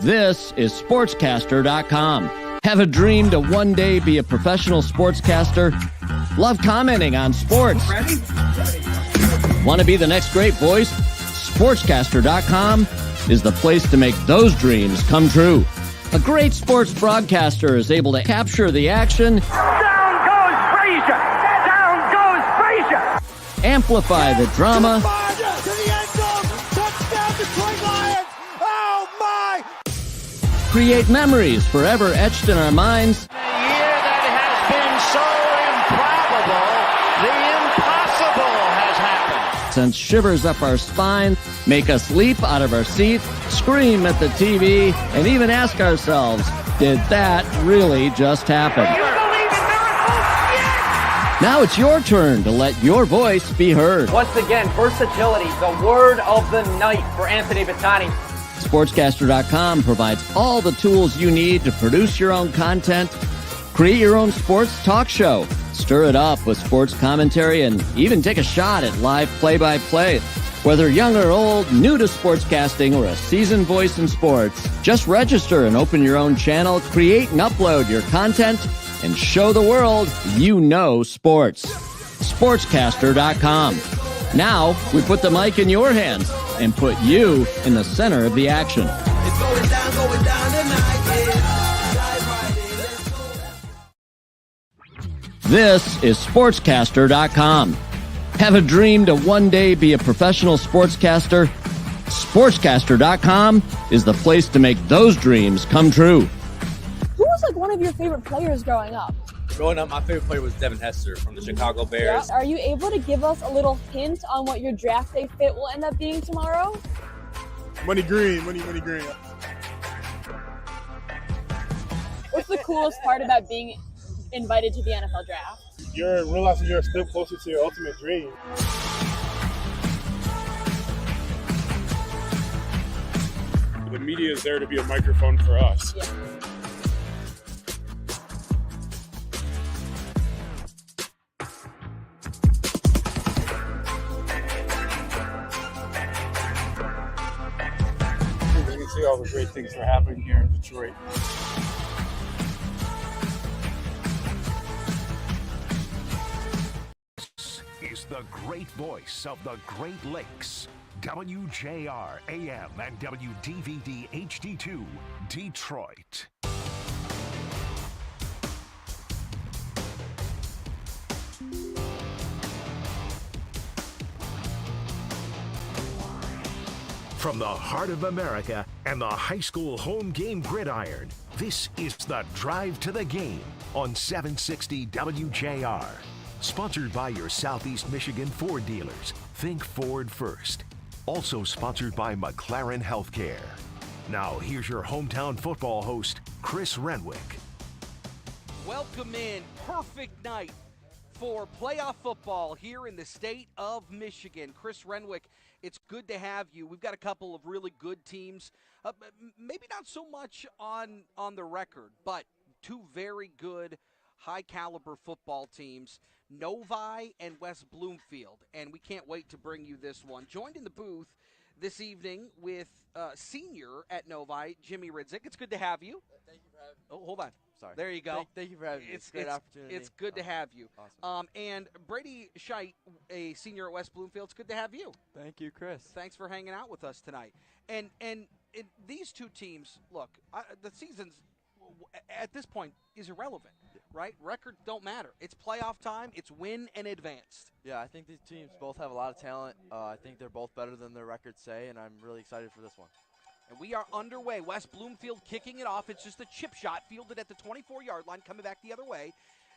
This is SportsCaster.com. Have a dream to one day be a professional sportscaster? Love commenting on sports? Want to be the next great voice? SportsCaster.com is the place to make those dreams come true. A great sports broadcaster is able to capture the action. Down goes Frazier! Down goes Frazier! Amplify the drama. To the end zone! Touchdown Detroit Lions! Oh my! Create memories forever etched in our minds. A year that has been so improbable, the impossible has happened. Sends shivers up our spine, make us leap out of our seats, scream at the TV, and even ask ourselves, did that really just happen? You believe in miracles? Yes! Now it's your turn to let your voice be heard. Once again, versatility, the word of the night for Anthony Battani. Sportscaster.com provides all the tools you need to produce your own content, create your own sports talk show, stir it up with sports commentary, and even take a shot at live play-by-play. Whether young or old, new to sportscasting, or a seasoned voice in sports, just register and open your own channel, create and upload your content, and show the world you know sports. Sportscaster.com. Now, we put the mic in your hands and put you in the center of the action. It's going down tonight, This is SportsCaster.com. Have a dream to one day be a professional sportscaster? SportsCaster.com is the place to make those dreams come true. Who was like one of your favorite players growing up? Growing up, my favorite player was Devin Hester from the Chicago Bears. Are you able to give us a little hint on what your draft day fit will end up being tomorrow? Money green. What's the coolest part about being invited to the NFL draft? You're realizing you're a step closer to your ultimate dream. The media is there to be a microphone for us. Yeah. You can see all the great things that are happening here in Detroit. Is the great voice of the Great Lakes. WJR AM and WDVD HD2, Detroit. From the heart of America and the high school home game gridiron, this is the Drive to the Game on 760 WJR. Sponsored by your Southeast Michigan Ford dealers. Think Ford first. Also sponsored by McLaren Healthcare. Now, here's your hometown football host, Chris Renwick. Welcome in. Perfect night for playoff football here in the state of Michigan. Chris Renwick, it's good to have you. We've got a couple of really good teams. Maybe not so much on the record, but two very good, high-caliber football teams, Novi and West Bloomfield, and we can't wait to bring you this one. Joined in the booth this evening with senior at Novi, Jimmy Rydzik. It's good to have you. Thank you for having me. Oh, hold on. Sorry. There you go. Thank you for having me. It's a great opportunity. It's good to have you. Awesome. And Brady Scheidt, a senior at West Bloomfield, it's good to have you. Thank you, Chris. Thanks for hanging out with us tonight. And these two teams, look, the season's at this point is irrelevant, right? Records don't matter. It's playoff time. It's win and advanced. Yeah, I think these teams both have a lot of talent. I think they're both better than their records say, and I'm really excited for this one. And we are underway. West Bloomfield kicking it off. It's just a chip shot fielded at the 24-yard line, coming back the other way,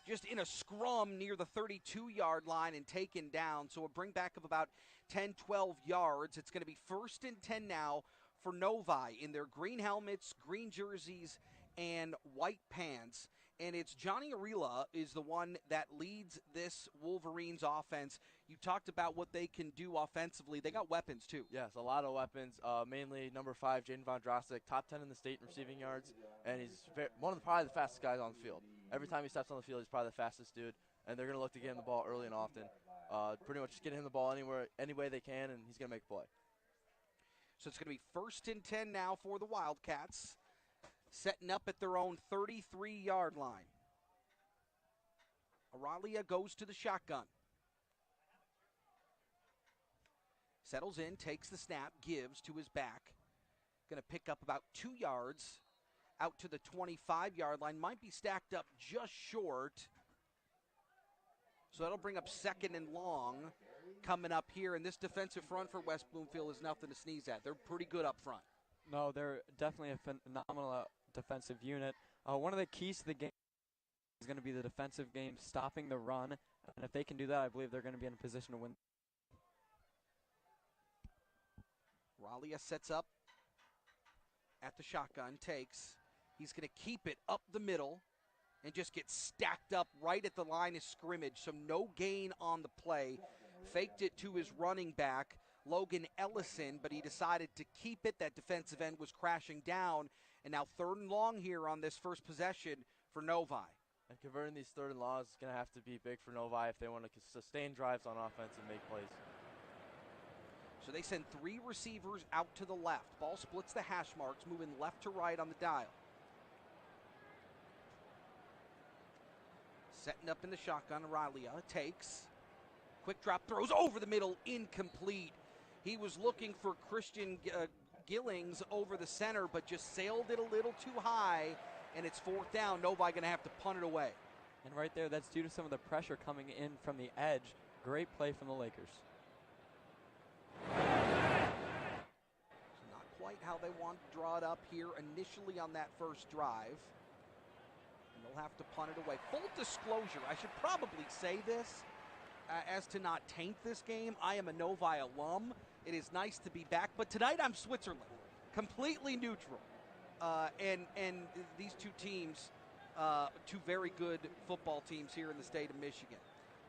just in a scrum near the 32-yard line and taken down. So a bring back of about 10, 12 yards. It's going to be 1st and 10 now for Novi in their green helmets, green jerseys, and white pants. And it's Johnny Arila is the one that leads this Wolverines offense. You talked about what they can do offensively. They got weapons, too. Yes, a lot of weapons, mainly number 5, Jaden Von Drostick, top 10 in the state in receiving yards, and he's one of probably the fastest guys on the field. Every time he steps on the field, he's probably the fastest dude, and they're going to look to get him the ball early and often. Pretty much just get him the ball any way they can, and he's going to make a play. So it's going to be 1st and 10 now for the Wildcats, setting up at their own 33-yard line. Aralia goes to the shotgun. Settles in, takes the snap, gives to his back. Going to pick up about 2 yards out to the 25-yard line. Might be stacked up just short. So that'll bring up 2nd and long coming up here. And this defensive front for West Bloomfield is nothing to sneeze at. They're pretty good up front. No, they're definitely a phenomenal defensive unit. One of the keys to the game is going to be the defensive game, stopping the run. And if they can do that, I believe they're going to be in a position to win. Ralia sets up at the shotgun, takes. He's going to keep it up the middle and just get stacked up right at the line of scrimmage. So no gain on the play. Faked it to his running back, Logan Ellison, but he decided to keep it. That defensive end was crashing down. And now 3rd and long here on this first possession for Novi. And converting these 3rd and longs is going to have to be big for Novi if they want to sustain drives on offense and make plays. So they send 3 receivers out to the left. Ball splits the hash marks, moving left to right on the dial. Setting up in the shotgun, Ralia takes. Quick drop, throws over the middle, incomplete. He was looking for Christian Gillings over the center, but just sailed it a little too high, and it's 4th down. Novi going to have to punt it away. And right there, that's due to some of the pressure coming in from the edge. Great play from the Lakers. Not quite how they want to draw it up here initially on that first drive. And they'll have to punt it away. Full disclosure, I should probably say this as to not taint this game. I am a Novi alum. It is nice to be back, but tonight I'm Switzerland. Completely neutral. And these two teams, two very good football teams here in the state of Michigan.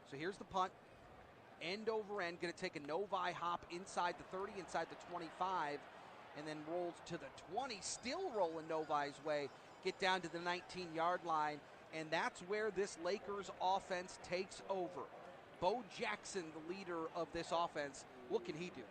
So here's the punt. End over end, going to take a Novi hop inside the 30, inside the 25, and then rolls to the 20, still rolling Novi's way, get down to the 19-yard line, and that's where this Lakers offense takes over. Bo Jackson, the leader of this offense, what can he do?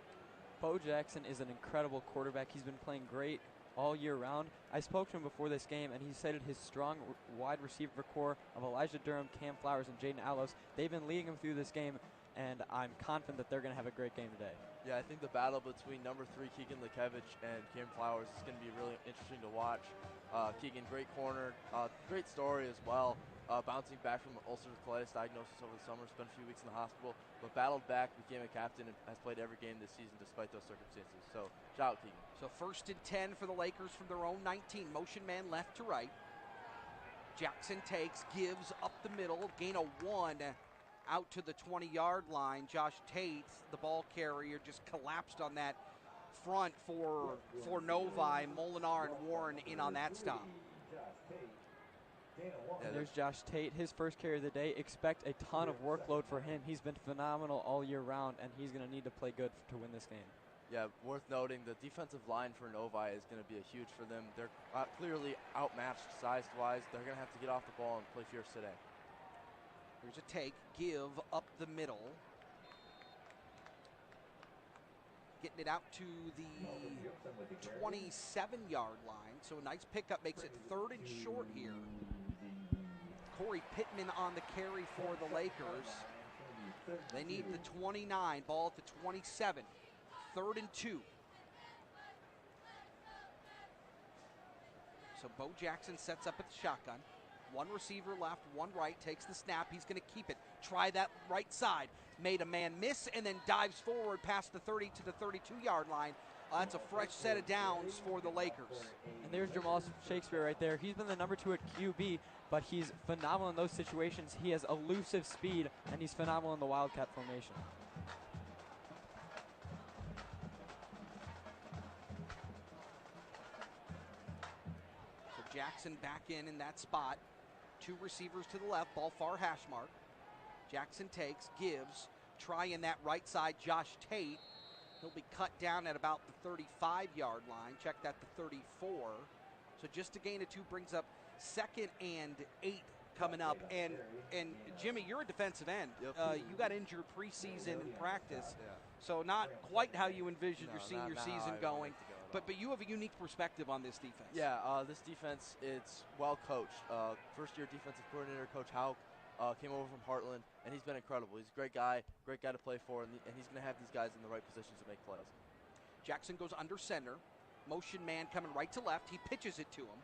Bo Jackson is an incredible quarterback. He's been playing great all year round. I spoke to him before this game, and he cited his strong wide receiver core of Elijah Durham, Cam Flowers, and Jaden Allos. They've been leading him through this game, and I'm confident that they're going to have a great game today. Yeah, I think the battle between number 3 Keegan Lekevich and Cam Flowers is going to be really interesting to watch. Keegan, great corner, great story as well. Bouncing back from ulcerative colitis diagnosis over the summer, spent a few weeks in the hospital, but battled back, became a captain, and has played every game this season despite those circumstances. So, shout out Keegan. So 1st and 10 for the Lakers from their own 19. Motion man left to right. Jackson takes, gives up the middle, gain of 1 out to the 20-yard line. Josh Tate, the ball carrier, just collapsed on that front for Novi. Molinar and Warren in on that stop. And there's Josh Tate, his first carry of the day. Expect a ton of workload for him. He's been phenomenal all year round, and he's going to need to play good to win this game. Yeah, worth noting, the defensive line for Novi is going to be a huge for them. They're clearly outmatched size-wise. They're going to have to get off the ball and play fierce today. Here's a take, give up the middle. Getting it out to the 27-yard line. So a nice pickup makes it 3rd and short here. Corey Pittman on the carry for the Lakers. They need the 29, ball at the 27. 3rd and 2. So Bo Jackson sets up at the shotgun. 1 receiver left, 1 right, takes the snap. He's going to keep it. Try that right side. Made a man miss and then dives forward past the 30 to the 32-yard line. That's a fresh set of downs for the Lakers. And there's Jamal Shakespeare right there. He's been the number 2 at QB, but he's phenomenal in those situations. He has elusive speed, and he's phenomenal in the Wildcat formation. So Jackson back in that spot. 2 receivers to the left, ball far hash mark. Jackson takes, gives, trying that right side, Josh Tate. He'll be cut down at about the 35-yard line. Check that, the 34. So just a gain of 2 brings up 2nd and 8 coming up. And Jimmy, you're a defensive end. Yep. You got injured preseason in practice, so not quite how you envisioned your senior season going. But you have a unique perspective on this defense. Yeah, this defense, it's well coached. First-year defensive coordinator, Coach Hauk, came over from Heartland, and he's been incredible. He's a great guy to play for, and he's going to have these guys in the right positions to make plays. Jackson goes under center. Motion man coming right to left. He pitches it to him.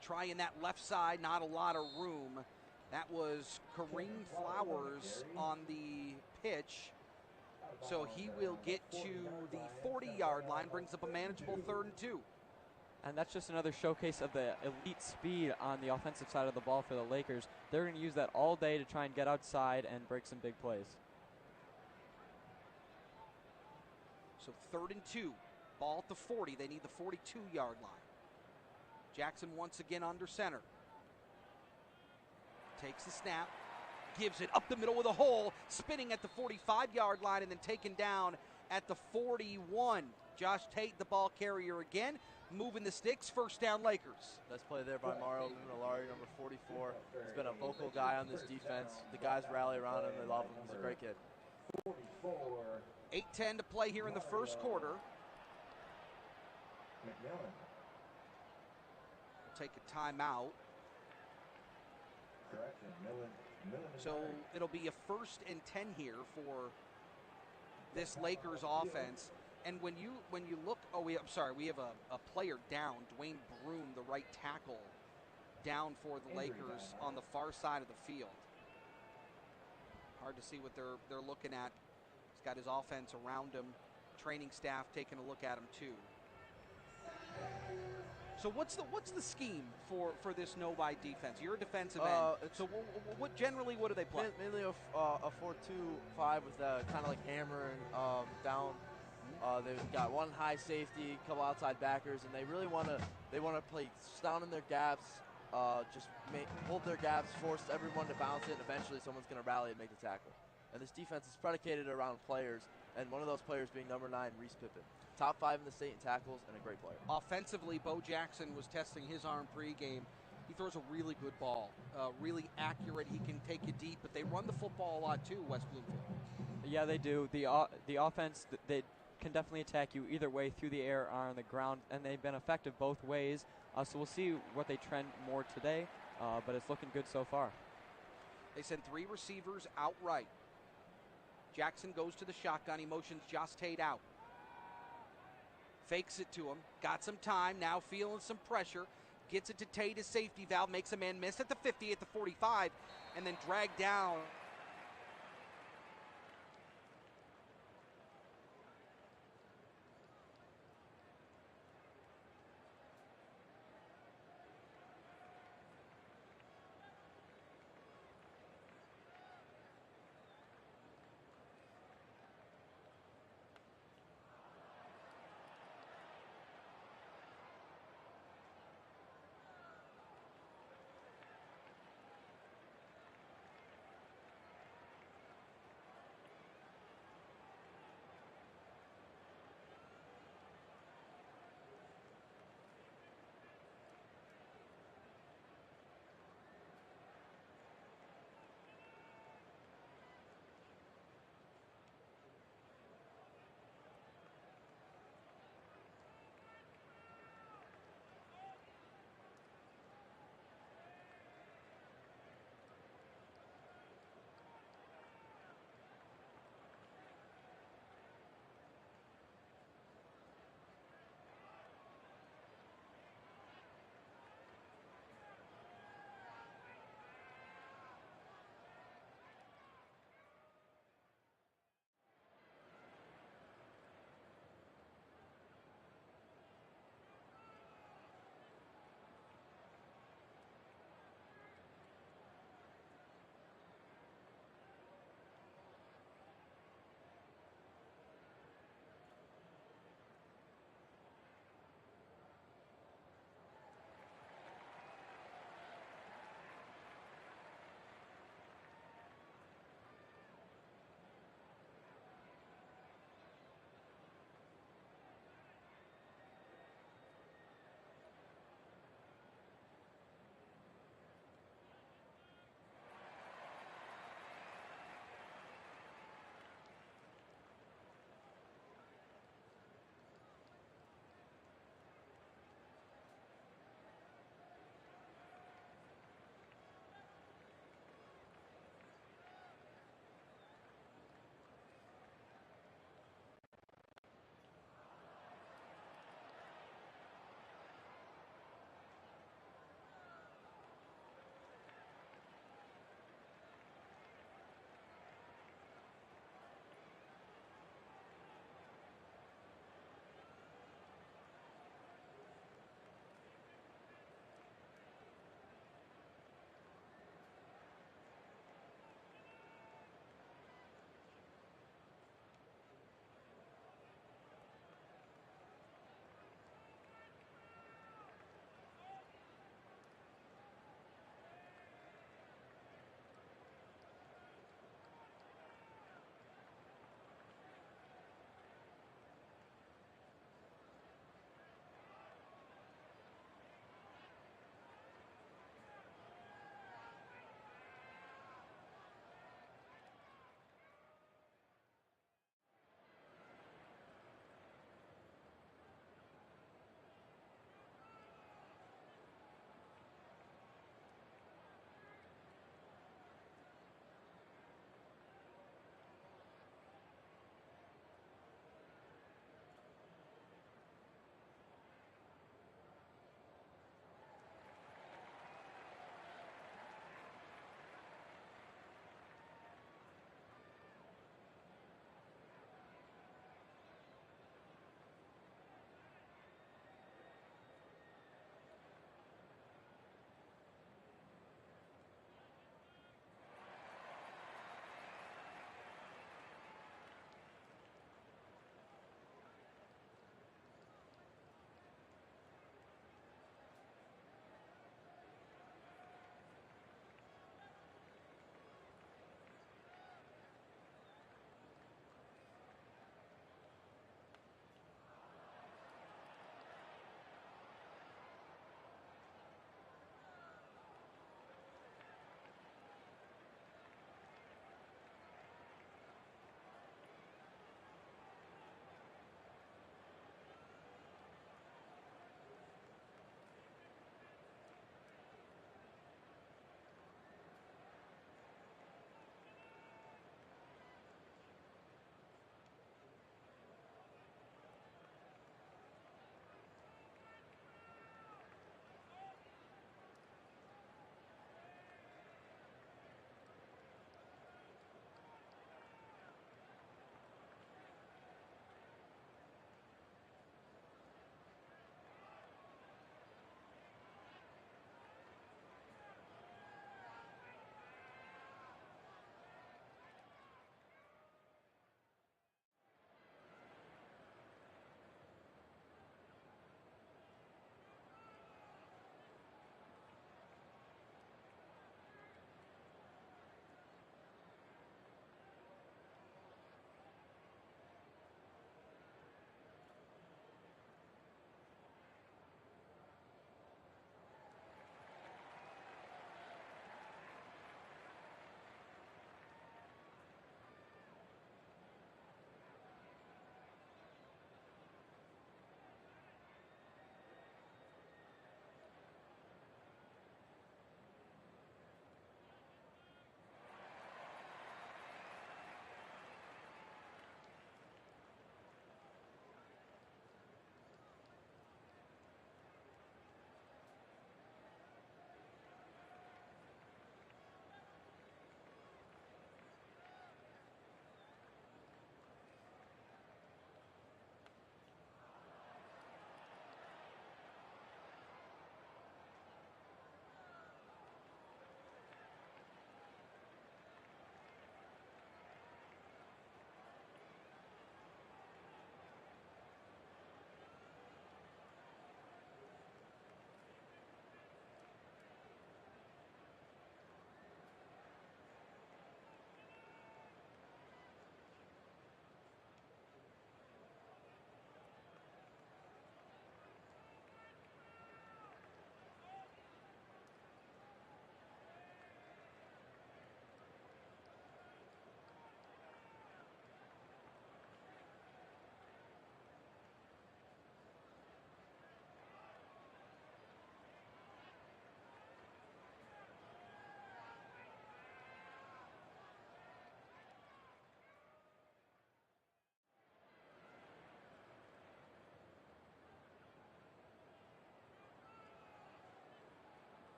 Trying that left side, not a lot of room. That was Kareem Flowers on the pitch. So he will get to the 40-yard line, brings up a manageable 3rd and 2. And that's just another showcase of the elite speed on the offensive side of the ball for the Lakers. They're going to use that all day to try and get outside and break some big plays. So 3rd and 2. Ball at the 40. They need the 42-yard line. Jackson once again under center. Takes the snap. Gives it up the middle with a hole. Spinning at the 45-yard line and then taken down at the 41. Josh Tate, the ball carrier again. Moving the sticks. First down, Lakers. Nice play there by Mario Lunalari, number 44. He's been a vocal guy on this defense. The guys rally around him. They love him. He's a great kid. 8:10 to play here in the first quarter. Take a timeout. So it'll be a 1st and 10 here for this Lakers offense. And when you look, we have a player down, Dwayne Broom, the right tackle, down for the Lakers on the far side of the field. Hard to see what they're looking at. He's got his offense around him, training staff taking a look at him too. So what's the scheme for this Novi defense? You're a defensive end. So what do they play? Mainly a 4-2-5 with kind of like hammer and down. They've got one high safety, a couple outside backers, and they really want to play down in their gaps, hold their gaps, force everyone to bounce it, and eventually someone's going to rally and make the tackle. And this defense is predicated around players, and one of those players being number 9, Reese Pippin. Top 5 in the state in tackles and a great player. Offensively, Bo Jackson was testing his arm pregame. He throws a really good ball, really accurate. He can take you deep, but they run the football a lot too, West Bloomfield. Yeah, they do. The offense, they can definitely attack you either way, through the air or on the ground, and they've been effective both ways. So we'll see what they trend more today, but it's looking good so far. They send 3 receivers outright. Jackson goes to the shotgun. He motions Josh Tate out. Fakes it to him. Got some time. Now feeling some pressure. Gets it to Tate, his safety valve. Makes a man miss at the 50, at the 45, and then dragged down.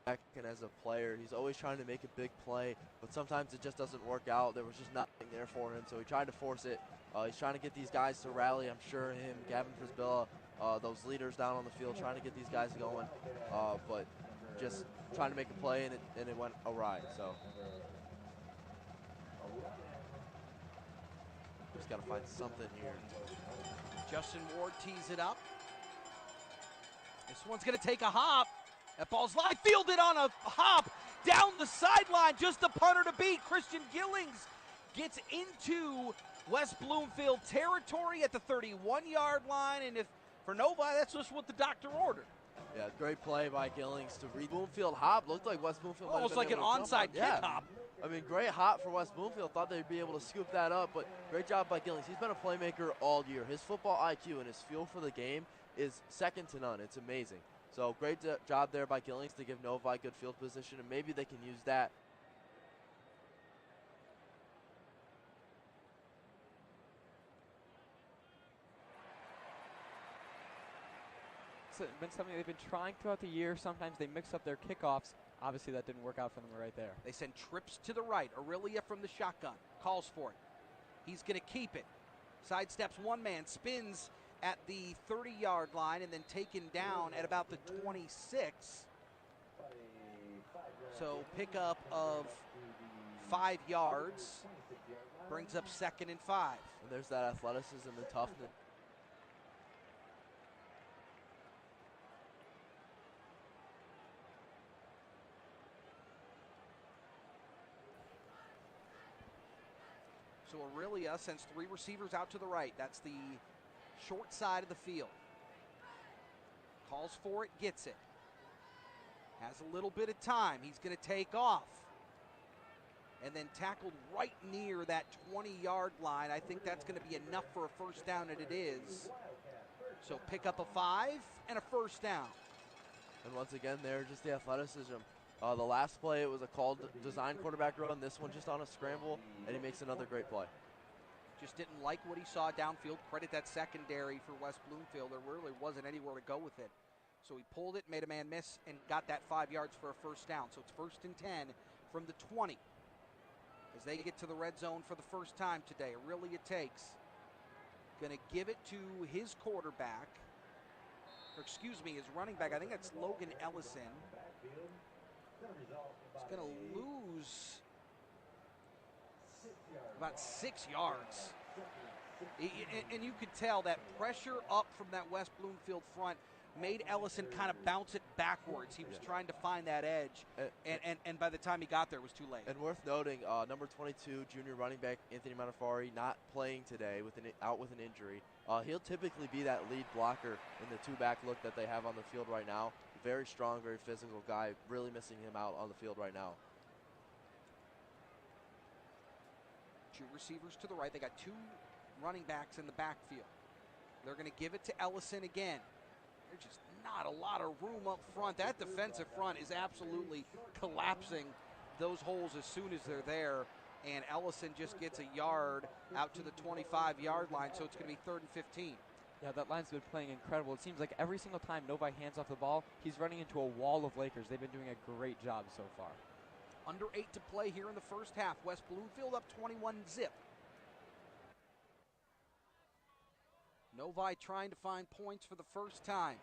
and as a player, he's always trying to make a big play, but sometimes it just doesn't work out. There was just nothing there for him, so he tried to force it. He's trying to get these guys to rally. I'm sure him, Gavin Frisbilla, those leaders down on the field, trying to get these guys going, but just trying to make a play, and it went awry. So just got to find something here. Justin Ward tees it up. This one's going to take a hop. That ball's live fielded on a hop down the sideline. Just the punter to beat. Christian Gillings gets into West Bloomfield territory at the 31-yard line. And if for Novi, that's just what the doctor ordered. Yeah, great play by Gillings to read. Bloomfield hop. Looked like West Bloomfield almost like an onside kick hop. I mean, great hop for West Bloomfield. Thought they'd be able to scoop that up, but great job by Gillings. He's been a playmaker all year. His football IQ and his feel for the game is second to none. It's amazing. So great job there by Gillings to give Novi good field position, and maybe they can use that. It's been something they've been trying throughout the year. Sometimes they mix up their kickoffs. Obviously, that didn't work out for them right there. They send trips to the right. Aurelia from the shotgun. Calls for it. He's going to keep it. Sidesteps one man. Spins at the 30-yard line and then taken down at about the 26. So pickup of 5 yards. Brings up 2nd and 5. And there's that athleticism and toughness. So Aurelia sends 3 receivers out to the right. That's the short side of the field. Calls for it, gets it. Has a little bit of time. He's going to take off. And then tackled right near that 20-yard line. I think that's going to be enough for a first down, and it is. So pick up a 5 and a first down. And once again there, just the athleticism. The last play, it was a called design quarterback run. This one just on a scramble, and he makes another great play. Just didn't like what he saw downfield. Credit that secondary for West Bloomfield. There really wasn't anywhere to go with it. So he pulled it, made a man miss, and got that 5 yards for a first down. So it's 1st and 10 from the 20. As they get to the red zone for the first time today. Aurelia takes. Going to give it to his quarterback. Or excuse me, his running back. I think that's Logan Ellison. He's going to lose about 6 yards. And you could tell that pressure up from that West Bloomfield front made Ellison kind of bounce it backwards. He was trying to find that edge, and by the time he got there, it was too late. And worth noting, number 22, junior running back Anthony Manafari, not playing today, out with an injury. He'll typically be that lead blocker in the 2-back look that they have on the field right now. Very strong, very physical guy. Really missing him out on the field right now. 2 receivers to the right. They got 2 running backs in the backfield. They're going to give it to Ellison again. There's just not a lot of room up front. That defensive front is absolutely collapsing those holes as soon as they're there. And Ellison just gets a yard out to the 25-yard line, so it's going to be 3rd and 15. Yeah, that line's been playing incredible. It seems like every single time Novi hands off the ball, he's running into a wall of Lakers. They've been doing a great job so far. Under 8 to play here in the first half. West Bloomfield up 21-0. Novi trying to find points for the first time.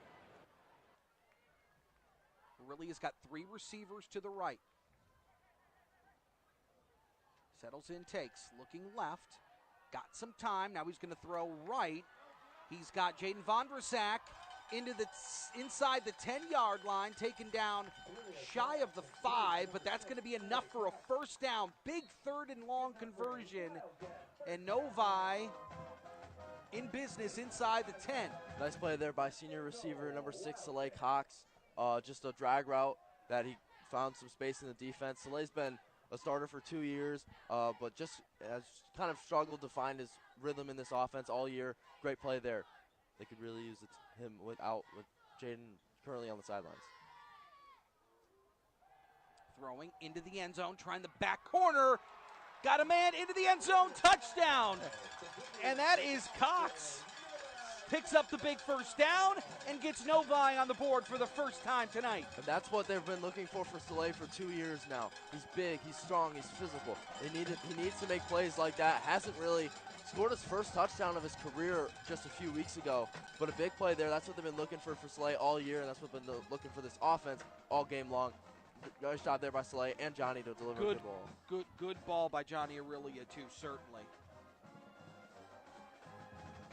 Aurelia's got 3 receivers to the right. Settles in, takes, looking left. Got some time. Now he's going to throw right. He's got Jaden Vondrasak into inside the 10-yard line, taken down shy of the 5, but that's going to be enough for a first down. Big 3rd and long conversion, and Novi in business inside the 10. Nice play there by senior receiver number 6, Soleil Cox. Just a drag route that he found some space in the defense. Soleil's been a starter for 2 years, but just has kind of struggled to find his rhythm in this offense all year. Great play there. They could really use him with Jaden currently on the sidelines. Throwing into the end zone, trying the back corner. Got a man into the end zone, touchdown. And that is Cox. picks up the big first down and gets Novi on the board for the first time tonight. And that's what they've been looking for Soleil for 2 years now. He's big, he's strong, he's physical. He needs to make plays like that. Hasn't really scored his first touchdown of his career just a few weeks ago, but a big play there. That's what they've been looking for Soleil all year, and that's what they've been looking for this offense all game long. Nice job there by Soleil and Johnny to deliver a good ball. Good ball by Johnny Aurelia too, certainly.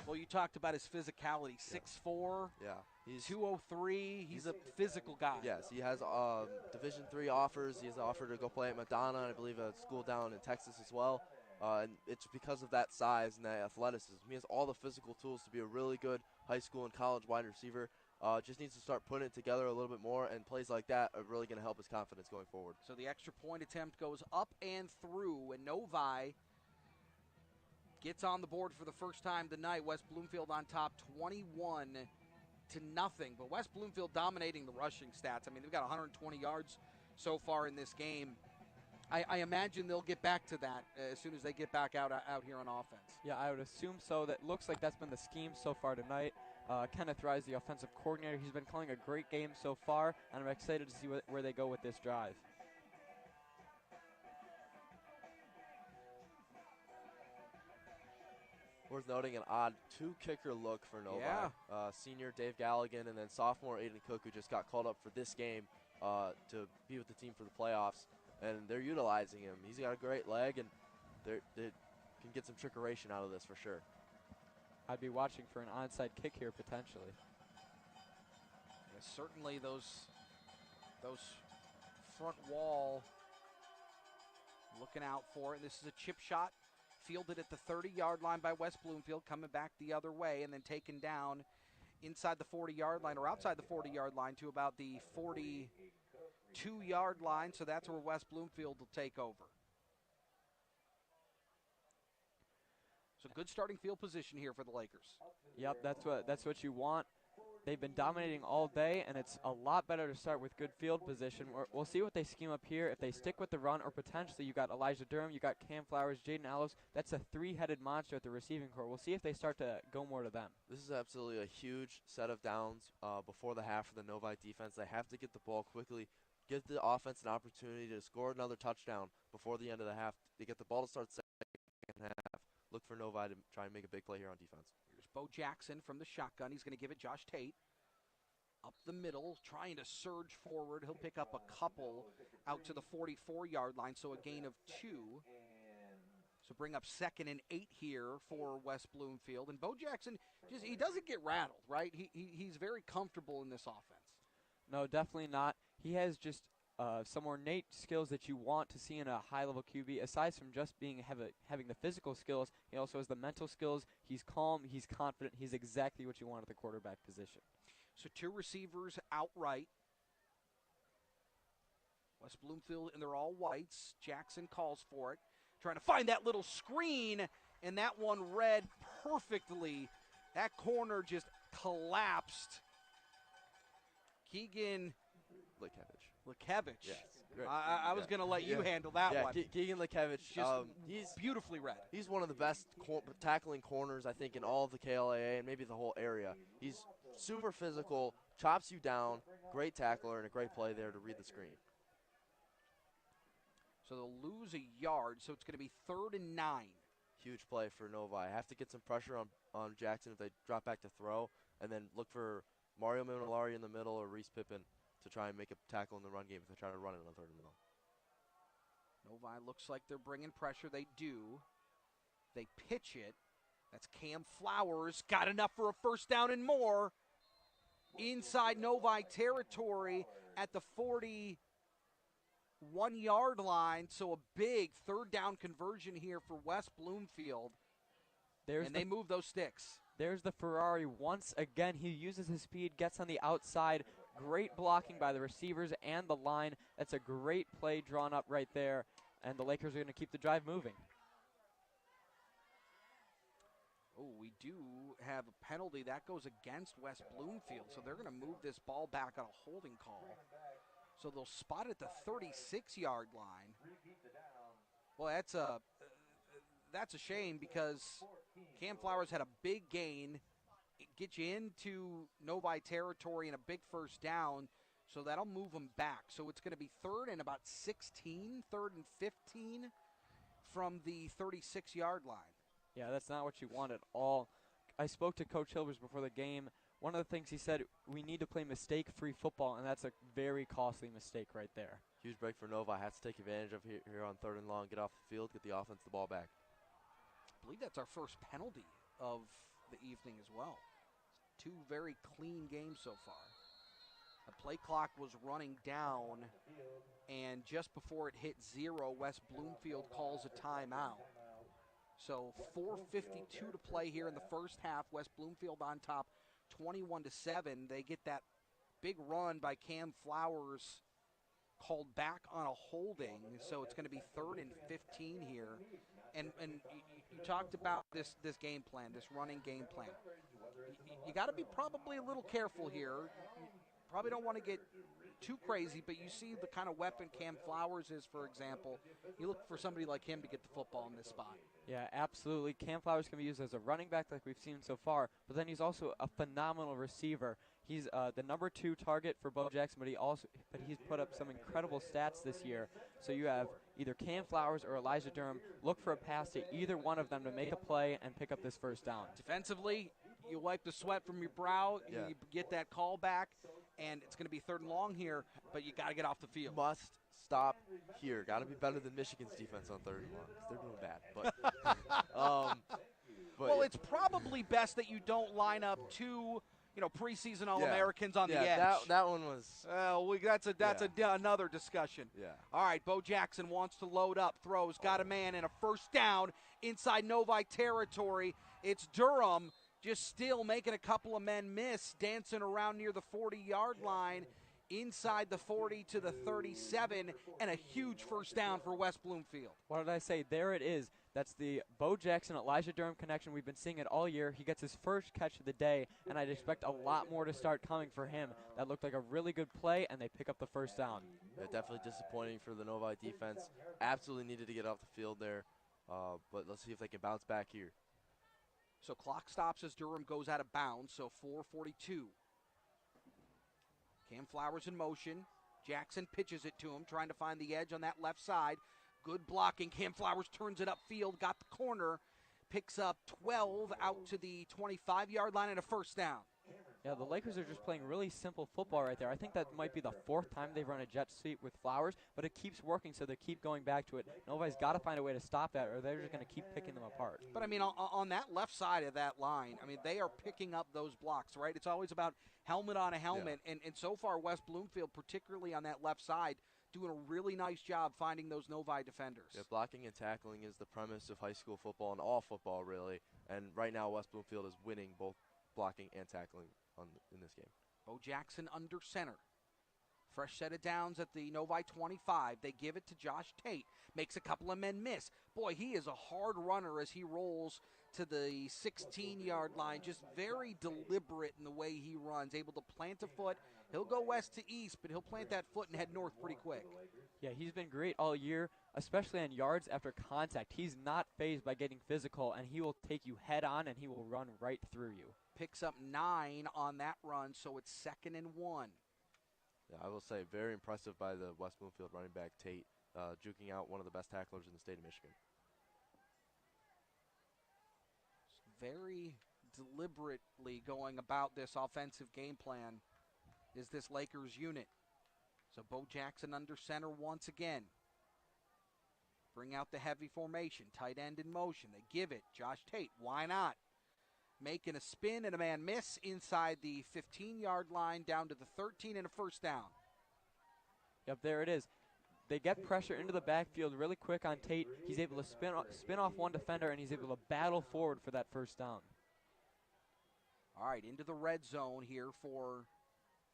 Well, you talked about his physicality, 6'4", yeah, he's 203. He's a physical guy. Yes, he has Division III offers. He has an offer to go play at Madonna, and I believe a school down in Texas as well. And it's because of that size and that athleticism. He has all the physical tools to be a really good high school and college wide receiver. Just needs to start putting it together a little bit more, and plays like that are really going to help his confidence going forward. So the extra point attempt goes up and through, and Novi gets on the board for the first time tonight. West Bloomfield on top 21-0. But West Bloomfield dominating the rushing stats. I mean, they've got 120 yards so far in this game. I imagine they'll get back to that as soon as they get back out here on offense. Yeah, I would assume so. That looks like that's been the scheme so far tonight. Kenneth Rise, the offensive coordinator, he's been calling a great game so far, and I'm excited to see where they go with this drive. Worth noting, an odd two-kicker look for Novi. Yeah. Senior Dave Galligan and then sophomore Aiden Cook, who just got called up for this game to be with the team for the playoffs. And they're utilizing him. He's got a great leg, and they can get some trickeration out of this for sure. I'd be watching for an onside kick here potentially. Yeah, certainly those front wall looking out for it. This is a chip shot fielded at the 30-yard line by West Bloomfield, coming back the other way and then taken down inside the 40-yard line or outside the 40-yard line to about the 42-yard line. So that's where West Bloomfield will take over. So good starting field position here for the Lakers. Yep, that's what you want. They've been dominating all day, and it's a lot better to start with good field position. We'll see what they scheme up here. If they stick with the run, or potentially you got Elijah Durham, you got Cam Flowers, Jaden Allos. That's a three-headed monster at the receiving core. We'll see if they start to go more to them. This is absolutely a huge set of downs before the half for the Novi defense. They have to get the ball quickly, give the offense an opportunity to score another touchdown before the end of the half. They get the ball to start second half. Look for Novi to try and make a big play here on defense. Here's Bo Jackson from the shotgun. He's going to give it Josh Tate. Up the middle, trying to surge forward. He'll pick up a couple out to the 44-yard line, so a gain of 2. So bring up 2nd and 8 here for West Bloomfield. And Bo Jackson, he doesn't get rattled, right? He's very comfortable in this offense. No, definitely not. He has just some ornate skills that you want to see in a high-level QB. Aside from just having the physical skills, he also has the mental skills. He's calm, he's confident, he's exactly what you want at the quarterback position. So 2 receivers outright. West Bloomfield, and they're all whites. Jackson calls for it, trying to find that little screen, and that one read perfectly. That corner just collapsed. Keegan Lekevich. Yes. I was going to let you handle that one. Keegan Lekevich, he's beautifully read. He's one of the best tackling corners, I think, in all of the KLAA and maybe the whole area. He's super physical, chops you down, great tackler, and a great play there to read the screen. So they'll lose a yard, so it's going to be 3rd and 9. Huge play for Novi. Have to get some pressure on Jackson if they drop back to throw, and then look for Mario Minolari in the middle or Reese Pippin to try and make a tackle in the run game if they try to run it on 3rd and middle. Novi looks like they're bringing pressure. They do. They pitch it. That's Cam Flowers. Got enough for a first down and more. Inside Novi territory at the 41-yard line. So a big 3rd down conversion here for West Bloomfield. They move those sticks. There's the Ferrari once again. He uses his speed, gets on the outside. Great blocking by the receivers and the line. That's a great play drawn up right there. And the Lakers are going to keep the drive moving. Oh, we do have a penalty. That goes against West Bloomfield. So they're going to move this ball back on a holding call. So they'll spot at the 36-yard line. Well, that's a shame because Cam Flowers had a big gain get you into Novi territory in a big first down, so that'll move them back. So it's going to be third and about 16, third and 15 from the 36-yard line. Yeah, that's not what you want at all. I spoke to Coach Hilbers before the game. One of the things he said, we need to play mistake-free football, and that's a very costly mistake right there. Huge break for Novi. Has to take advantage of here on third and long, get off the field, get the offense the ball back. I believe that's our first penalty of the evening as well. 2 very clean games so far. The play clock was running down, and just before it hit 0, West Bloomfield calls a timeout. So 4:52 to play here in the first half. West Bloomfield on top, 21-7. They get that big run by Cam Flowers called back on a holding, so it's going to be 3rd and 15 here. And you talked about this game plan, this running game plan. You got to be probably a little careful here. You probably don't want to get too crazy, but you see the kind of weapon Cam Flowers is, for example. You look for somebody like him to get the football in this spot. Yeah, absolutely. Cam Flowers can be used as a running back like we've seen so far, but then he's also a phenomenal receiver. He's the number 2 target for Bo Jackson, but he's put up some incredible stats this year. So you have either Cam Flowers or Elijah Durham. Look for a pass to either one of them to make a play and pick up this first down. Defensively, you wipe the sweat from your brow, Yeah. you get that call back, and it's going to be 3rd and long here, but you got to get off the field. Must stop here. Got to be better than Michigan's defense on third and long, 'cause they're doing bad. But well, it's probably best that you don't line up 2 preseason All-Americans on the edge. That one was. That's another discussion. Yeah. All right, Bo Jackson wants to load up, throws, got a man, and a first down inside Novi territory. It's Durham just still making a couple of men miss, dancing around near the 40-yard line, inside the 40 to the 37, and a huge first down for West Bloomfield. What did I say? There it is. That's the Bo Jackson-Elijah Durham connection. We've been seeing it all year. He gets his first catch of the day, and I'd expect a lot more to start coming for him. That looked like a really good play, and they pick up the first down. Yeah, definitely disappointing for the Novi defense. Absolutely needed to get off the field there, but let's see if they can bounce back here. So clock stops as Durham goes out of bounds, so 4:42. Cam Flowers in motion. Jackson pitches it to him, trying to find the edge on that left side. Good blocking. Cam Flowers turns it upfield, got the corner, picks up 12 out to the 25-yard line and a first down. Yeah, the Lakers are just playing really simple football right there. I think that might be the 4th time they've run a jet sweep with Flowers, but it keeps working, so they keep going back to it. Novi's got to find a way to stop that, or they're just going to keep picking them apart. But, I mean, on that left side of that line, I mean, they are picking up those blocks, right? It's always about helmet on a helmet, and so far West Bloomfield, particularly on that left side, doing a really nice job finding those Novi defenders. Yeah, blocking and tackling is the premise of high school football and all football, really. And right now, West Bloomfield is winning both blocking and tackling in this game. Bo Jackson under center. Fresh set of downs at the Novi 25. They give it to Josh Tate. Makes a couple of men miss. Boy, he is a hard runner as he rolls to the 16-yard line. Just very deliberate in the way he runs. Able to plant a foot. He'll go west to east, but he'll plant that foot and head north pretty quick. Yeah, he's been great all year, especially on yards after contact. He's not fazed by getting physical, and he will take you head on, and he will run right through you. Picks up 9 on that run, so it's 2nd and 1. Yeah, I will say very impressive by the West Bloomfield running back Tate, juking out one of the best tacklers in the state of Michigan. Very deliberately going about this offensive game plan is this Lakers unit. So Bo Jackson under center once again. Bring out the heavy formation, tight end in motion. They give it, Josh Tate, why not? Making a spin and a man miss inside the 15-yard line down to the 13 and a first down. Yep, there it is. They get pressure into the backfield really quick on Tate. He's able to spin off one defender, and he's able to battle forward for that first down. All right, into the red zone here for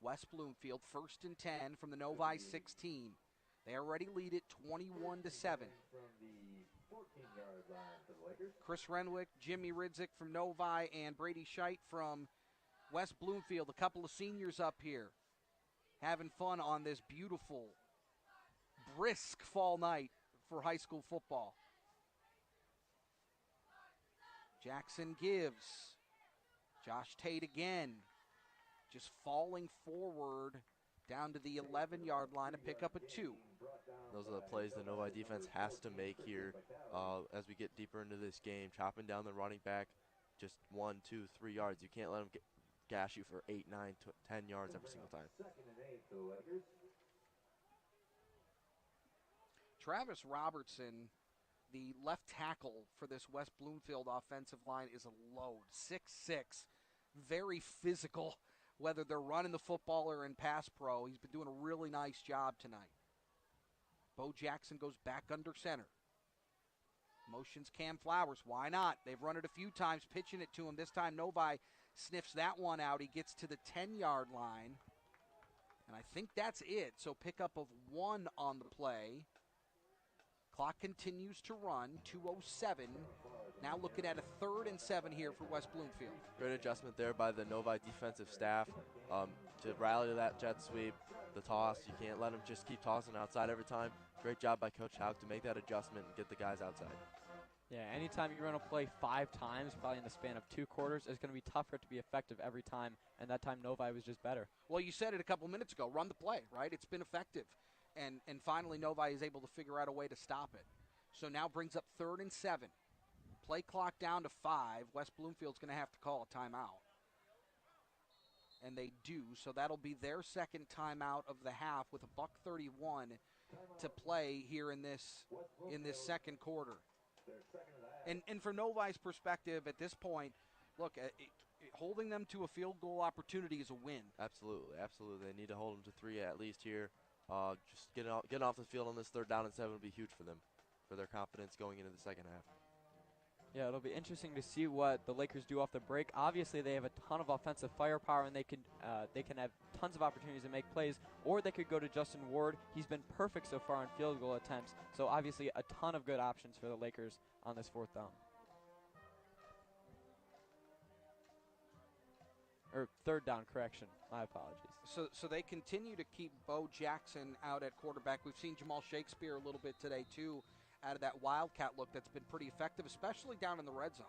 West Bloomfield. 1st and 10 from the Novi 16. They already lead it 21-7. Chris Renwick, Jimmy Rydzik from Novi, and Brady Scheidt from West Bloomfield. A couple of seniors up here having fun on this beautiful, brisk fall night for high school football. Jackson gives. Josh Tate again, just falling forward down to the 11-yard line to pick up a 2. Those are the plays the Novi defense has to make here as we get deeper into this game. Chopping down the running back just 1, 2, 3 yards. You can't let them gash you for 8, 9, 10 yards every single time. Travis Robertson, the left tackle for this West Bloomfield offensive line, is a load. 6'6", very physical, whether they're running the football or in pass pro. He's been doing a really nice job tonight. Bo Jackson goes back under center. Motions Cam Flowers. Why not? They've run it a few times, pitching it to him. This time Novi sniffs that one out. He gets to the 10-yard line. And I think that's it. So pickup of 1 on the play. Clock continues to run, 2:07. Now looking at a 3rd and 7 here for West Bloomfield. Great adjustment there by the Novi defensive staff to rally to that jet sweep, the toss. You can't let them just keep tossing outside every time. Great job by Coach Hauk to make that adjustment and get the guys outside. Yeah, anytime you run a play 5 times, probably in the span of 2 quarters, it's going to be tougher to be effective every time, and that time Novi was just better. Well, you said it a couple minutes ago, run the play, right? It's been effective. And finally Novi is able to figure out a way to stop it. So now brings up 3rd and 7. Play clock down to 5. West Bloomfield's going to have to call a timeout. And they do, so that'll be their second timeout of the half with a $1:31 to play here in this second quarter. And from Novi's perspective at this point, look, holding them to a field goal opportunity is a win. Absolutely, absolutely. They need to hold them to 3 at least here. Just getting off the field on this 3rd down and 7 would be huge for them, for their confidence going into the second half. Yeah, it'll be interesting to see what the Lakers do off the break. Obviously, they have a ton of offensive firepower, and they can have tons of opportunities to make plays, or they could go to Justin Ward. He's been perfect so far on field goal attempts, so obviously a ton of good options for the Lakers on this 4th down. Or 3rd down, correction. My apologies. So they continue to keep Bo Jackson out at quarterback. We've seen Jamal Shakespeare a little bit today, too, out of that Wildcat look that's been pretty effective, especially down in the red zone.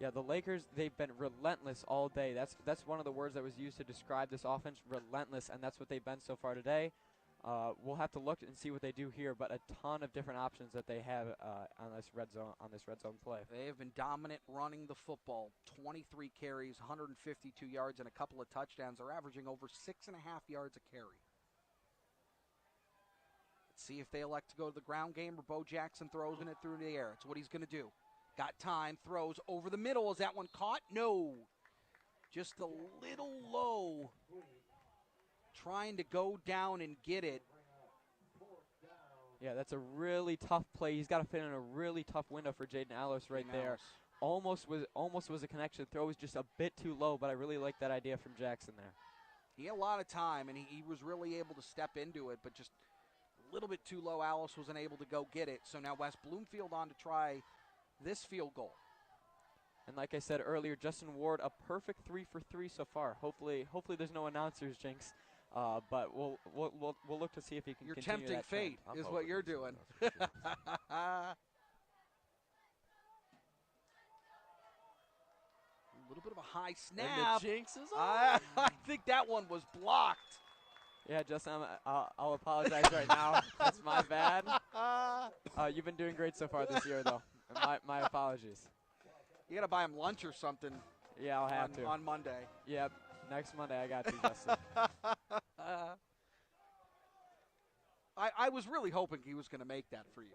Yeah, the Lakers, they've been relentless all day. That's one of the words that was used to describe this offense, relentless, and that's what they've been so far today. We'll have to look and see what they do here, but a ton of different options that they have on this red zone play. They have been dominant running the football. 23 carries, 152 yards, and a couple of touchdowns. They're averaging over 6.5 yards a carry. Let's see if they elect to go to the ground game or Bo Jackson throws it through the air. It's what he's going to do. Got time, throws over the middle. Is that one caught? No. Just a little low. Trying to go down and get it. Yeah, that's a really tough play. He's got to fit in a really tough window for Jaden Allos right there. Almost was a connection. Throw was just a bit too low, but I really like that idea from Jackson there. He had a lot of time, and he was really able to step into it, but just a little bit too low. Allos wasn't able to go get it. So now West Bloomfield on to try this field goal. And like I said earlier, Justin Ward, a perfect 3 for 3 so far. Hopefully there's no announcers jinx. But we'll look to see if he can. Your continue tempting that fate trend. is what you're doing. A little bit of a high snap. And the jinx is on. I think that one was blocked. Yeah, Justin, I'll apologize right now. That's my bad. You've been doing great so far this year, though. My apologies. You got to buy him lunch or something. Yeah, I'll have to. On Monday. Yep, next Monday I got you, Justin. I was really hoping he was going to make that for you.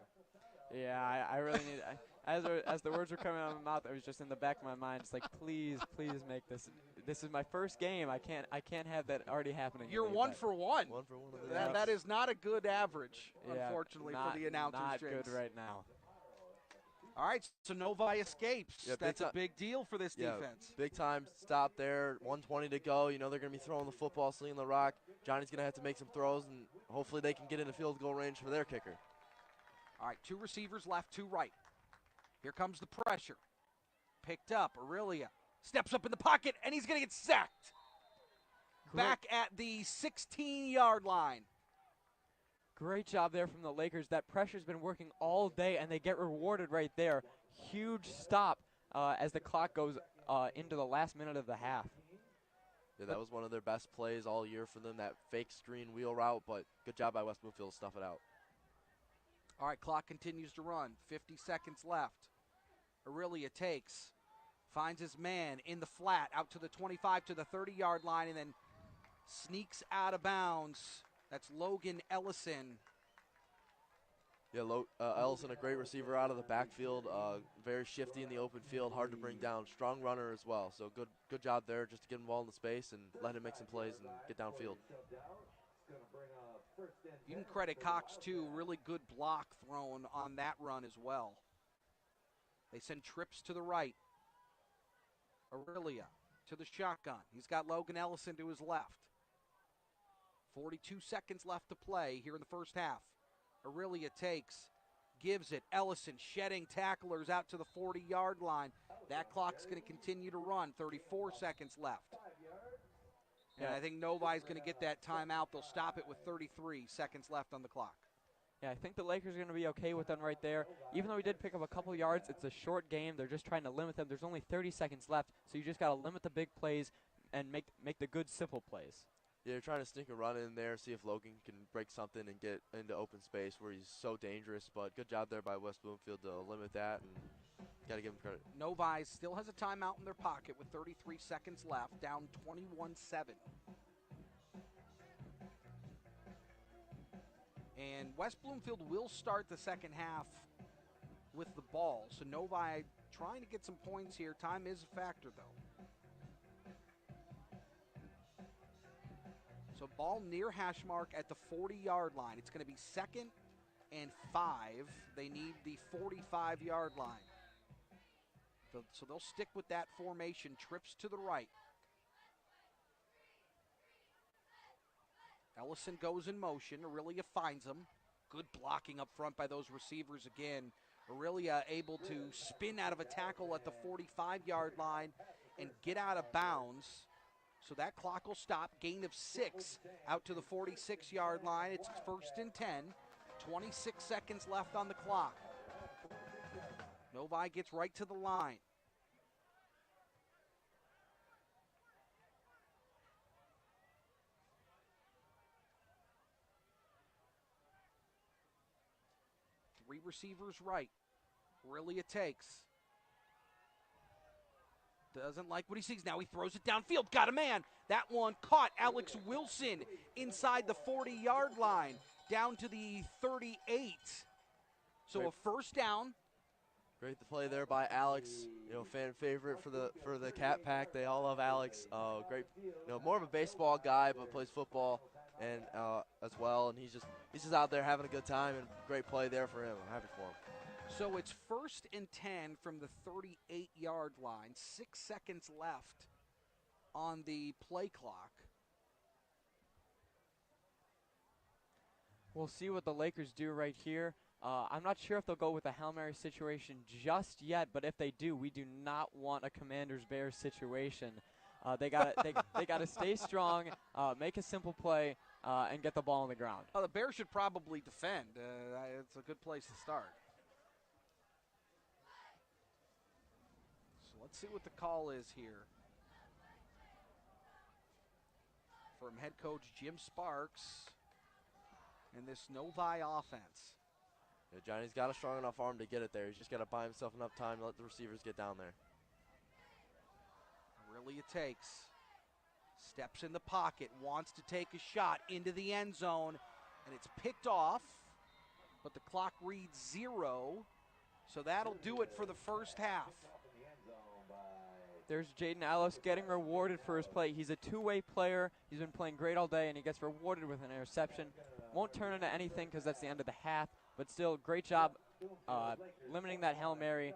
Yeah, I really need. As the words were coming out of my mouth, it was just in the back of my mind. It's like, please make this. This is my first game. I can't have that already happening. You're 1 for 1. 1 for 1. That is not a good average, unfortunately, for the announcers. Not James. good right now. All right, so Novi escapes. Yeah, that's a big deal for this defense. Big time stop there. 1:20 to go. You know they're going to be throwing the football, slinging the rock. Johnny's going to have to make some throws, and hopefully they can get into field goal range for their kicker. All right, 2 receivers left, 2 right. Here comes the pressure. Picked up. Aurelia steps up in the pocket, and he's going to get sacked. Back at the 16-yard line. Great job there from the Lakers. That pressure's been working all day, and they get rewarded right there. Huge stop as the clock goes into the last minute of the half. Yeah, that was one of their best plays all year for them, that fake screen wheel route, but good job by West Bloomfield to stuff it out. All right, clock continues to run. 50 seconds left. Aurelia takes, finds his man in the flat, out to the 25 to the 30-yard line, and then sneaks out of bounds. That's Logan Ellison. Yeah, Ellison, a great receiver out of the backfield, very shifty in the open field, hard to bring down, strong runner as well. So good job there just to get him ball in the space and let him make some plays and get downfield. You can credit Cox, too. Really good block thrown on that run as well. They send trips to the right. Aurelia to the shotgun. He's got Logan Ellison to his left. 42 seconds left to play here in the first half. Aurelia takes, gives it. Ellison shedding tacklers out to the 40-yard line. That clock's going to continue to run. 34 seconds left. And I think Novi is going to get that timeout. They'll stop it with 33 seconds left on the clock. Yeah, I think the Lakers are going to be okay with them right there. Even though we did pick up a couple yards, it's a short game. They're just trying to limit them. There's only 30 seconds left, so you just got to limit the big plays and make the good, simple plays. Yeah, you're trying to sneak a run in there, see if Logan can break something and get into open space where he's so dangerous. But good job there by West Bloomfield to limit that, and got to give him credit. Novi still has a timeout in their pocket with 33 seconds left, down 21-7. And West Bloomfield will start the second half with the ball. So Novi trying to get some points here. Time is a factor, though. So ball near hash mark at the 40-yard line. It's going to be 2nd and 5. They need the 45-yard line. So they'll stick with that formation. Trips to the right. Ellison goes in motion. Aurelia finds him. Good blocking up front by those receivers again. Aurelia able to spin out of a tackle at the 45-yard line and get out of bounds. So that clock will stop. Gain of 6 out to the 46-yard line. It's 1st and 10. 26 seconds left on the clock. Novi gets right to the line. Three receivers right. Aurelia takes. Doesn't like what he sees. Now he throws it downfield. Got a man. That one caught Alex Wilson inside the 40-yard line. Down to the 38. So Great. A first down. Great play there by Alex. Fan favorite for the Cat Pack. They all love Alex. Great. More of a baseball guy, but plays football and as well. And he's just out there having a good time, and great play there for him. I'm happy for him. So it's 1st and 10 from the 38-yard line. 6 seconds left on the play clock. We'll see what the Lakers do right here. I'm not sure if they'll go with a Hail Mary situation just yet, but if they do, we do not want a Commanders-Bears situation. They got to stay strong, make a simple play, and get the ball on the ground. The Bears should probably defend. It's a good place to start. So let's see what the call is here from head coach Jim Sparks and this Novi offense. Yeah, Johnny's got a strong enough arm to get it there. He's just got to buy himself enough time to let the receivers get down there. Aurelia takes, steps in the pocket, wants to take a shot into the end zone, and it's picked off, but the clock reads 0, so that'll do it for the first half. There's Jaden Allos getting rewarded for his play. He's a two-way player. He's been playing great all day, and he gets rewarded with an interception. Won't turn into anything because that's the end of the half, but still, great job limiting that Hail Mary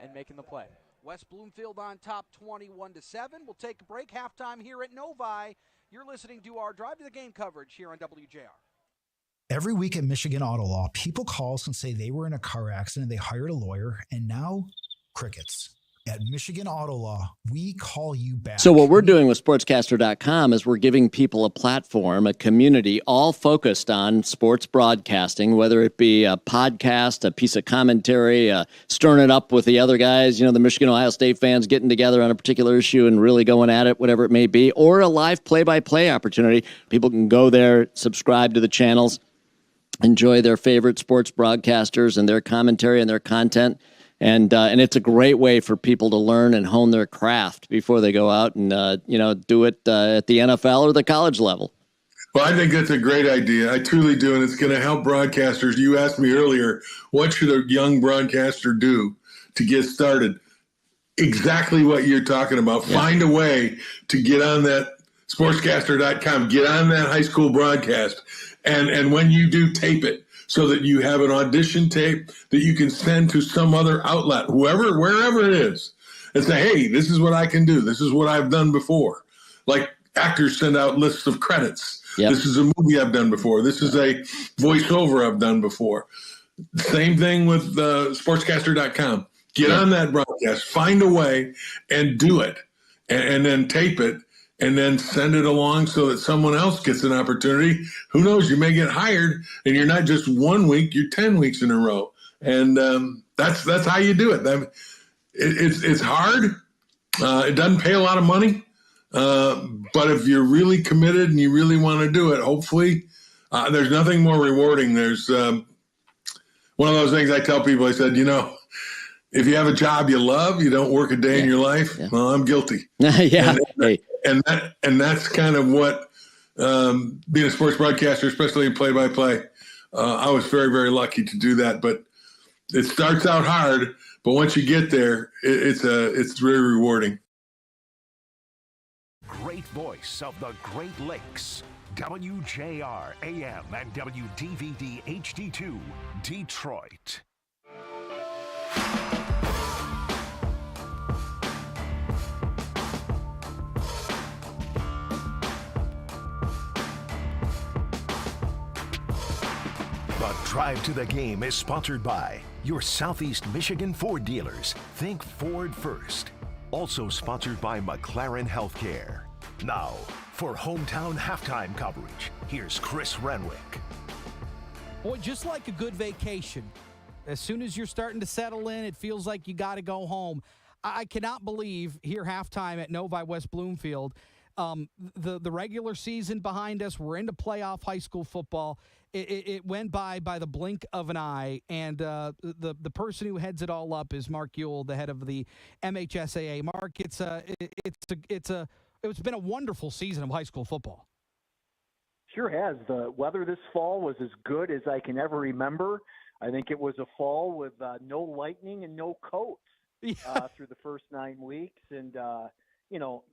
and making the play. West Bloomfield on top 21-7. We'll take a break. Halftime here at Novi. You're listening to our Drive to the Game coverage here on WJR. Every week at Michigan Auto Law, people call us and say they were in a car accident, they hired a lawyer, and now crickets. At Michigan Auto Law, we call you back. So what we're doing with sportscaster.com is we're giving people a platform, a community, all focused on sports broadcasting, whether it be a podcast, a piece of commentary, stirring it up with the other guys, the Michigan, Ohio State fans getting together on a particular issue and really going at it, whatever it may be, or a live play-by-play opportunity. People can go there, subscribe to the channels, enjoy their favorite sports broadcasters and their commentary and their content. And it's a great way for people to learn and hone their craft before they go out and, do it at the NFL or the college level. Well, I think that's a great idea. I truly do. And it's going to help broadcasters. You asked me earlier, what should a young broadcaster do to get started? Exactly what you're talking about. Yeah. Find a way to get on that sportscaster.com, get on that high school broadcast. And when you do, tape it, so that you have an audition tape that you can send to some other outlet, wherever it is, and say, hey, this is what I can do. This is what I've done before. Like actors send out lists of credits. Yep. This is a movie I've done before. This is a voiceover I've done before. Same thing with sportscaster.com. Get on that broadcast, find a way and do it, and then tape it. And then send it along so that someone else gets an opportunity. Who knows? You may get hired, and you're not just 1 week; you're 10 weeks in a row. And that's how you do it. It's hard. It doesn't pay a lot of money, but if you're really committed and you really want to do it, hopefully, there's nothing more rewarding. There's one of those things I tell people. I said, if you have a job you love, you don't work a day in your life. Yeah. Well, I'm guilty. And that's kind of what being a sports broadcaster, especially in play-by-play, I was very, very lucky to do that. But it starts out hard, but once you get there, it's very rewarding. Great voice of the Great Lakes, WJR AM and WDVD HD2, Detroit. The Drive to the Game is sponsored by your Southeast Michigan Ford dealers. Think Ford first. Also sponsored by McLaren Healthcare. Now, for hometown halftime coverage, here's Chris Renwick. Boy, just like a good vacation, as soon as you're starting to settle in, it feels like you got to go home. I cannot believe here halftime at Novi, West Bloomfield, the regular season behind us. We're into playoff high school football. It went by the blink of an eye, and the person who heads it all up is Mark Ewell, the head of the MHSAA. Mark, it's been a wonderful season of high school football. Sure has. The weather this fall was as good as I can ever remember. I think it was a fall with no lightning and no coats through the first 9 weeks, and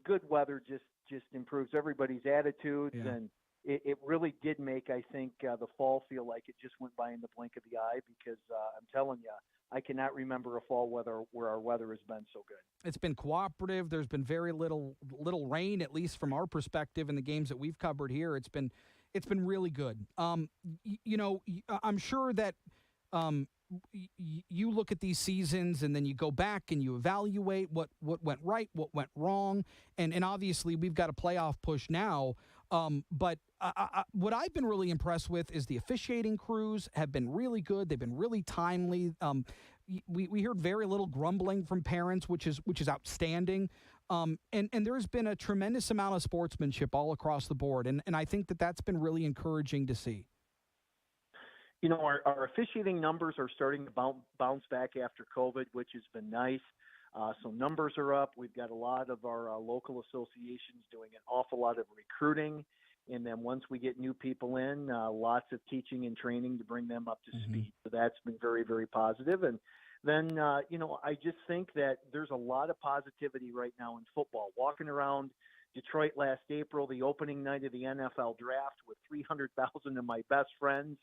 good weather just improves everybody's attitudes, and it really did make, I think, the fall feel like it just went by in the blink of the eye, because I'm telling you, I cannot remember a fall weather where our weather has been so good. It's been cooperative. There's been very little rain, at least from our perspective in the games that we've covered here. It's been really good. I'm sure that you look at these seasons and then you go back and you evaluate what went right, what went wrong, and obviously we've got a playoff push now. But what I've been really impressed with is the officiating crews have been really good. They've been really timely. We heard very little grumbling from parents, which is outstanding. And there's been a tremendous amount of sportsmanship all across the board, and I think that's been really encouraging to see. Our officiating numbers are starting to bounce back after COVID, which has been nice. So numbers are up. We've got a lot of our local associations doing an awful lot of recruiting. And then once we get new people in, lots of teaching and training to bring them up to speed. So that's been very, very positive. And then, I just think that there's a lot of positivity right now in football. Walking around Detroit last April, the opening night of the NFL draft with 300,000 of my best friends.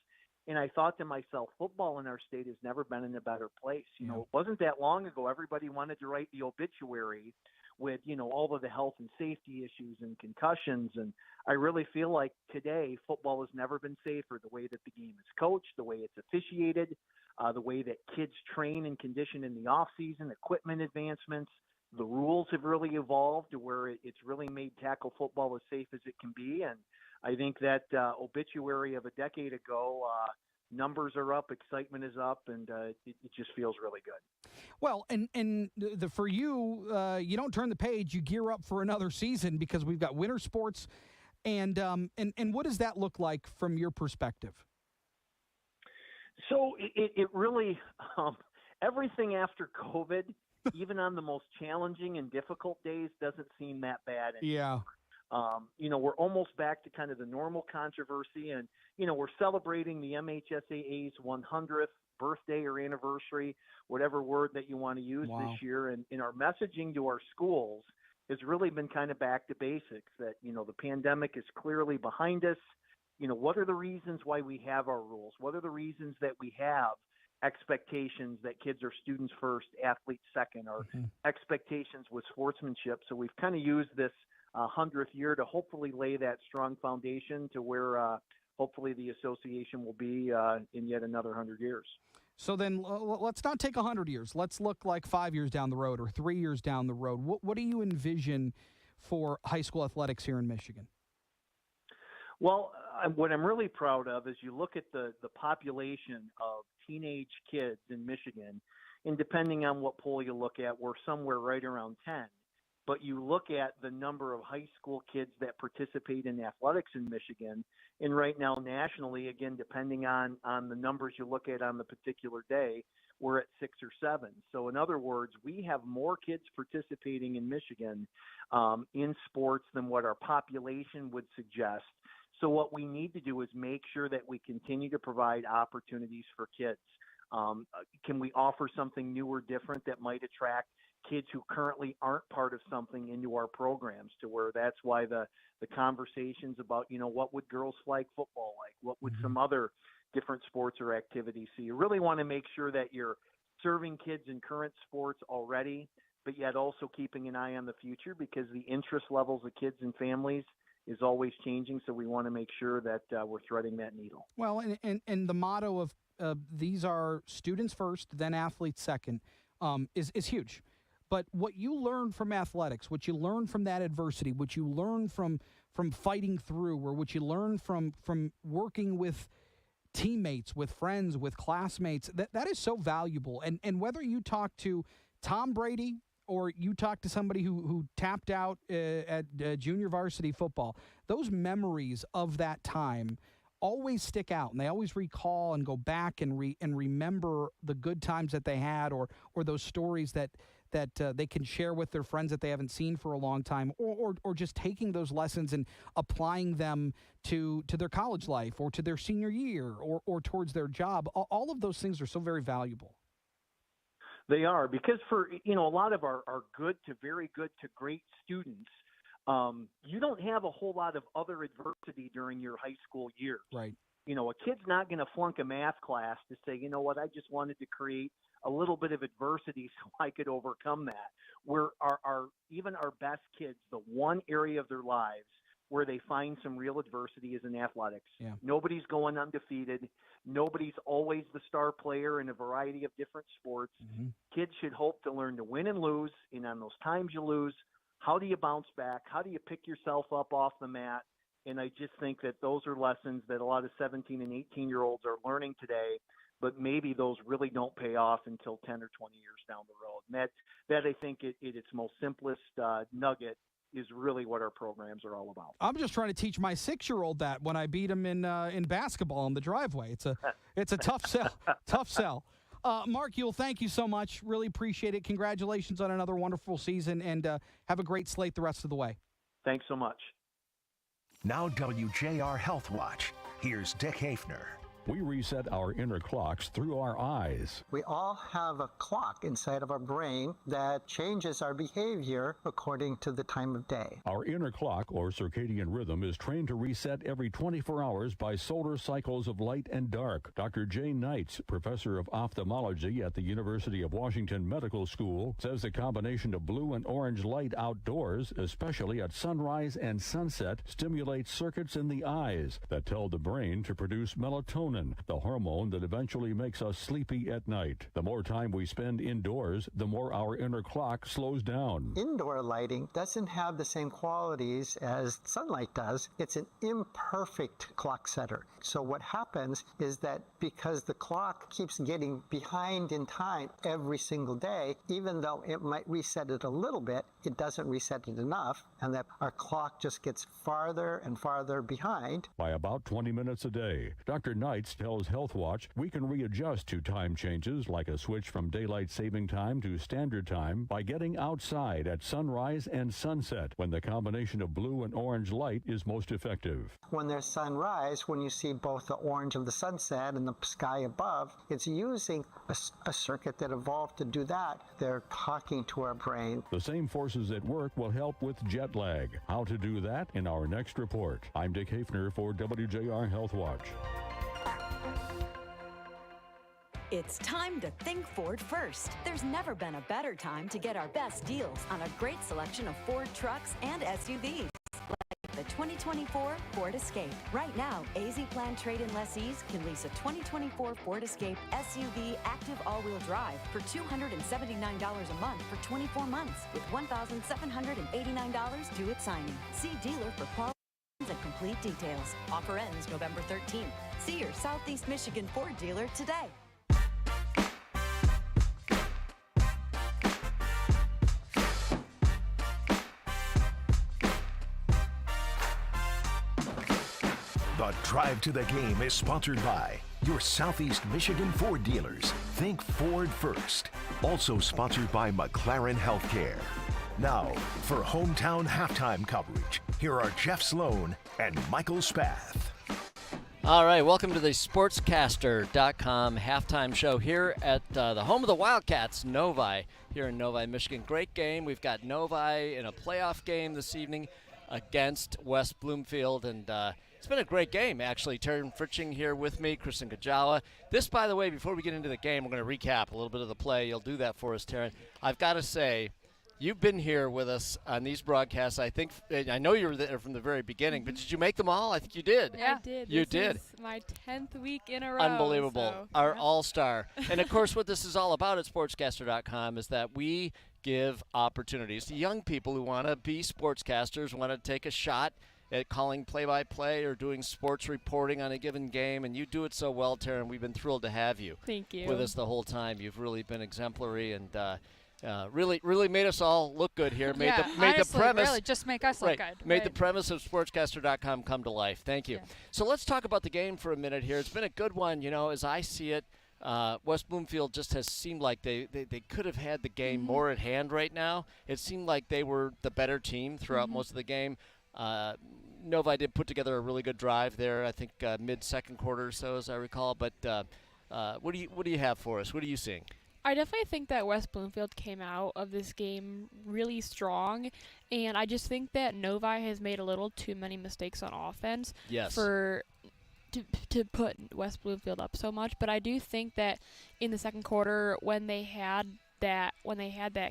And I thought to myself, football in our state has never been in a better place. It wasn't that long ago, everybody wanted to write the obituary with, all of the health and safety issues and concussions. And I really feel like today football has never been safer. The way that the game is coached, the way it's officiated, the way that kids train and condition in the off season, equipment advancements. The rules have really evolved to where it's really made tackle football as safe as it can be. And I think that obituary of a decade ago, numbers are up, excitement is up, and it just feels really good. Well, and for you, you don't turn the page. You gear up for another season because we've got winter sports. And what does that look like from your perspective? So it really, everything after COVID, even on the most challenging and difficult days, doesn't seem that bad anymore. Yeah. We're almost back to kind of the normal controversy, and, we're celebrating the MHSAA's 100th birthday or anniversary, whatever word that you want to use this year. And in our messaging to our schools has really been kind of back to basics that, the pandemic is clearly behind us. What are the reasons why we have our rules? What are the reasons that we have expectations that kids are students first, athletes second, or expectations with sportsmanship? So we've kind of used this 100th year to hopefully lay that strong foundation to where hopefully the association will be in yet another 100 years. So then let's not take 100 years. Let's look like 5 years down the road or 3 years down the road. What do you envision for high school athletics here in Michigan? Well, what I'm really proud of is you look at the population of teenage kids in Michigan, and depending on what poll you look at, we're somewhere right around 10. But you look at the number of high school kids that participate in athletics in Michigan, and right now nationally, again, depending on the numbers you look at on the particular day, we're at 6 or 7. So in other words, we have more kids participating in Michigan in sports than what our population would suggest. So what we need to do is make sure that we continue to provide opportunities for kids. Can we offer something new or different that might attract kids who currently aren't part of something into our programs, to where that's why the conversations about, what would girls flag football like? What would some other different sports or activities? So you really want to make sure that you're serving kids in current sports already, but yet also keeping an eye on the future, because the interest levels of kids and families is always changing. So we want to make sure that we're threading that needle. Well, and the motto of these are students first, then athletes second, is huge. But what you learn from athletics, what you learn from that adversity, what you learn from fighting through, or what you learn from working with teammates, with friends, with classmates, that is so valuable. And whether you talk to Tom Brady or you talk to somebody who tapped out at junior varsity football, those memories of that time always stick out, and they always recall and go back and remember the good times that they had, or those stories that they can share with their friends that they haven't seen for a long time, or just taking those lessons and applying them to their college life or to their senior year or towards their job. All of those things are so very valuable. They are, because for, a lot of our good to very good to great students, you don't have a whole lot of other adversity during your high school years. Right. A kid's not going to flunk a math class to say, you know what, I just wanted to create a little bit of adversity so I could overcome that. Where even our best kids, the one area of their lives where they find some real adversity is in athletics. Yeah. Nobody's going undefeated. Nobody's always the star player in a variety of different sports. Mm-hmm. Kids should hope to learn to win and lose, and on those times you lose, how do you bounce back? How do you pick yourself up off the mat? And I just think that those are lessons that a lot of 17 and 18-year-olds are learning today, but maybe those really don't pay off until 10 or 20 years down the road. And that I think at its most simplest nugget is really what our programs are all about. I'm just trying to teach my 6-year-old that when I beat him in basketball in the driveway. It's a tough sell. Tough sell. Mark Ewell, thank you so much. Really appreciate it. Congratulations on another wonderful season, and have a great slate the rest of the way. Thanks so much. Now WJR Health Watch. Here's Dick Hafner. We reset our inner clocks through our eyes. We all have a clock inside of our brain that changes our behavior according to the time of day. Our inner clock, or circadian rhythm, is trained to reset every 24 hours by solar cycles of light and dark. Dr. Jay Knights, professor of ophthalmology at the University of Washington Medical School, says the combination of blue and orange light outdoors, especially at sunrise and sunset, stimulates circuits in the eyes that tell the brain to produce melatonin melatonin, the hormone that eventually makes us sleepy at night. The more time we spend indoors, the more our inner clock slows down. Indoor lighting doesn't have the same qualities as sunlight does. It's an imperfect clock setter. So what happens is that because the clock keeps getting behind in time every single day, even though it might reset it a little bit, it doesn't reset it enough, and that our clock just gets farther and farther behind. By about 20 minutes a day, Dr. Knights tells Health Watch we can readjust to time changes like a switch from daylight saving time to standard time by getting outside at sunrise and sunset when the combination of blue and orange light is most effective. When there's sunrise, when you see both the orange of the sunset and the sky above, it's using a circuit that evolved to do that. They're talking to our brain. The same forces at work will help with jet lag. How to do that in our next report. I'm Dick Hafner for WJR Health Watch. It's time to think Ford first. There's never been a better time to get our best deals on a great selection of Ford trucks and SUVs. Like the 2024 Ford Escape. Right now, AZ Plan trade-in lessees can lease a 2024 Ford Escape SUV active all-wheel drive for $279 a month for 24 months with $1,789 due at signing. See dealer for quality and complete details. Offer ends November 13th. See your Southeast Michigan Ford dealer today. The Drive to the Game is sponsored by your Southeast Michigan Ford dealers. Think Ford first. Also sponsored by McLaren Healthcare. Now, for hometown halftime coverage, here are Jeff Sloan and Michael Spath. All right, welcome to the SportsCaster.com halftime show here at the home of the Wildcats, Novi, here in Novi, Michigan. Great game. We've got Novi in a playoff game this evening against West Bloomfield, and it's been a great game, actually. Taryn Fritching here with me, Kristen Kajawa. This, by the way, before we get into the game, we're going to recap a little bit of the play. You'll do that for us, Taryn. I've got to say, you've been here with us on these broadcasts. I know you were there from the very beginning, but did you make them all? I think you did. Yeah, I did. You this did. Is my 10th week in a row. Unbelievable. So, Our all-star. And, of course, what this is all about at SportsCaster.com is that we give opportunities to young people who want to be sportscasters, want to take a shot at calling play-by-play or doing sports reporting on a given game, and you do it so well, Taryn. We've been thrilled to have you. Thank you. With us the whole time. You've really been exemplary and really made us all look good here. Made the premise really just make us look good. Made the premise of SportsCaster.com come to life. Thank you. Yeah. So let's talk about the game for a minute here. It's been a good one, as I see it. West Bloomfield just has seemed like they could have had the game more at hand right now. It seemed like they were the better team throughout most of the game. Novi did put together a really good drive there, I think mid-second quarter or so, as I recall. But what do you have for us? What are you seeing? I definitely think that West Bloomfield came out of this game really strong, and I just think that Novi has made a little too many mistakes on offense to put West Bloomfield up so much. But I do think that in the second quarter, when they had that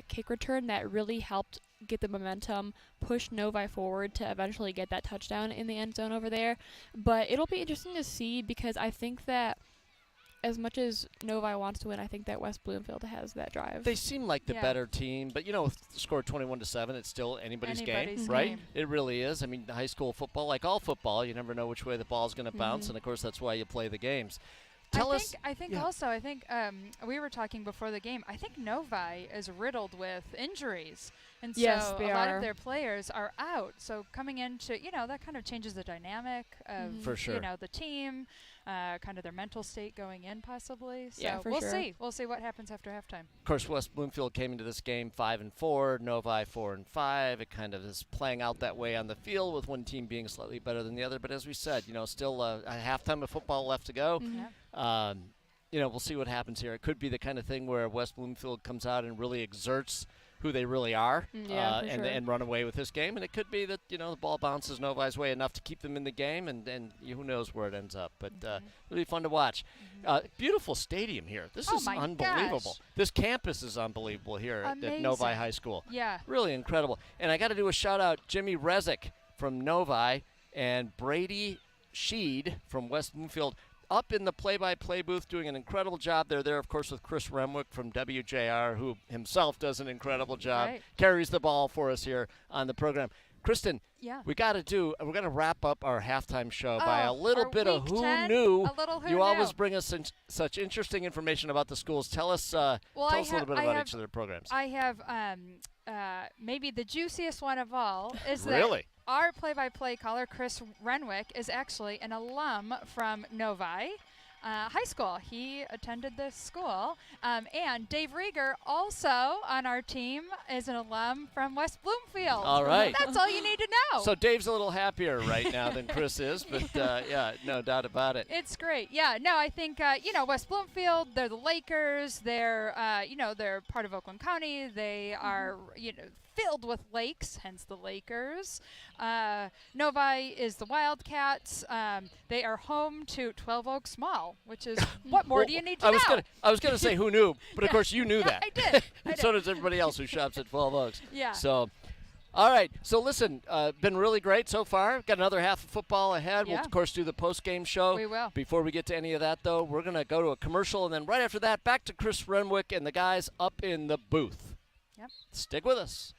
kick return, that really helped get the momentum, push Novi forward to eventually get that touchdown in the end zone over there. But it'll be interesting to see, because I think that as much as Novi wants to win, I think that West Bloomfield has that drive. They seem like the better team, but score 21-7, it's still anybody's game, right? It really is. I mean, high school football, like all football, you never know which way the ball's going to bounce, and of course that's why you play the games. I think we were talking before the game, I think Novi is riddled with injuries. And so a lot of their players are out. So coming into, that kind of changes the dynamic of, for sure. The team, kind of their mental state going in possibly. So yeah, we'll see. We'll see what happens after halftime. Of course, West Bloomfield came into this game 5-4, Novi 4-5. It kind of is playing out that way on the field, with one team being slightly better than the other. But as we said, still a halftime of football left to go. We'll see what happens here. It could be the kind of thing where West Bloomfield comes out and really exerts who they really are and run away with this game. And it could be that, the ball bounces Novi's way enough to keep them in the game, and who knows where it ends up. But it'll be fun to watch. Beautiful stadium here. This is unbelievable. Gosh. This campus is unbelievable here at Novi High School. Yeah. Really incredible. And I got to do a shout-out, Jimmy Rydzik from Novi and Brady Scheidt from West Bloomfield. up in the play-by-play booth doing an incredible job. They're there, of course, with Chris Renwick from WJR, who himself does an incredible job, carries the ball for us here on the program. Kristen, we're going to wrap up our halftime show by a little bit of Who Knew. You always bring us such interesting information about the schools. Tell us a little bit about each of their programs. I have maybe the juiciest one of all is really? That our play-by-play caller, Chris Renwick, is actually an alum from Novi High School. He attended this school. And Dave Rieger, also on our team, is an alum from West Bloomfield. All right. That's all you need to know. So Dave's a little happier right now than Chris is, but no doubt about it. It's great. Yeah, no, I think, West Bloomfield, they're the Lakers. They're, they're part of Oakland County. They are, filled with lakes, hence the Lakers. Novi is the Wildcats. They are home to 12 Oaks Mall, which is what more do you need to know? I was going to say who knew, but of course you knew that. I did. So does everybody else who shops at 12 Oaks. Yeah. So, all right. So listen, been really great so far. Got another half of football ahead. Yeah. We'll, of course, do the post-game show. We will. Before we get to any of that, though, we're going to go to a commercial, and then right after that, back to Chris Renwick and the guys up in the booth. Yep. Stick with us.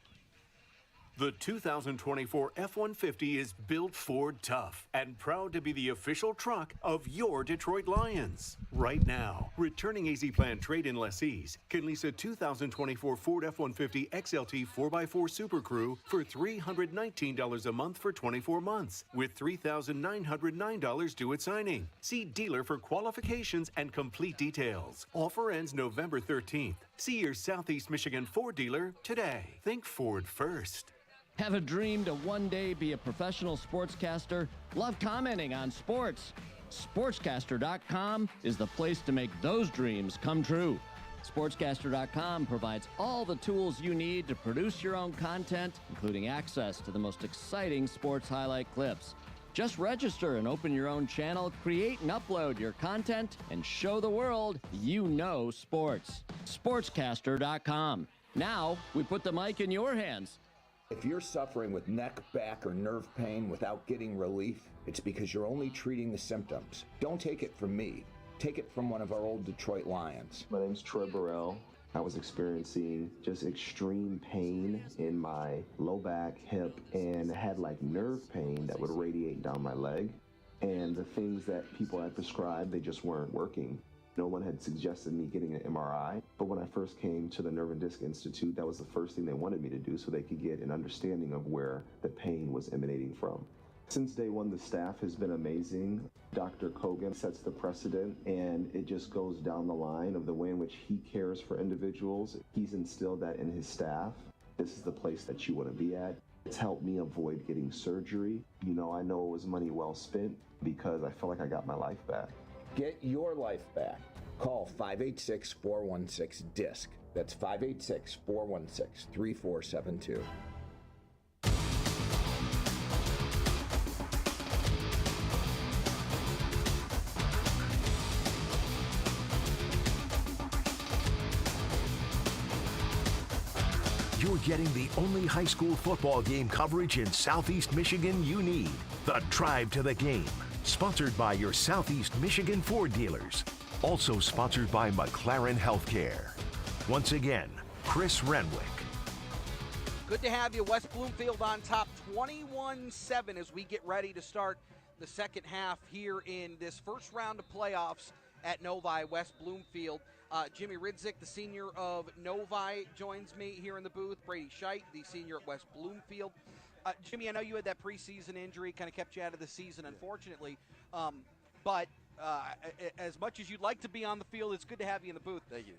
The 2024 F-150 is built Ford tough and proud to be the official truck of your Detroit Lions. Right now, returning AZ Plan trade-in lessees can lease a 2024 Ford F-150 XLT 4x4 Super Crew for $319 a month for 24 months, with $3,909 due at signing. See dealer for qualifications and complete details. Offer ends November 13th. See your Southeast Michigan Ford dealer today. Think Ford first. Have a dream to one day be a professional sportscaster? Love commenting on sports? SportsCaster.com is the place to make those dreams come true. SportsCaster.com provides all the tools you need to produce your own content, including access to the most exciting sports highlight clips. Just register and open your own channel, create and upload your content, and show the world you know sports. SportsCaster.com. Now, we put the mic in your hands. If you're suffering with neck, back, or nerve pain without getting relief, it's because you're only treating the symptoms. Don't take it from me. Take it from one of our old Detroit Lions. My name's Troy Burrell. I was experiencing just extreme pain in my low back, hip, and had like nerve pain that would radiate down my leg. And the things that people had prescribed, they just weren't working. No one had suggested me getting an MRI, but when I first came to the Nerve and Disc Institute, that was the first thing they wanted me to do so they could get an understanding of where the pain was emanating from. Since day one, the staff has been amazing. Dr. Kogan sets the precedent, and it just goes down the line of the way in which he cares for individuals. He's instilled that in his staff. This is the place that you want to be at. It's helped me avoid getting surgery. I know it was money well spent because I feel like I got my life back. Get your life back. Call 586-416-DISC. That's 586-416-3472. You're getting the only high school football game coverage in Southeast Michigan you need. The Drive to the Game. Sponsored by your Southeast Michigan Ford dealers. Also sponsored by McLaren Healthcare. Once again, Chris Renwick. Good to have you. West Bloomfield on top 21-7 as we get ready to start the second half here in this first round of playoffs at Novi, West Bloomfield. Jimmy Rydzik, the senior of Novi, joins me here in the booth. Brady Scheidt, the senior at West Bloomfield. Jimmy, I know you had that preseason injury, kind of kept you out of the season, unfortunately. But as much as you'd like to be on the field, it's good to have you in the booth. Thank you.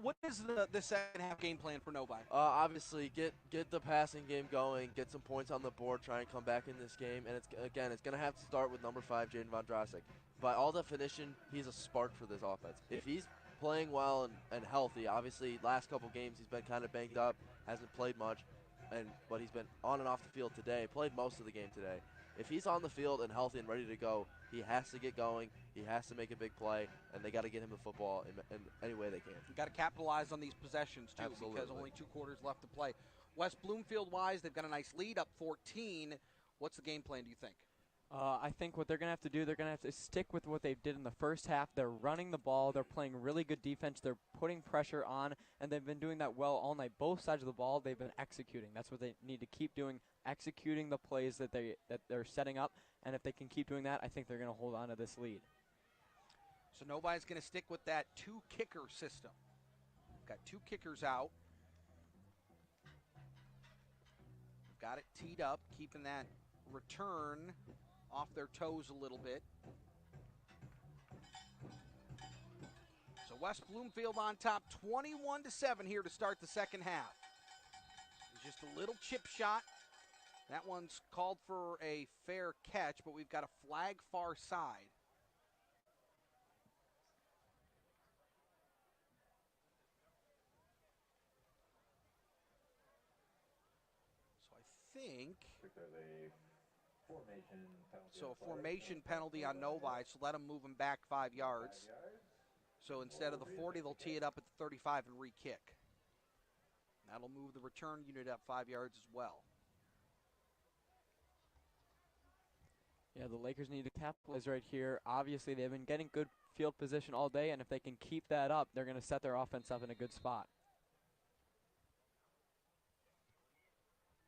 What is the second half game plan for Novi? Obviously, get the passing game going, get some points on the board, try and come back in this game. And it's going to have to start with number 5, Jaden Von Drossek. By all definition, he's a spark for this offense. If he's playing well and healthy, obviously last couple games he's been kind of banged up, hasn't played much. But he's been on and off the field today, played most of the game today. If he's on the field and healthy and ready to go, he has to get going, he has to make a big play, and they got to get him the football in any way they can. You got to capitalize on these possessions, too, Absolutely. Because only 2 quarters left to play. West Bloomfield-wise, they've got a nice lead, up 14. What's the game plan, do you think? I think what they're going to have to do, they're going to have to stick with what they did in the first half. They're running the ball. They're playing really good defense. They're putting pressure on, and they've been doing that well all night. Both sides of the ball, they've been executing. That's what they need to keep doing, executing the plays that they're setting up. And if they can keep doing that, I think they're going to hold on to this lead. So Novi's going to stick with that two-kicker system. Got two kickers out. Got it teed up, keeping that return off their toes a little bit. So West Bloomfield on top, 21-7 here to start the second half. Just a little chip shot. That one's called for a fair catch, but we've got a flag far side. So I think... So a formation penalty on Novi, so let them move him back 5 yards. So instead of the 40, they'll tee it up at the 35 and re-kick. That'll move the return unit up 5 yards as well. Yeah, the Lakers need to capitalize right here. Obviously, they've been getting good field position all day, and if they can keep that up, they're going to set their offense up in a good spot.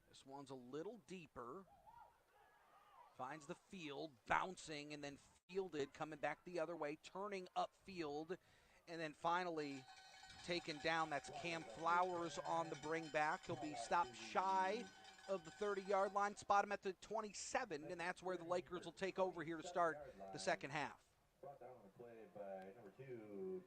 This one's a little deeper. Finds the field, bouncing, and then fielded, coming back the other way, turning upfield, and then finally taken down. That's Cam Flowers on the bring back. He'll be stopped shy of the 30-yard line, spot him at the 27, and that's where the Lakers will take over here to start the second half.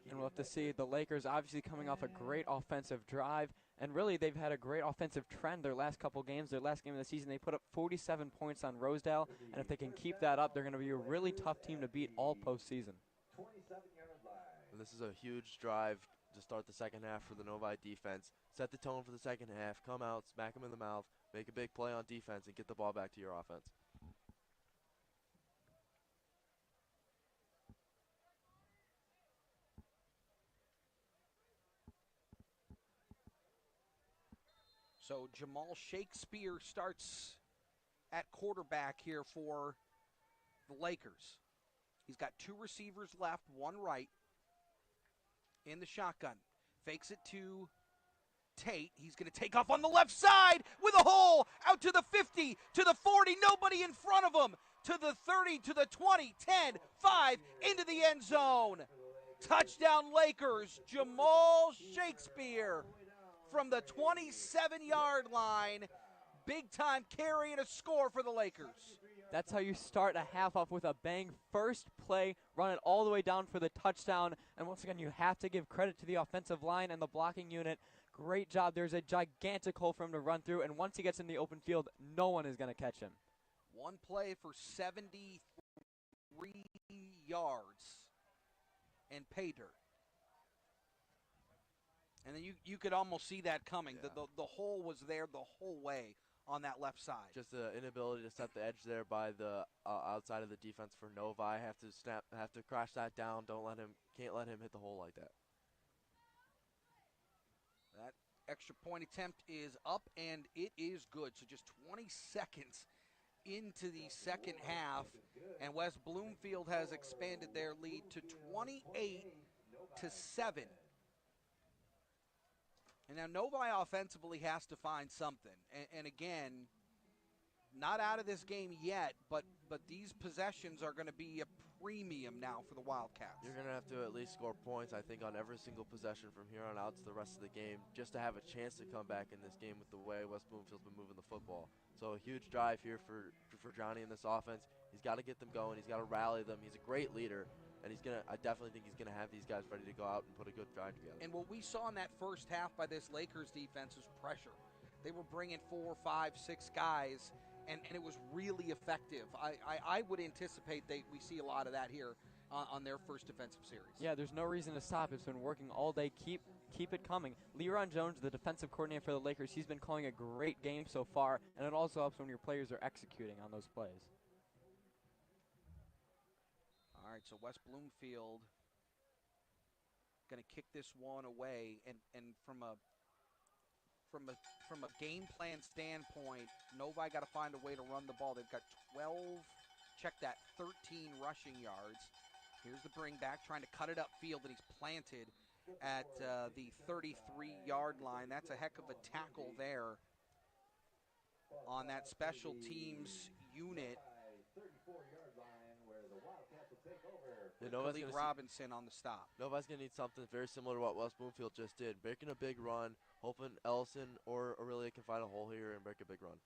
And we'll have to see the Lakers obviously coming off a great offensive drive, and really they've had a great offensive trend their last couple games. Their last game of the season, they put up 47 points on Rosedale, and if they can keep that up, they're going to be a really tough team to beat all postseason. This is a huge drive to start the second half for the Novi defense. Set the tone for the second half, come out, smack them in the mouth, make a big play on defense, and get the ball back to your offense. So Jamal Shakespeare starts at quarterback here for the Lakers. He's got two receivers left, one right in the shotgun. Fakes it to Tate. He's going to take off on the left side with a hole out to the 50, to the 40, nobody in front of him, to the 30, to the 20, 10, 5, into the end zone. Touchdown Lakers, Jamal Shakespeare from the 27-yard line. Big time carry and a score for the Lakers. That's how you start a half off, with a bang. First play, run it all the way down for the touchdown. And once again, you have to give credit to the offensive line and the blocking unit. Great job. There's a gigantic hole for him to run through, and once he gets in the open field, no one is going to catch him. One play for 73 yards and pay dirt. And then you could almost see that coming. Yeah. The hole was there the whole way on that left side. Just the inability to set the edge there by the outside of the defense for Novi. Have to crash that down. Can't let him hit the hole like that. That extra point attempt is up, and it is good. So just 20 seconds into the second half, and West Bloomfield has expanded their lead to 28-7. And now Novi offensively has to find something. And again, not out of this game yet, but these possessions are going to be a premium now for the Wildcats. You're going to have to at least score points, I think, on every single possession from here on out to the rest of the game, just to have a chance to come back in this game with the way West Bloomfield's been moving the football. So a huge drive here for Johnny in this offense. He's got to get them going. He's got to rally them. He's a great leader. And I definitely think he's going to have these guys ready to go out and put a good drive together. And what we saw in that first half by this Lakers defense was pressure. They were bringing 4, 5, 6 guys, and it was really effective. I would anticipate we see a lot of that here on their first defensive series. Yeah, there's no reason to stop. It's been working all day. Keep it coming. Leron Jones, the defensive coordinator for the Lakers, he's been calling a great game so far, and it also helps when your players are executing on those plays. All right, so West Bloomfield going to kick this one away, and from a game plan standpoint, Novi got to find a way to run the ball. They've got 12 Check that, 13 rushing yards. Here's the bring back, trying to cut it upfield, and he's planted at the 33-yard line. That's a heck of a tackle there on that special teams unit. Khalid Robinson on the stop. Novi's going to need something very similar to what West Bloomfield just did. Making a big run, hoping Ellison or Aurelia can find a hole here and break a big run.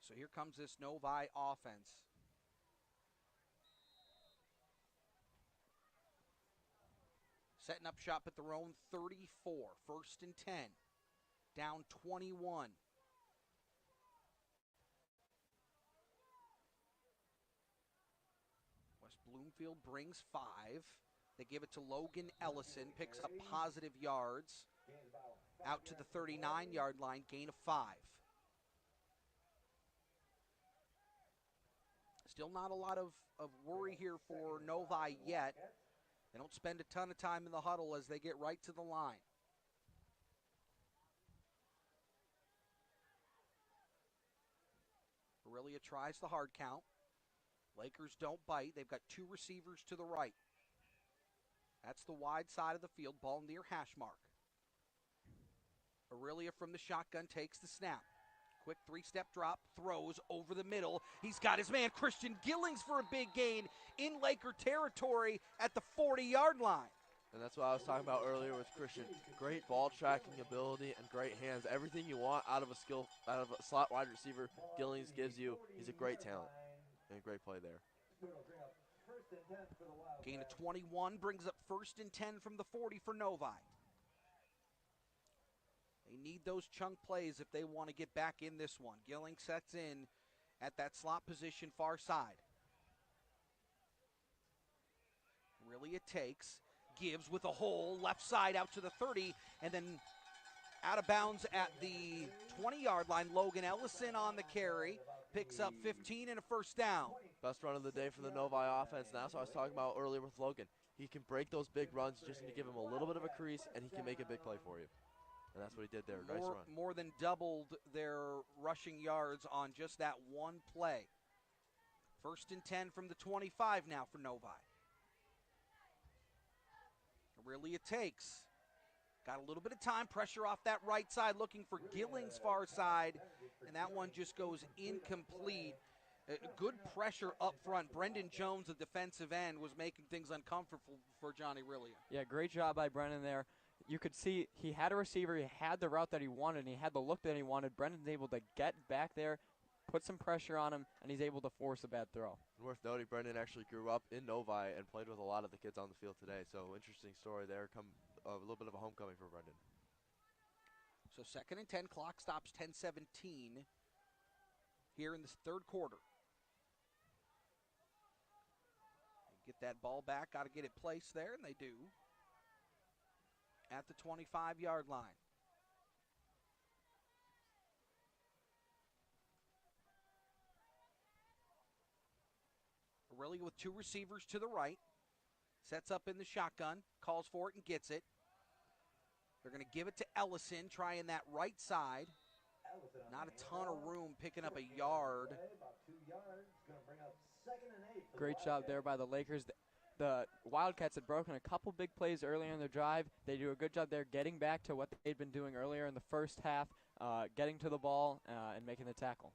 So here comes this Novi offense. Setting up shop at their own 34, 1st and 10. Down 21. West Bloomfield brings 5. They give it to Logan Ellison, picks up positive yards. Out to the 39-yard line, gain of 5. Still not a lot of worry here for Novi yet. They don't spend a ton of time in the huddle as they get right to the line. Aurelia tries the hard count. Lakers don't bite. They've got 2 receivers to the right. That's the wide side of the field, ball near hash mark. Aurelia from the shotgun takes the snap. Quick 3-step drop, throws over the middle. He's got his man, Christian Gillings, for a big gain in Laker territory at the 40-yard line. And that's what I was talking about earlier with Christian. Great ball tracking ability and great hands. Everything you want out of a slot wide receiver, Gillings gives you. He's a great talent and a great play there. Gain of 21 brings up 1st and 10 from the 40 for Novi. They need those chunk plays if they want to get back in this one. Gilling sets in at that slot position far side. Really it takes. Gives with a hole, left side out to the 30, and then out of bounds at the 20-yard line. Logan Ellison on the carry. Picks up 15 and a 1st down. Best run of the day for the Novi offense. And that's what I was talking about earlier with Logan. He can break those big runs. You just need to give him a little bit of a crease, and he can make a big play for you. And that's what he did there. Nice run. More than doubled their rushing yards on just that one play. 1st and 10 from the 25 now for Novi. Really it takes. Got a little bit of time, pressure off that right side, looking for Gillings' far side, and that one just goes incomplete. Good pressure up front. Brendan Jones, the defensive end, was making things uncomfortable for Johnny Rillia. Yeah, great job by Brendan there. You could see he had a receiver, he had the route that he wanted, and he had the look that he wanted. Brendan's able to get back there, put some pressure on him, and he's able to force a bad throw. Worth noting, Brendan actually grew up in Novi and played with a lot of the kids on the field today. So interesting story there. A little bit of a homecoming for Brendan. So 2nd and 10, clock stops 10:17 here in this 3rd quarter. Get that ball back, got to get it placed there, and they do. At the 25-yard line. Aurelia with 2 receivers to the right. Sets up in the shotgun, calls for it and gets it. They're going to give it to Ellison, trying that right side. Not a ton of room, picking up a yard. Great job there by the Lakers. The Wildcats had broken a couple big plays earlier in their drive. They do a good job there getting back to what they'd been doing earlier in the first half, getting to the ball and making the tackle.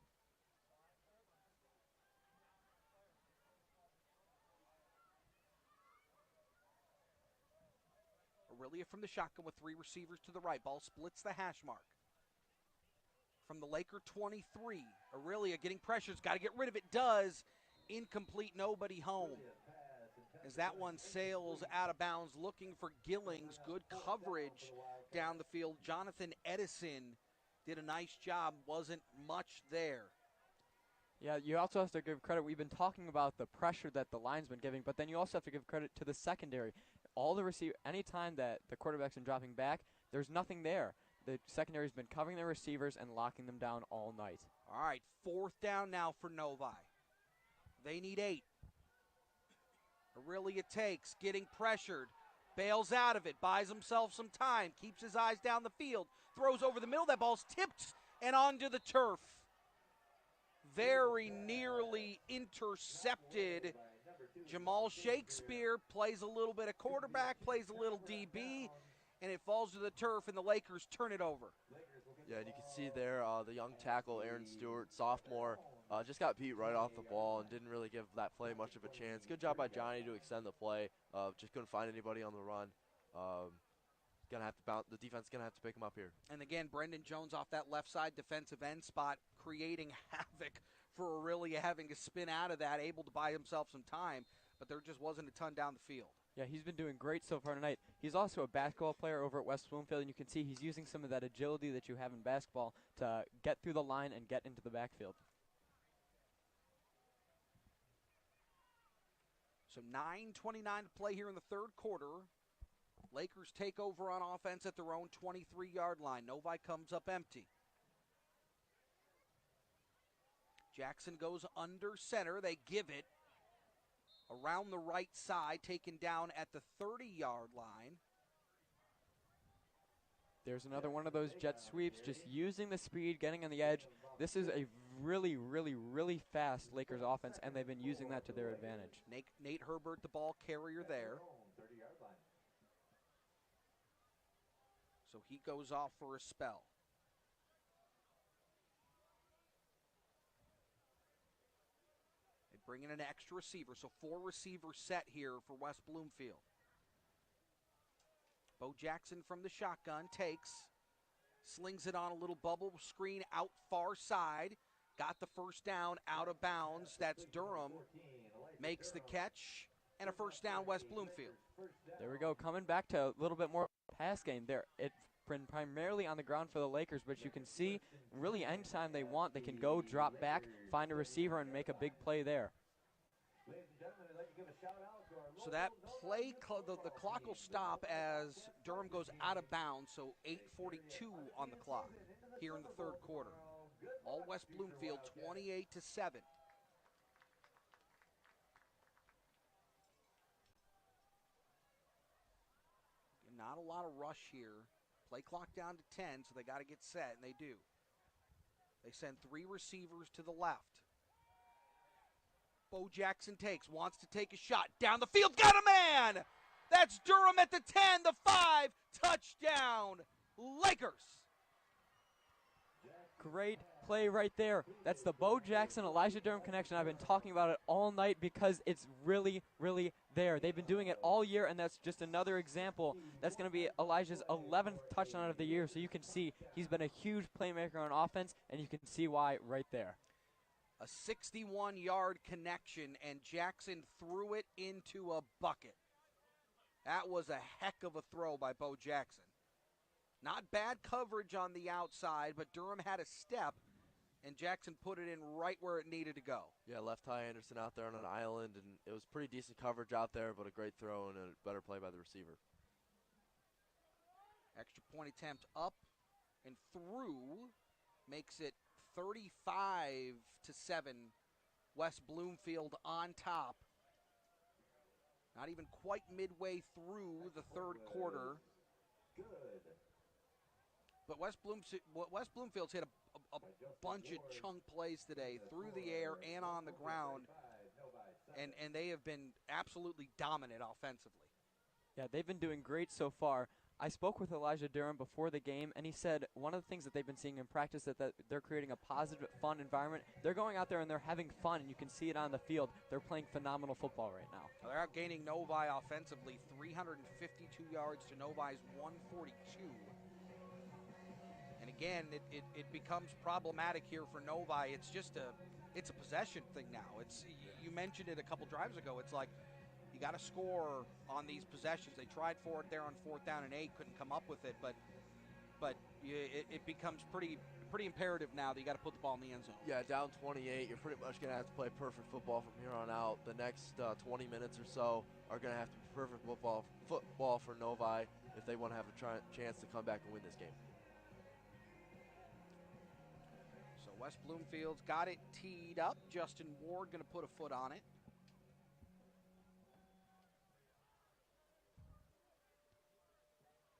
Aurelia from the shotgun with 3 receivers to the right. Ball splits the hash mark. From the Laker 23, Aurelia getting pressures, got to get rid of it, does. Incomplete, nobody home. As that one sails out of bounds, looking for Gillings. Good coverage down the field. Jonathan Edison did a nice job, wasn't much there. Yeah, you also have to give credit. We've been talking about the pressure that the line's been giving, but then you also have to give credit to the secondary. Anytime that the quarterback's been dropping back, there's nothing there. The secondary's been covering their receivers and locking them down all night. All right, 4th down now for Novi. They need 8. Aurelia takes, getting pressured, bails out of it, buys himself some time, keeps his eyes down the field, throws over the middle. That ball's tipped and onto the turf. very nearly intercepted. Jamal Shakespeare plays a little bit of quarterback, plays a little DB, and it falls to the turf, and the Lakers turn it over. Yeah, and you can see there the young tackle, Aaron Stewart, sophomore, just got beat right off the ball and didn't really give that play much of a chance. Good job by Johnny to extend the play. Just couldn't find anybody on the run. Gonna have to bounce. The defense is gonna have to pick him up here. And again, Brendan Jones off that left side defensive end spot, creating havoc for Aurelia, having to spin out of that, able to buy himself some time, but there just wasn't a ton down the field. Yeah, he's been doing great so far tonight. He's also a basketball player over at West Bloomfield, and you can see he's using some of that agility that you have in basketball to get through the line and get into the backfield. So 9:29 to play here in the third quarter. Lakers take over on offense at their own 23-yard line. Novi comes up empty. Jackson goes under center. They give it around the right side, taken down at the 30-yard line. There's another one of those jet sweeps, just using the speed, getting on the edge. This is a really, really, really fast Lakers offense, and they've been using that to their advantage. Nate Herbert, the ball carrier there. So he goes off for a spell. They bring in an extra receiver, so 4 receivers set here for West Bloomfield. Bo Jackson from the shotgun takes, slings it on a little bubble screen out far side. Got the first down out of bounds. That's Durham. Makes the catch, and a first down West Bloomfield. There we go, coming back to a little bit more pass game there. It's been primarily on the ground for the Lakers, but you can see really anytime they want, they can go, drop back, find a receiver, and make a big play there. So that play, the clock will stop as Durham goes out of bounds, so 8:42 on the clock here in the third quarter. All West Bloomfield 28-7. Not a lot of rush here. Play clock down to 10, so they got to get set, and they do. They send 3 receivers to the left. Bo Jackson wants to take a shot. Down the field, got a man! That's Durham at the 10, the 5, touchdown, Lakers! Great play right there. That's the Bo Jackson-Elijah Durham connection. I've been talking about it all night because it's really, really there. They've been doing it all year, and that's just another example. That's going to be Elijah's 11th touchdown of the year, so you can see he's been a huge playmaker on offense, and you can see why right there. A 61-yard connection, and Jackson threw it into a bucket. That was a heck of a throw by Bo Jackson. Not bad coverage on the outside, but Durham had a step, and Jackson put it in right where it needed to go. Yeah, left Ty Anderson out there on an island, and it was pretty decent coverage out there, but a great throw and a better play by the receiver. Extra point attempt up and through makes it 35-7. West Bloomfield on top. Not even quite midway through the third quarter. But West Bloomfield's hit a bunch of chunk plays today through the air and on the ground, and they have been absolutely dominant offensively. Yeah, they've been doing great so far. I spoke with Elijah Durham before the game, and he said one of the things that they've been seeing in practice that they're creating a positive, fun environment. They're going out there and they're having fun, and you can see it on the field. They're playing phenomenal football right now. They're outgaining Novi offensively, 352 yards to Novi's 142. And again, it becomes problematic here for Novi. It's just it's a possession thing now. You mentioned it a couple drives ago. It's like you got to score on these possessions. They tried for it there on 4th down and 8, couldn't come up with it, but it becomes pretty imperative now that you got to put the ball in the end zone. Yeah, down 28, you're pretty much going to have to play perfect football from here on out. The next 20 minutes or so are going to have to be perfect football for Novi if they want to have a chance to come back and win this game. So West Bloomfield's got it teed up. Justin Ward going to put a foot on it.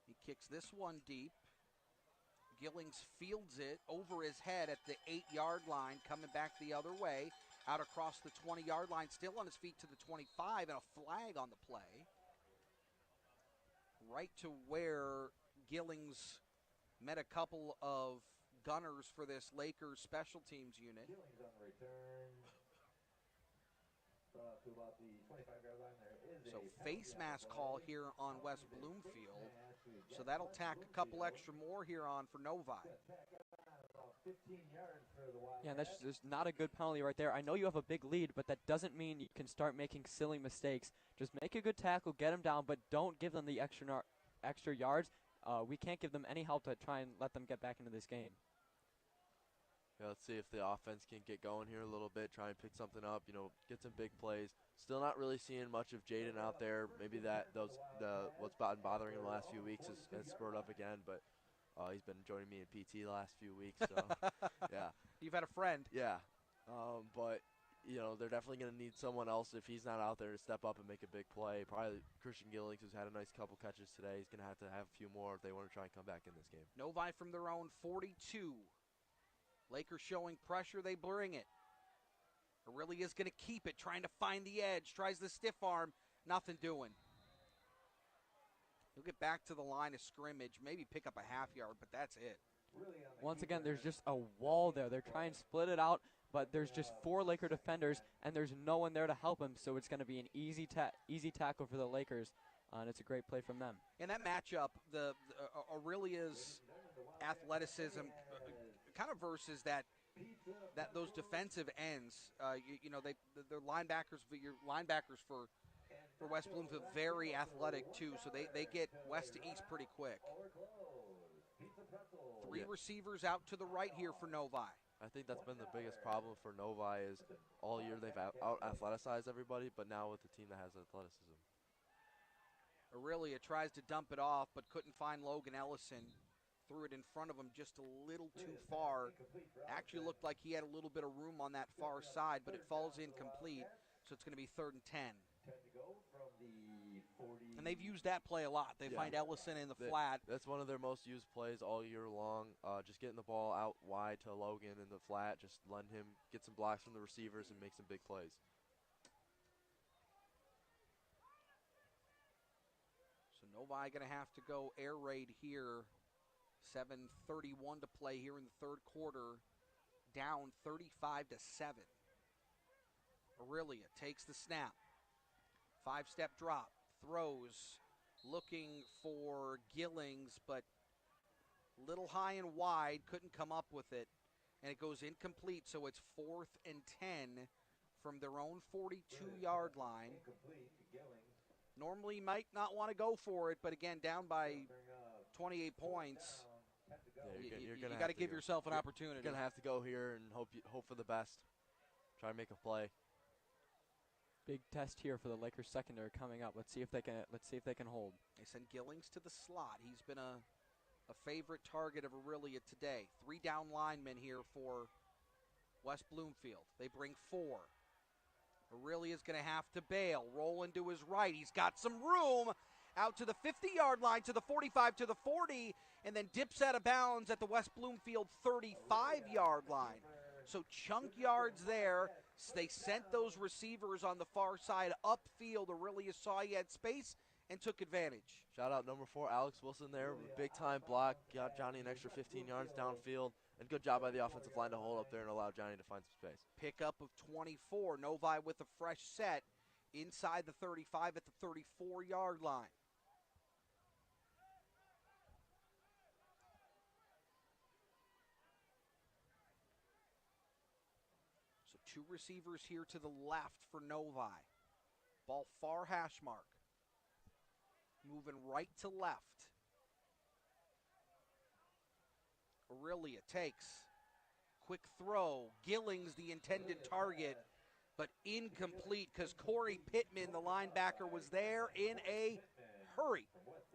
He kicks this one deep. Gillings fields it over his head at the 8-yard line, coming back the other way, out across the 20-yard line, still on his feet to the 25, and a flag on the play. Right to where Gillings met a couple of gunners for this Lakers special teams unit. Gillings on the return. To about the 25-yard line. There is So a face mask call here on West Bloomfield. So that'll tack a couple extra more here on for Novi. Yeah, and that's just not a good penalty right there. I know you have a big lead, but that doesn't mean you can start making silly mistakes. Just make a good tackle, get them down, but don't give them the extra yards. We can't give them any help to try and let them get back into this game. Yeah, let's see if the offense can get going here a little bit, try and pick something up, get some big plays. Still not really seeing much of Jaden out there. Maybe what's been bothering him the last few weeks has spurred up again, but he's been joining me in PT the last few weeks. So, yeah. You've had a friend. Yeah. But, they're definitely going to need someone else if he's not out there to step up and make a big play. Probably Christian Gillings, who's had a nice couple catches today. He's going to have a few more if they want to try and come back in this game. Novi from their own 42. Lakers showing pressure, they bring it. Really is going to keep it, trying to find the edge, tries the stiff arm, nothing doing. He'll get back to the line of scrimmage, maybe pick up a half yard, but that's it. Once again, there's just a wall there. They're trying to split it out, but there's just 4 Laker defenders, and there's no one there to help him, so it's going to be an easy tackle for the Lakers, and it's a great play from them. In that matchup, the Aurelia's athleticism kind of versus those defensive ends. They're linebackers, but your linebackers for West Bloomfield very athletic too, so they get west to east pretty quick. 3 receivers out to the right here for Novi. I think that's been the biggest problem for Novi is all year they've out-athleticized everybody, but now with the team that has athleticism. Aurelia tries to dump it off, but couldn't find Logan Ellison. Threw it in front of him just a little too far. Actually looked like he had a little bit of room on that far side, but it falls incomplete, so it's going to be 3rd and 10. And they've used that play a lot. They find Ellison in the flat. That's one of their most used plays all year long. Just getting the ball out wide to Logan in the flat, just letting him get some blocks from the receivers and make some big plays. So Novi going to have to go air raid here. 7:31 to play here in the third quarter. Down 35-7. Aurelia takes the snap. 5-step drop. Throws. Looking for Gillings, but little high and wide. Couldn't come up with it. And it goes incomplete, so it's 4th and 10 from their own 42-yard line. Normally might not want to go for it, but again, down by 28 points. Yeah, you got to give yourself an opportunity. You're going to have to go here and hope for the best. Try and make a play. Big test here for the Lakers secondary coming up. Let's see if they can hold. They send Gillings to the slot. He's been a favorite target of Aurelia today. 3 down linemen here for West Bloomfield. They bring 4. Aurelia's going to have to bail. Rolling to his right. He's got some room. Out to the 50-yard line, to the 45, to the 40, and then dips out of bounds at the West Bloomfield 35-yard line. So chunk yards there. They sent those receivers on the far side upfield. Aurelia saw he had space and took advantage. Shout out number 4, Alex Wilson there. Big-time block. Got Johnny an extra 15 yards downfield. And good job by the offensive line to hold up there and allow Johnny to find some space. Pickup of 24. Novi with a fresh set inside the 35 at the 34-yard line. So 2 receivers here to the left for Novi. Ball far hash mark. Moving right to left. Aurelia takes. Quick throw. Gillings the intended target, but incomplete because Corey Pittman, the linebacker, was there in a hurry.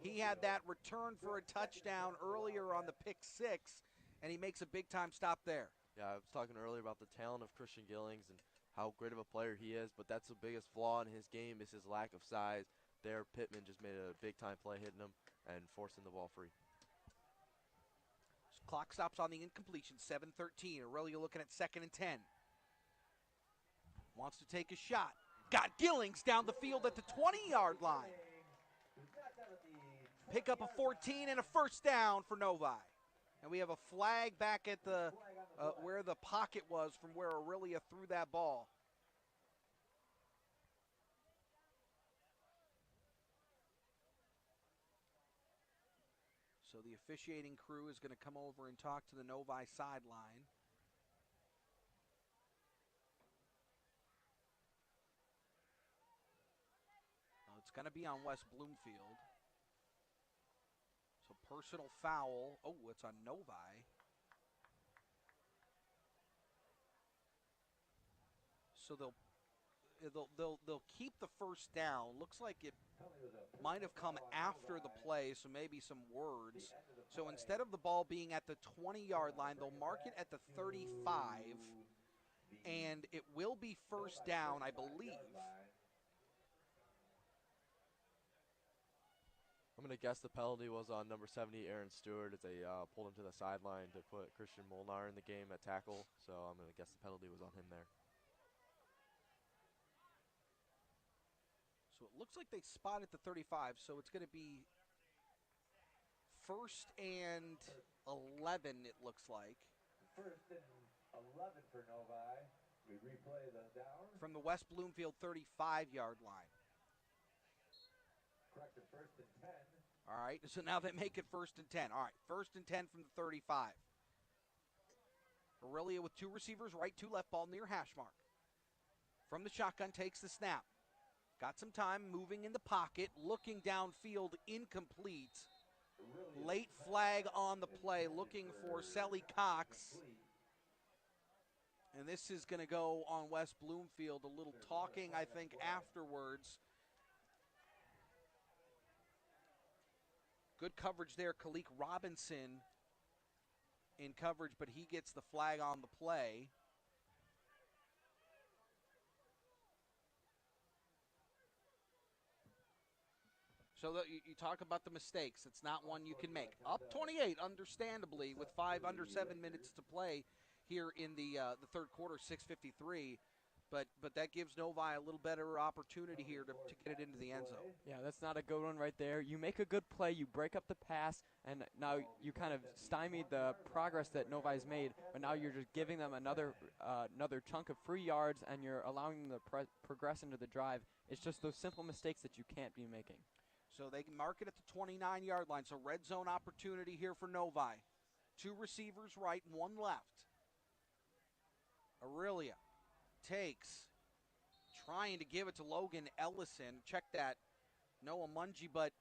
He had that return for a touchdown earlier on the pick 6, and he makes a big-time stop there. Yeah, I was talking earlier about the talent of Christian Gillings and how great of a player he is, but that's the biggest flaw in his game is his lack of size. There, Pittman just made a big-time play hitting him and forcing the ball free. Clock stops on the incompletion, 7:13. Aurelia looking at 2nd and 10. Wants to take a shot. Got Gillings down the field at the 20-yard line. Pick up a 14 and a first down for Novi. And we have a flag back at the where the pocket was from where Aurelia threw that ball. So the officiating crew is going to come over and talk to the Novi sideline. It's going to be on West Bloomfield. So personal foul. Oh, it's on Novi. So they'll keep the first down. Looks like it might have come after the play, so maybe some words. So instead of the ball being at the 20-yard line, they'll mark it at the 35, and it will be first down, I believe. I'm going to guess the penalty was on number 70, Aaron Stewart, as they pulled him to the sideline to put Christian Molnar in the game at tackle. So I'm going to guess the penalty was on him there. So it looks like they spotted the 35, so it's going to be 1st and 11, it looks like. 1st and 11 for Novi. We replay the down. From the West Bloomfield 35-yard line. Corrected 1st and 10. All right, so now they make it 1st and 10. All right, 1st and 10 from the 35. Aurelia with 2 receivers, right, 2 left, ball near hash mark. From the shotgun, takes the snap. Got some time, moving in the pocket, looking downfield, incomplete. Late flag on the play, looking for Sally Cox. And this is going to go on West Bloomfield. A little talking, I think, afterwards. Good coverage there. Kalik Robinson in coverage, but he gets the flag on the play. So you talk about the mistakes. It's not one you can make. Up 28, understandably, with under 7 minutes to play here in the third quarter, 6:53. But that gives Novi a little better opportunity here to get it into the end zone. Yeah, that's not a good one right there. You make a good play, you break up the pass, and now you kind of stymied the progress that Novi's made, but now you're just giving them another chunk of free yards, and you're allowing them to progress into the drive. It's just those simple mistakes that you can't be making. So they can mark it at the 29-yard line. So red zone opportunity here for Novi. 2 receivers right, 1 left. Aurelia takes, trying to give it to Logan Ellison. Check that. Noah Mungie, but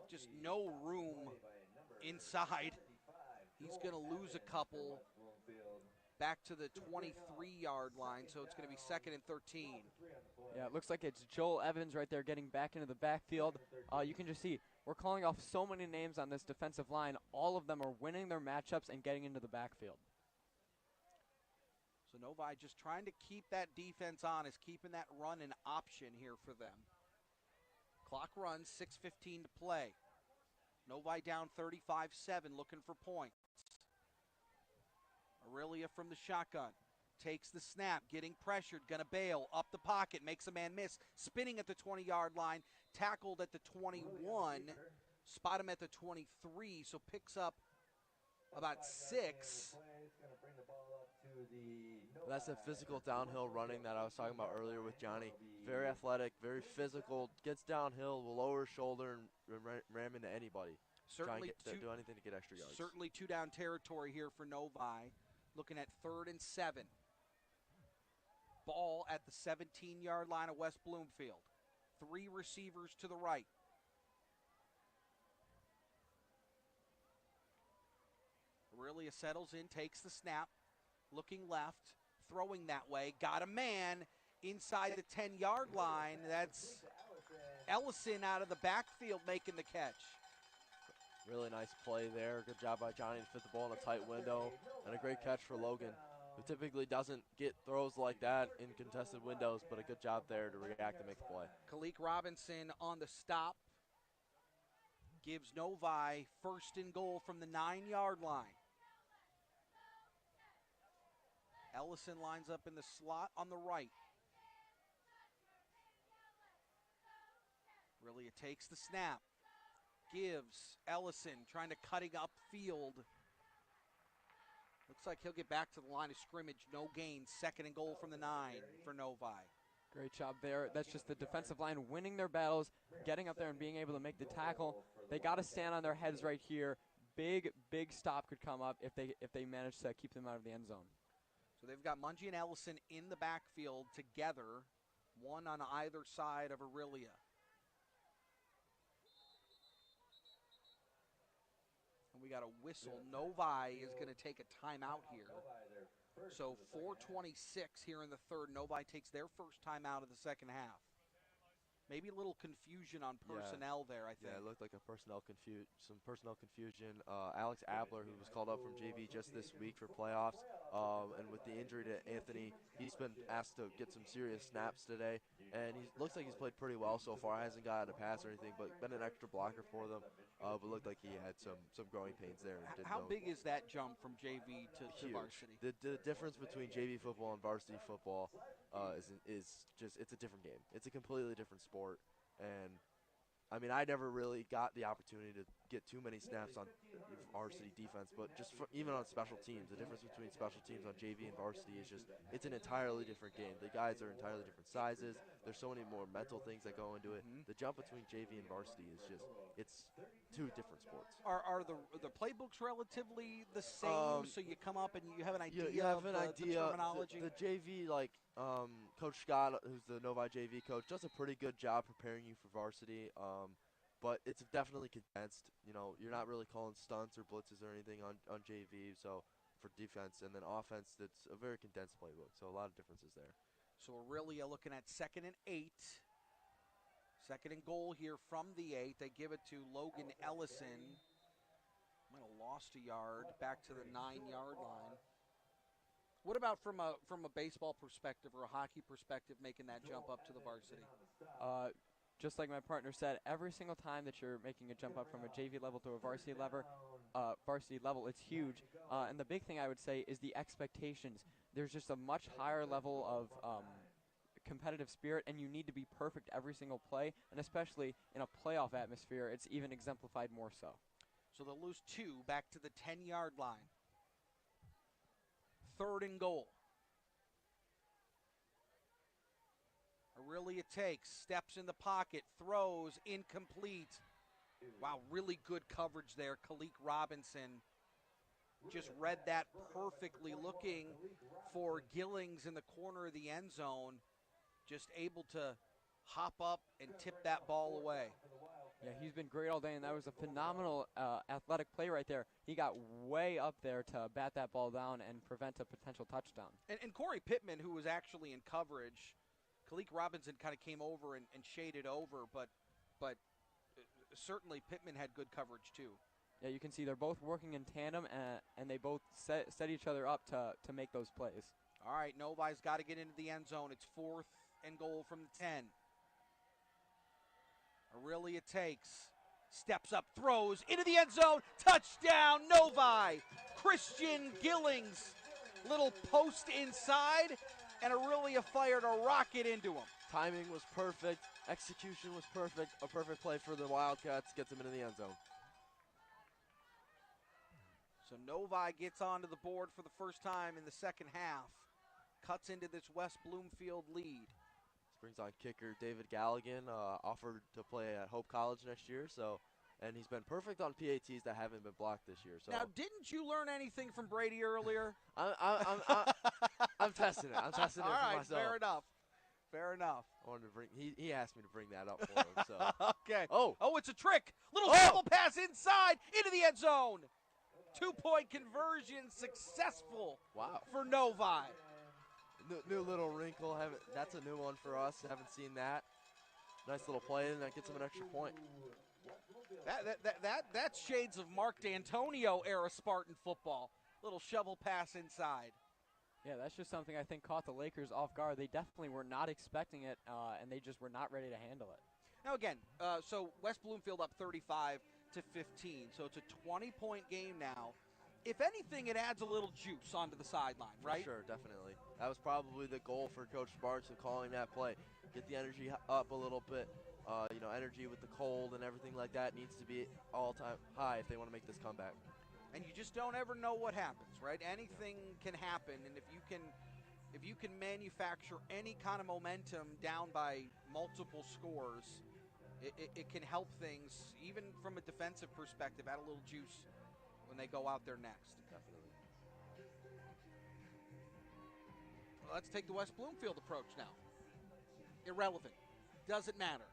just no room inside. He's going to lose a couple back to the 23-yard line, so it's going to be 2nd and 13. Yeah, it looks like it's Joel Evans right there getting back into the backfield. You can just see we're calling off so many names on this defensive line. All of them are winning their matchups and getting into the backfield. So Novi just trying to keep that defense on, is keeping that run an option here for them. Clock runs, 6:15 to play. Novi down 35-7, looking for points. Aurelia from the shotgun. Takes the snap, getting pressured, gonna bail, up the pocket, makes a man miss, spinning at the 20-yard line, tackled at the 21, spot him at the 23, so picks up about 6. That's the physical downhill running that I was talking about earlier with Johnny. Very athletic, very physical, gets downhill, will lower his shoulder and ram into anybody. Certainly do anything to get extra yards. Certainly 2-down territory here for Novi. Looking at 3rd and 7. Ball at the 17-yard line of West Bloomfield. 3 receivers to the right. Aurelia settles in, takes the snap, looking left, throwing that way. Got a man inside the 10-yard line. That's Ellison out of the backfield making the catch. Really nice play there. Good job by Johnny to fit the ball in a tight window. And a great catch for Logan, who typically doesn't get throws like that in contested windows, but a good job there to react and make the play. Kalik Robinson on the stop. gives Novi first and goal from the 9-yard line. Ellison lines up in the slot on the right. Really, it takes the snap. Gives Ellison trying to cutting upfield. Looks like he'll get back to the line of scrimmage. No gain. Second and goal from the 9 for Novi. Great job there. That's just the defensive line winning their battles, getting up there and being able to make the tackle. They got to stand on their heads right here. Big stop could come up if they manage to keep them out of the end zone. So they've got Mungie and Ellison in the backfield together, one on either side of Aurelia. And we got a whistle. Novi is going to take a timeout here. So 4:26 here in the third. Novi takes their first timeout of the second half. Maybe a little confusion on personnel there, I think. Yeah, it looked like some personnel confusion. Alex Abler, who was called up from JV just this week for playoffs, and with the injury to Anthony, he's been asked to get some serious snaps today, and he looks like he's played pretty well so far. Hasn't gotten a pass or anything, but been an extra blocker for them. But looked like he had some growing pains there. How big is that jump from JV to varsity? The difference between JV football and varsity football is just, it's a different game. It's a completely different sport. And I mean, I never really got the opportunity to get too many snaps on varsity defense, but just even on special teams, the difference between special teams on JV and varsity is just, it's an entirely different game. The guys are entirely different sizes. There's so many more mental things that go into it. The jump between JV and varsity is just, it's two different sports. Are the playbooks relatively the same? So you come up and you have an idea you have of an the idea. terminology? The JV, Coach Scott, who's the Novi JV coach, does a pretty good job preparing you for varsity. But it's definitely condensed. You know, you're not really calling stunts or blitzes or anything on JV, so for defense. And then offense, it's a very condensed playbook, so a lot of differences there. So Aurelia looking at 2nd and 8. Second and goal here from the 8. They give it to Logan Ellison. Might have lost a yard back to the 9-yard line. What about from a baseball perspective or a hockey perspective, making that jump up to the varsity? Just like my partner said, every single time that you're making a jump up from a JV level to a varsity level, it's huge. And the big thing I would say is the expectations. There's just a much higher level of competitive spirit, and you need to be perfect every single play, and especially in a playoff atmosphere, it's even exemplified more so. So they'll lose 2 back to the 10-yard line. 3rd and goal. Aurelia takes, steps in the pocket, throws, incomplete. Wow, really good coverage there. Khalik Robinson just read that perfectly, looking for Gillings in the corner of the end zone, just able to hop up and tip that ball away. Yeah, he's been great all day, and that was a phenomenal athletic play right there. He got way up there to bat that ball down and prevent a potential touchdown. And Corey Pittman, who was actually in coverage, Khalik Robinson kind of came over and shaded over, but certainly Pittman had good coverage too. Yeah, you can see they're both working in tandem, and they both set each other up to make those plays. All right, Novi's got to get into the end zone. It's 4th and goal from the 10. Aurelia takes, steps up, throws into the end zone. Touchdown, Novi. Christian Gillings, little post inside, and Aurelia fired a rocket into him. Timing was perfect. Execution was perfect. A perfect play for the Wildcats. Gets them into the end zone. So Novi gets onto the board for the first time in the second half. Cuts into this West Bloomfield lead. This brings on kicker David Galligan, offered to play at Hope College next year. And he's been perfect on PATs that haven't been blocked this year. So now, didn't you learn anything from Brady earlier? I'm testing it. I'm testing it for myself. myself. Fair enough. Fair enough. I wanted to bring. He asked me to bring that up for him. So okay. Oh, it's a trick. Little double pass inside into the end zone. 2-point conversion successful. Wow. For Novi. New little wrinkle. That's a new one for us. Haven't seen that. Nice little play, and that gets him an extra point. That's shades of Mark D'Antonio era Spartan football. Little shovel pass inside. Yeah, that's just something I think caught the Lakers off guard. They definitely were not expecting it, and they just were not ready to handle it. Now again, so West Bloomfield up 35. to 15. So it's a 20-point game now. If anything, it adds a little juice onto the sideline, right? For sure, definitely. That was probably the goal for Coach Sparks of calling that play. Get the energy up a little bit. Energy with the cold and everything like that needs to be all-time high if they want to make this comeback. And you just don't ever know what happens, right? Anything can happen, and if you can manufacture any kind of momentum down by multiple scores, it can help things, even from a defensive perspective, add a little juice when they go out there next. Definitely. Well, let's take the West Bloomfield approach now. Irrelevant. Doesn't matter.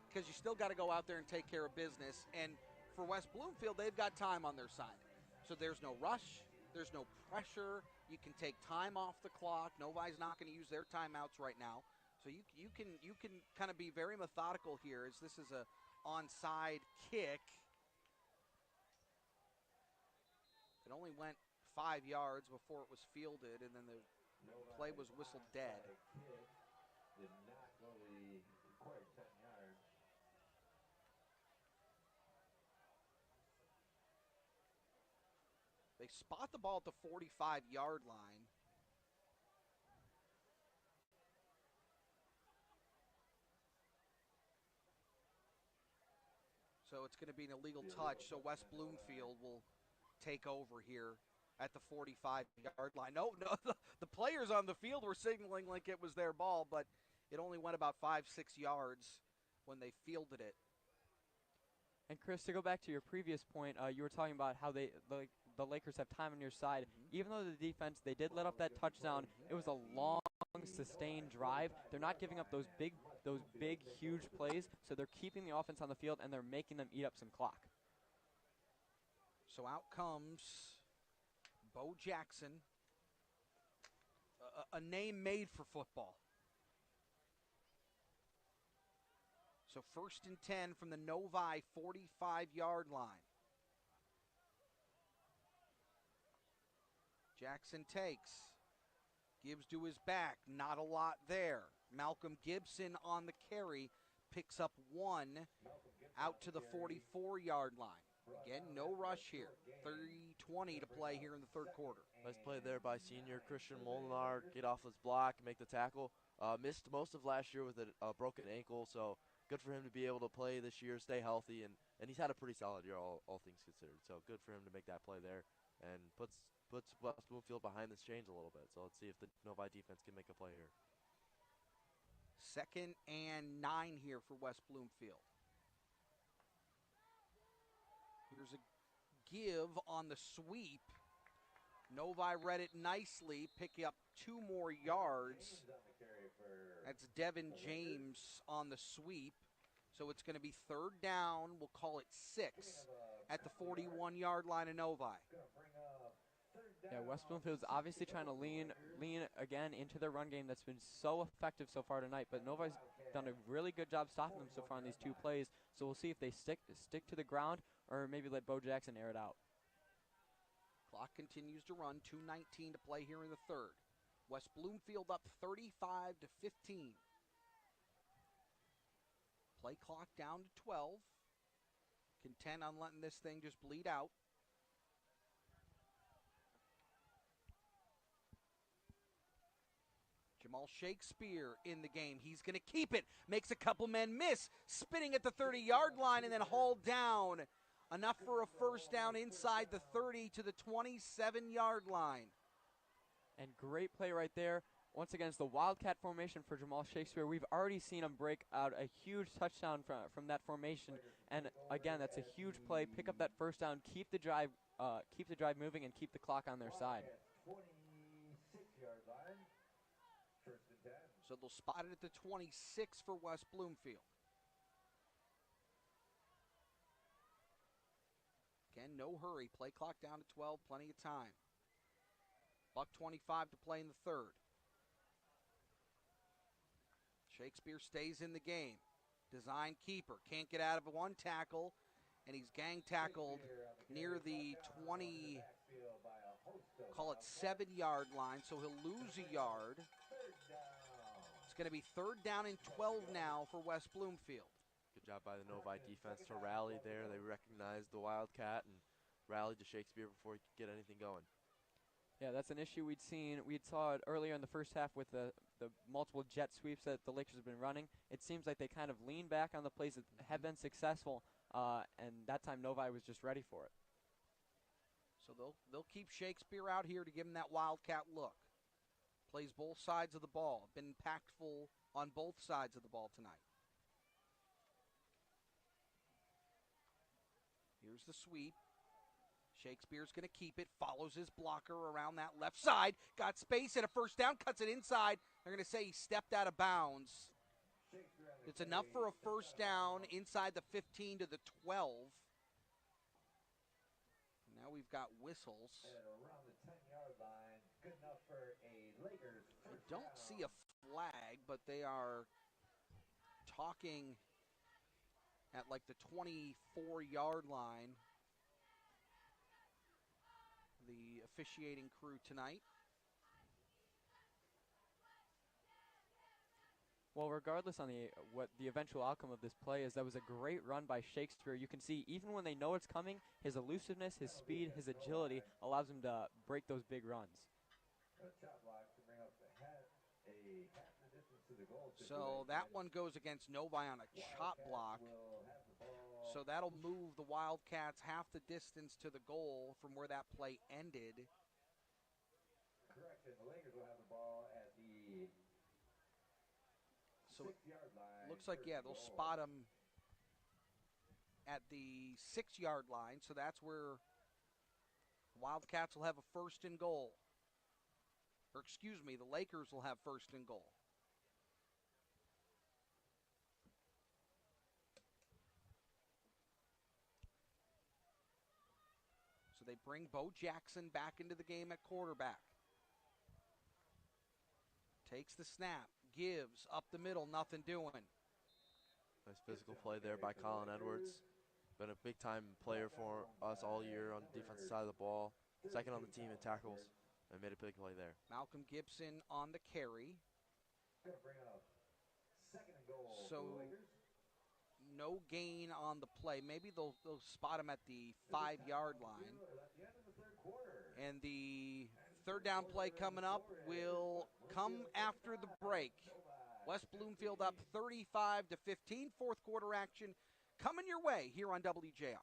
Because you still got to go out there and take care of business. And for West Bloomfield, they've got time on their side. So there's no rush. There's no pressure. You can take time off the clock. Novi's not going to use their timeouts right now. So you can kind of be very methodical here, as this is a onside kick. It only went 5 yards before it was fielded, and then the play was whistled dead. Did not go the required 10 yards. They spot the ball at the 45-yard line. So it's going to be an illegal touch, so West Bloomfield will take over here at the 45-yard line. No, the players on the field were signaling like it was their ball, but it only went about 5-6 yards when they fielded it. And Chris, to go back to your previous point, you were talking about how the Lakers have time on your side. Even though the defense, they did let up that touchdown, it was a long, sustained drive. They're not giving up those big, huge plays, so they're keeping the offense on the field, and they're making them eat up some clock. So out comes Bo Jackson, a name made for football. So 1st and 10 from the Novi 45-yard line. Jackson takes, gives to his back, not a lot there. Malcolm Gibson on the carry, picks up 1 out to the 44-yard line. Again, no rush here. 3:20 to play here in the third quarter. Nice play there by senior Christian Molinar. Get off his block, make the tackle. Missed most of last year with a broken ankle, so good for him to be able to play this year, stay healthy, and he's had a pretty solid year, all things considered. So good for him to make that play there and puts West Bloomfield behind the chains a little bit. So let's see if the Novi defense can make a play here. 2nd and 9 here for West Bloomfield. Here's a give on the sweep. Novi read it nicely, picking up 2 more yards. That's Devin James on the sweep. So it's going to be 3rd down. We'll call it 6 at the 41-yard line of Novi. Yeah, West Bloomfield's obviously trying to lean again into their run game that's been so effective so far tonight, but Novi's done a really good job stopping them so far on these 2 plays. So we'll see if they stick to the ground or maybe let Bo Jackson air it out. Clock continues to run, 2:19 to play here in the third. West Bloomfield up 35-15. Play clock down to 12. Content on letting this thing just bleed out. Jamal Shakespeare in the game. He's going to keep it. Makes a couple men miss. Spinning at the 30-yard line and then hauled down. Enough for a first down inside the 30 to the 27-yard line. And great play right there. Once again, it's the Wildcat formation for Jamal Shakespeare. We've already seen him break out a huge touchdown from that formation. And again, that's a huge play. Pick up that first down, keep the drive moving, and keep the clock on their side. 26-yard line. 1st and 10. So they'll spot it at the 26 for West Bloomfield. Again, no hurry. Play clock down to 12. Plenty of time. $1:25 to play in the third. Shakespeare stays in the game. Design keeper. Can't get out of one tackle, and he's gang tackled near the 20, call it 7-yard line, so he'll lose a yard. It's going to be 3rd down and 12 now for West Bloomfield. Good Good job by the Novi defense to rally there. They recognized the Wildcat and rallied to Shakespeare before he could get anything going. Yeah, that's an issue we saw it earlier in the first half with the multiple jet sweeps that the Lakers have been running. It seems like they kind of lean back on the plays that have been successful, and that time Novi was just ready for it. So they'll keep Shakespeare out here to give him that Wildcat look. Plays both sides of the ball. Been impactful on both sides of the ball tonight. Here's the sweep. Shakespeare's going to keep it, follows his blocker around that left side. Got space and a first down, cuts it inside. They're going to say he stepped out of bounds. It's enough for a first down inside the 15 to the 12. Now we've got whistles. And around the 10-yard line, good enough for a Lakers I don't see a flag, but they are talking at like the 24-yard line. The officiating crew tonight. Well, regardless on what the eventual outcome of this play is, that was a great run by Shakespeare. You can see even when they know it's coming, his elusiveness, his speed, his agility allows him to break those big runs. So that one goes against Novi on a chop block. So that'll move the Wildcats half the distance to the goal from where that play ended. Correction, the Lakers will have the ball at the 6-yard line. Looks like, yeah, they'll spot him at the 6-yard line. So that's where Wildcats will have a first and goal. Or excuse me, the Lakers will have first and goal. So they bring Bo Jackson back into the game at quarterback. Takes the snap, gives up the middle, nothing doing. Nice physical play there by Colin Edwards. Been a big-time player for us all year on the defensive side of the ball. Second on the team in tackles, and made a big play there. Malcolm Gibson on the carry. So no gain on the play. Maybe they'll spot him at the 5-yard line. And the third down play coming up will come after the break. West Bloomfield up 35-15. Fourth quarter action coming your way here on WJR.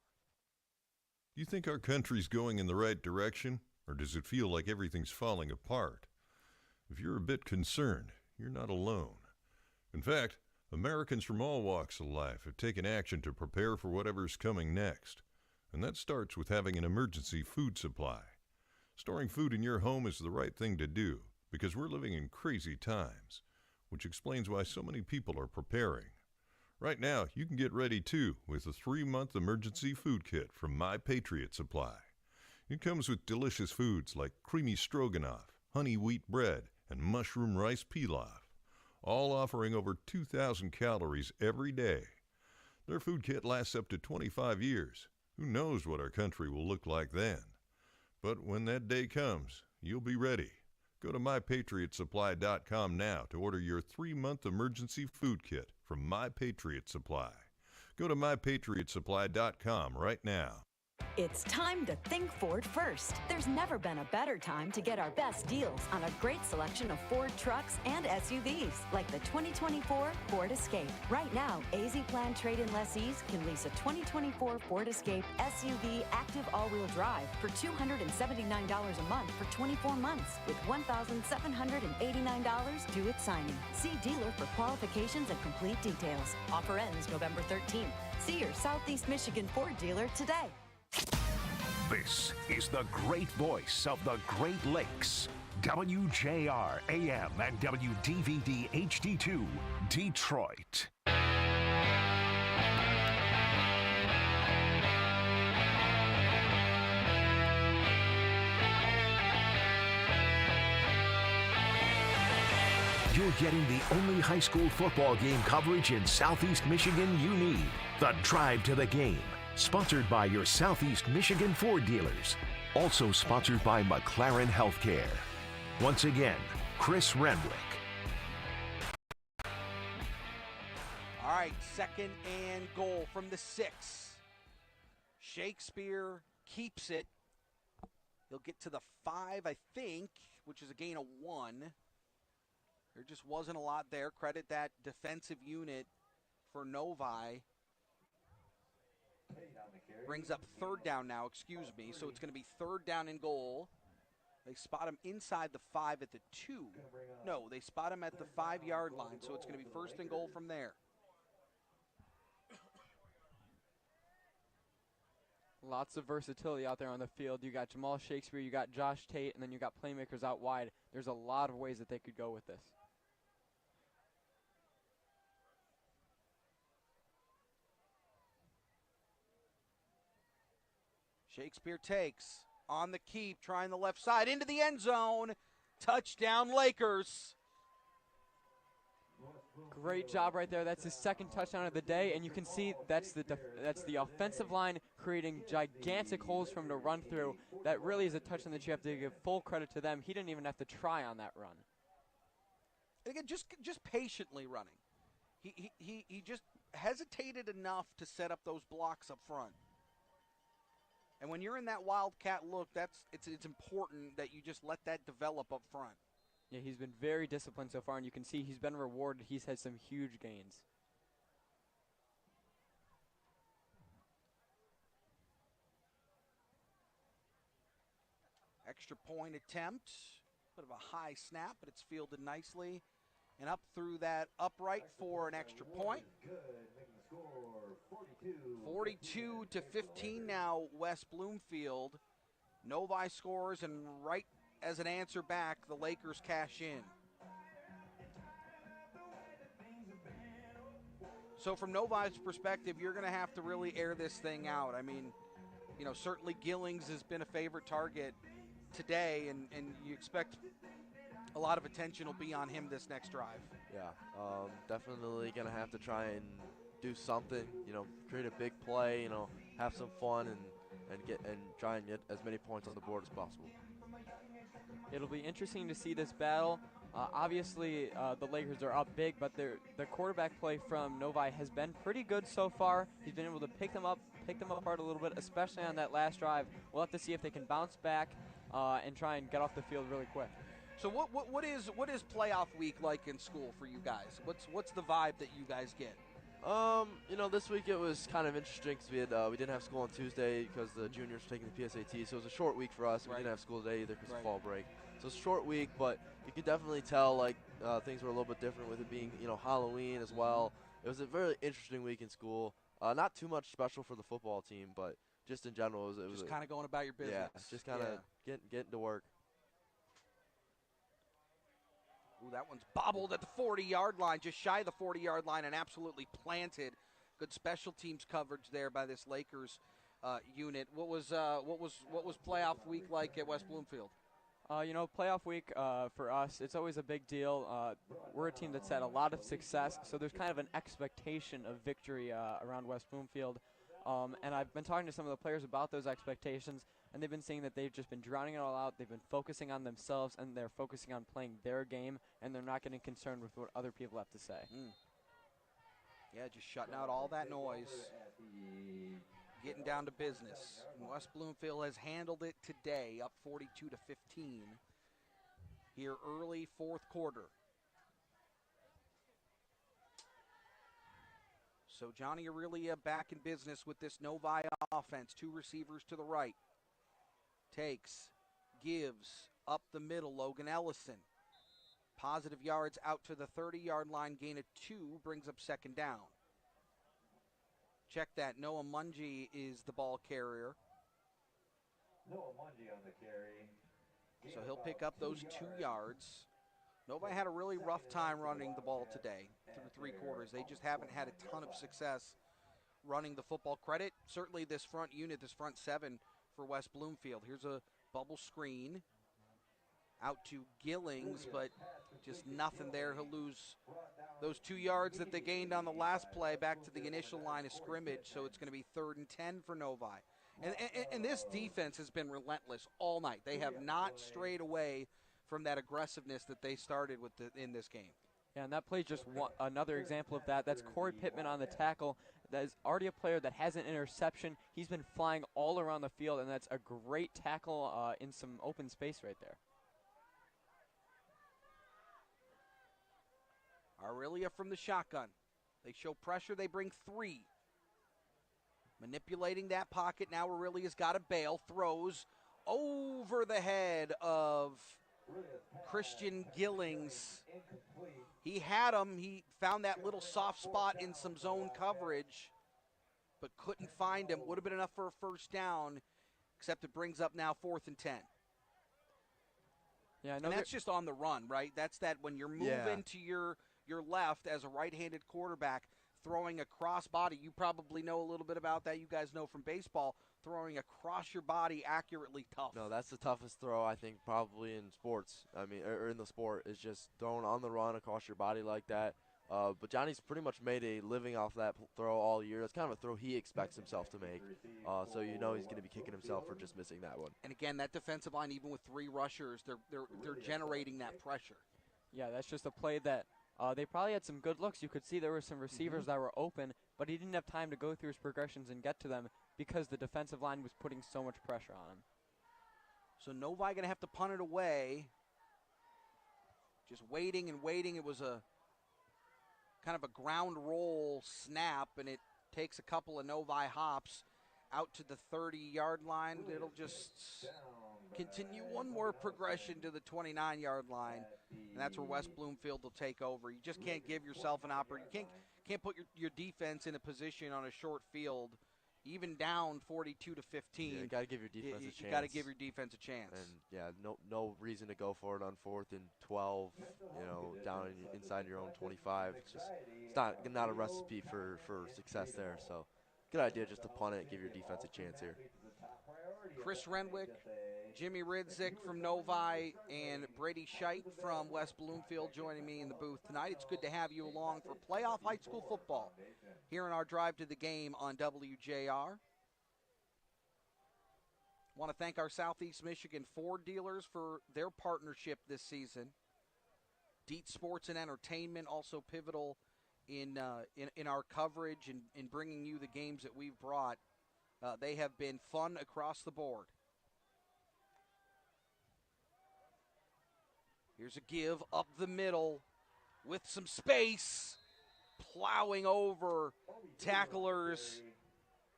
Do you think our country's going in the right direction, or does it feel like everything's falling apart? If you're a bit concerned, you're not alone. In fact, Americans from all walks of life have taken action to prepare for whatever's coming next. And that starts with having an emergency food supply. Storing food in your home is the right thing to do, because we're living in crazy times, which explains why so many people are preparing. Right now, you can get ready too with a 3-month emergency food kit from My Patriot Supply. It comes with delicious foods like creamy stroganoff, honey wheat bread, and mushroom rice pilaf, all offering over 2,000 calories every day. Their food kit lasts up to 25 years. Who knows what our country will look like then? But when that day comes, you'll be ready. Go to MyPatriotSupply.com now to order your 3-month emergency food kit from My Patriot Supply. Go to MyPatriotSupply.com right now. It's time to think Ford first. There's never been a better time to get our best deals on a great selection of Ford trucks and SUVs, like the 2024 Ford Escape. Right now, AZ Plan trade-in lessees can lease a 2024 Ford Escape SUV active all-wheel drive for $279 a month for 24 months, with $1,789 due at signing. See dealer for qualifications and complete details. Offer ends November 13th. See your Southeast Michigan Ford dealer today. This is the great voice of the Great Lakes. WJR AM and WDVD HD2, Detroit. You're getting the only high school football game coverage in Southeast Michigan you need. The Drive to the Game. Sponsored by your Southeast Michigan Ford dealers. Also sponsored by McLaren Healthcare. Once again, Chris Renwick. All right, 2nd and goal from the 6. Shakespeare keeps it. He'll get to the 5, I think, which is a gain of 1. There just wasn't a lot there. Credit that defensive unit for Novi. Brings up 3rd down now, excuse me. So it's going to be 3rd down and goal. They spot him inside the 5 at the 2. No, they spot him at the 5-yard line, so it's going to be 1st and goal from there. Lots of versatility out there on the field. You got Jamal Shakespeare, you got Josh Tate, and then you got playmakers out wide. There's a lot of ways that they could go with this. Shakespeare takes on the keep, trying the left side into the end zone. Touchdown, Lakers. Great job right there. That's his 2nd touchdown of the day, and you can see that's the offensive line creating gigantic holes for him to run through. That really is a touchdown that you have to give full credit to them. He didn't even have to try on that run. Again, just patiently running. He just hesitated enough to set up those blocks up front. And when you're in that wildcat look, it's important that you just let that develop up front. Yeah, he's been very disciplined so far, and you can see he's been rewarded. He's had some huge gains. Extra point attempt. Bit of a high snap, but it's fielded nicely. And up through that upright for an extra point. 42-15 now, West Bloomfield. Novi scores, and right as an answer back, the Lakers cash in. So from Novi's perspective, you're going to have to really air this thing out. I mean, certainly Gillings has been a favorite target today, and you expect a lot of attention will be on him this next drive. Yeah, definitely going to have to try and do something, create a big play, have some fun and try and get as many points on the board as possible. It'll be interesting to see this battle. Obviously, the Lakers are up big, but the quarterback play from Novi has been pretty good so far. He's been able to pick them apart a little bit, especially on that last drive. We'll have to see if they can bounce back and try and get off the field really quick. So what is playoff week like in school for you guys? What's the vibe that you guys get? This week it was kind of interesting because we didn't have school on Tuesday because the juniors were taking the PSAT, so it was a short week for us. We didn't have school today either because of fall break. So it's a short week, but you could definitely tell things were a little bit different with it being Halloween as well. It was a very interesting week in school. Not too much special for the football team, but just in general, it was just kind of going about your business. Yeah, just kind of getting to work. Ooh, that one's bobbled at the 40-yard line, just shy of the 40-yard line, and absolutely planted. Good special teams coverage there by this Lakers unit. What was playoff week like at West Bloomfield? Playoff week for us, it's always a big deal. We're a team that's had a lot of success, so there's kind of an expectation of victory around West Bloomfield. And I've been talking to some of the players about those expectations, and they've been saying that they've just been drowning it all out. They've been focusing on themselves, and they're focusing on playing their game, and they're not getting concerned with what other people have to say. Yeah, just shutting out all that noise, getting down to business. And West Bloomfield has handled it today, up 42-15 here early fourth quarter. So Johnny Aurelia back in business with this Novi offense. 2 receivers to the right. Takes, gives, up the middle, Logan Ellison. Positive yards out to the 30-yard line, gain of 2, brings up second down. Check that, Noah Mungie is the ball carrier. Noah Mungie on the carry. So he'll pick up those 2 yards. Novi had a really rough time running the ball today through 3 quarters. They just haven't had a ton of success running the football. Credit, certainly this front unit, this front 7 for West Bloomfield. Here's a bubble screen out to Gillings, but just nothing there. He'll lose those 2 yards that they gained on the last play back to the initial line of scrimmage, so it's going to be 3rd and 10 for Novi. And this defense has been relentless all night. They have not strayed away from that aggressiveness that they started with in this game. Yeah, and that play just another example of that. That's Corey Pittman on the tackle. That is already a player that has an interception. He's been flying all around the field, and that's a great tackle in some open space right there. Aurelia from the shotgun. They show pressure. They bring 3. Manipulating that pocket. Now Aurelia's got a bail. Throws over the head of Christian Gillings. He had him. He found that little soft spot in some zone coverage, but couldn't find him. Would have been enough for a first down, except it brings up now 4th and 10. Yeah, and that's just on the run, right? That's that when you're moving to your left as a right-handed quarterback, throwing a cross body. You probably know a little bit about that. You guys know from baseball, throwing across your body accurately tough. No, that's the toughest throw, I think, probably in sports. I mean, or in the sport, is just throwing on the run across your body like that. But Johnny's pretty much made a living off that throw all year. That's kind of a throw he expects himself to make. So you know he's going to be kicking himself for just missing that one. And again, that defensive line, even with 3 rushers, they're generating that pressure. Yeah, that's just a play that they probably had some good looks. You could see there were some receivers that were open, but he didn't have time to go through his progressions and get to them because the defensive line was putting so much pressure on him. So Novi going to have to punt it away. Just waiting and waiting. It was a kind of a ground roll snap, and it takes a couple of Novi hops out to the 30-yard line. It'll just continue one more progression to the 29-yard line, and that's where West Bloomfield will take over. You just can't give yourself an opportunity. You can't put your defense in a position on a short field, even down 42-15. Yeah, you got to give your defense a chance. You got to give your defense a chance. And yeah, no reason to go for it on 4th and 12. Down inside your own 25. It's not a recipe for success there. So good idea just to punt it, give your defense a chance here. Chris Renwick, Jimmy Rydzik from Novi, and Brady Scheidt from West Bloomfield joining me in the booth tonight. It's good to have you along for playoff high school football here in our drive to the game on WJR. Want to thank our Southeast Michigan Ford dealers for their partnership this season. Dietz Sports and Entertainment also pivotal in our coverage and in bringing you the games that we've brought. They have been fun across the board. Here's a give up the middle with some space. Plowing over tacklers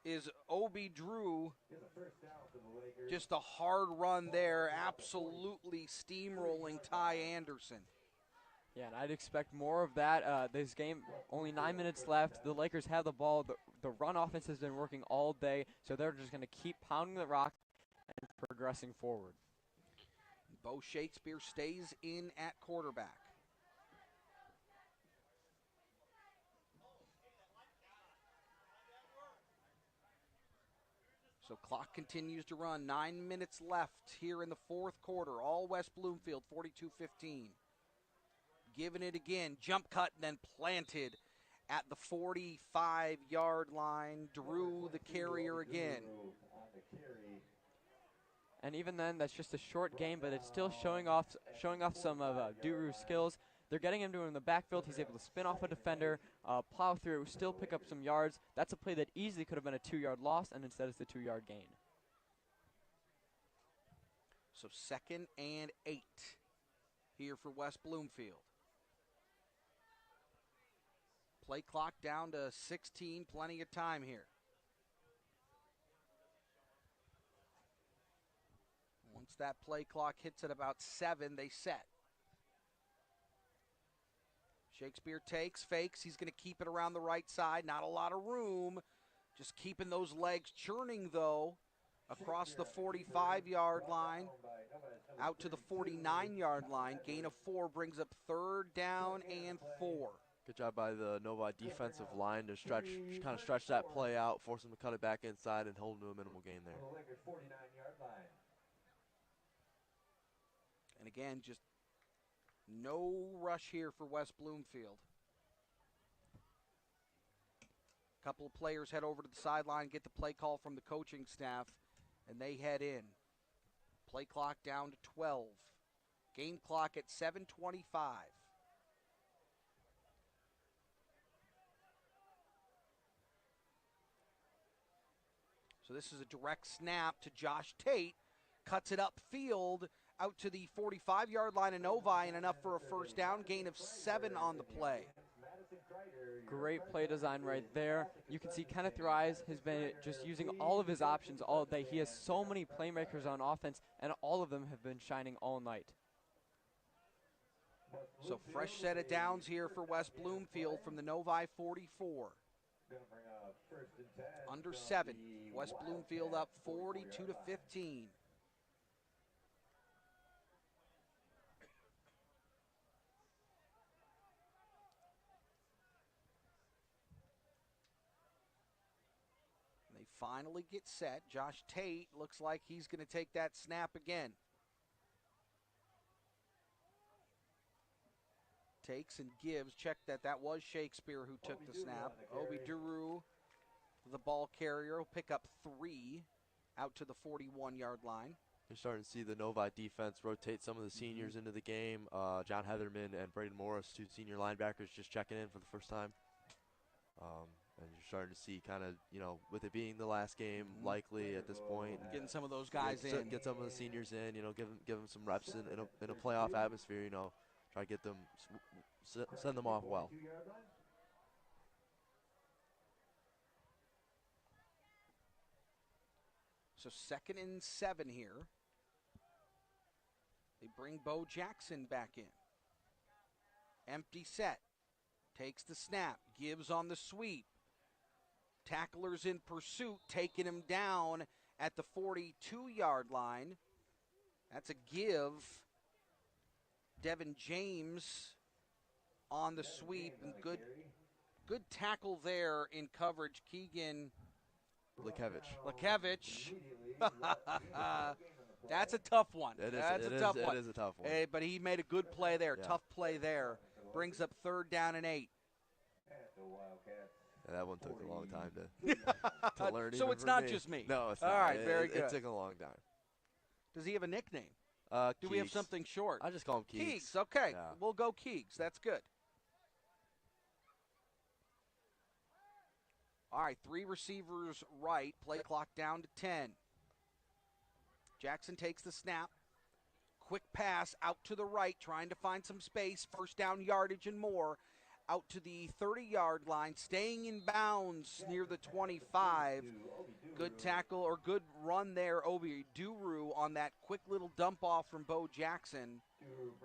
is Obi Drew. Just a hard run there, absolutely steamrolling Ty Anderson. Yeah, and I'd expect more of that. This game, only 9 minutes left. The Lakers have the ball. The run offense has been working all day, so they're just going to keep pounding the rock and progressing forward. Bo Shakespeare stays in at quarterback. So clock continues to run. 9 minutes left here in the 4th quarter. All West Bloomfield, 42-15. Giving it again. Jump cut and then planted at the 45-yard line. Drew the carrier again. And even then, that's just a short game, but it's still showing off some of Duru's skills. They're getting him to in the backfield. He's able to spin off a defender, plow through, still pick up some yards. That's a play that easily could have been a 2-yard loss, and instead it's a 2-yard gain. So 2nd and 8 here for West Bloomfield. Play clock down to 16, plenty of time here. Once that play clock hits at about 7, they set. Shakespeare takes, fakes. He's going to keep it around the right side. Not a lot of room. Just keeping those legs churning, though, across the 45-yard line, out to the 49-yard line. Gain of 4 brings up 3rd down and 4. Good job by the Novi defensive line to kind of stretch that play out, force them to cut it back inside and hold to a minimal gain there. And again, just no rush here for West Bloomfield. A couple of players head over to the sideline, get the play call from the coaching staff, and they head in. Play clock down to 12. Game clock at 7:25. So this is a direct snap to Josh Tate. Cuts it upfield out to the 45-yard line of Novi, and enough for a first down, gain of 7 on the play. Great play design right there. You can see Kenneth Rise has been just using all of his options all day. He has so many playmakers on offense, and all of them have been shining all night. So fresh set of downs here for West Bloomfield from the Novi 44. Under 7. West Bloomfield up 42-15. They finally get set. Josh Tate looks like he's going to take that snap again. Takes and gives. Check that was Shakespeare who took the snap. Obi Duru, the ball carrier, will pick up 3 out to the 41-yard line. You're starting to see the Novi defense rotate some of the seniors into the game. John Heatherman and Brady Morris, 2 senior linebackers, just checking in for the first time. And you're starting to see kind of, with it being the last game, likely at this point. Getting some of those guys in. Get some of the seniors in, give them some reps in a playoff atmosphere, try to get them, send them off well. So 2nd and 7 here. They bring Bo Jackson back in. Empty set. Takes the snap. Gives on the sweep. Tacklers in pursuit, taking him down at the 42-yard line. That's a give. Devin James on the sweep. And good tackle there in coverage. Keegan Lekevich. That's a tough one. That's a tough one. It is a tough one. Hey, but he made a good play there. Yeah. Tough play there. Brings up 3rd down and 8. Yeah, that one took a long time to learn. So it's not just me. No, it's not. All right, very good. It took a long time. Does he have a nickname? Do Keegs. we have something short? I just call him Keegs. Keegs, okay. Yeah. We'll go Keegs. That's good. All right, 3 receivers right. Play clock down to 10. Jackson takes the snap. Quick pass out to the right, trying to find some space. First down yardage and more. Out to the 30-yard line, staying in bounds near the 25. Good tackle or good run there, Obi Duru, on that quick little dump off from Bo Jackson.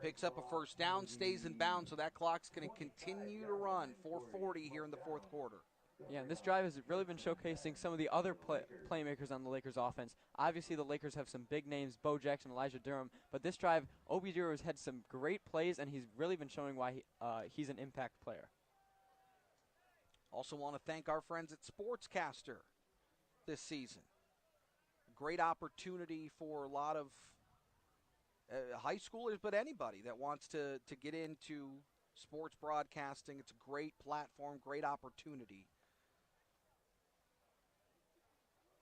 Picks up a first down, stays in bounds, so that clock's going to continue to run. 4:40 here in the 4th quarter. Yeah, and this drive has really been showcasing some of the other playmakers on the Lakers offense. Obviously, the Lakers have some big names, Bo Jackson, Elijah Durham, but this drive, Obi Duru has had some great plays, and he's really been showing why he's an impact player. Also want to thank our friends at Sportscaster this season. Great opportunity for a lot of high schoolers, but anybody that wants to get into sports broadcasting. It's a great platform, great opportunity.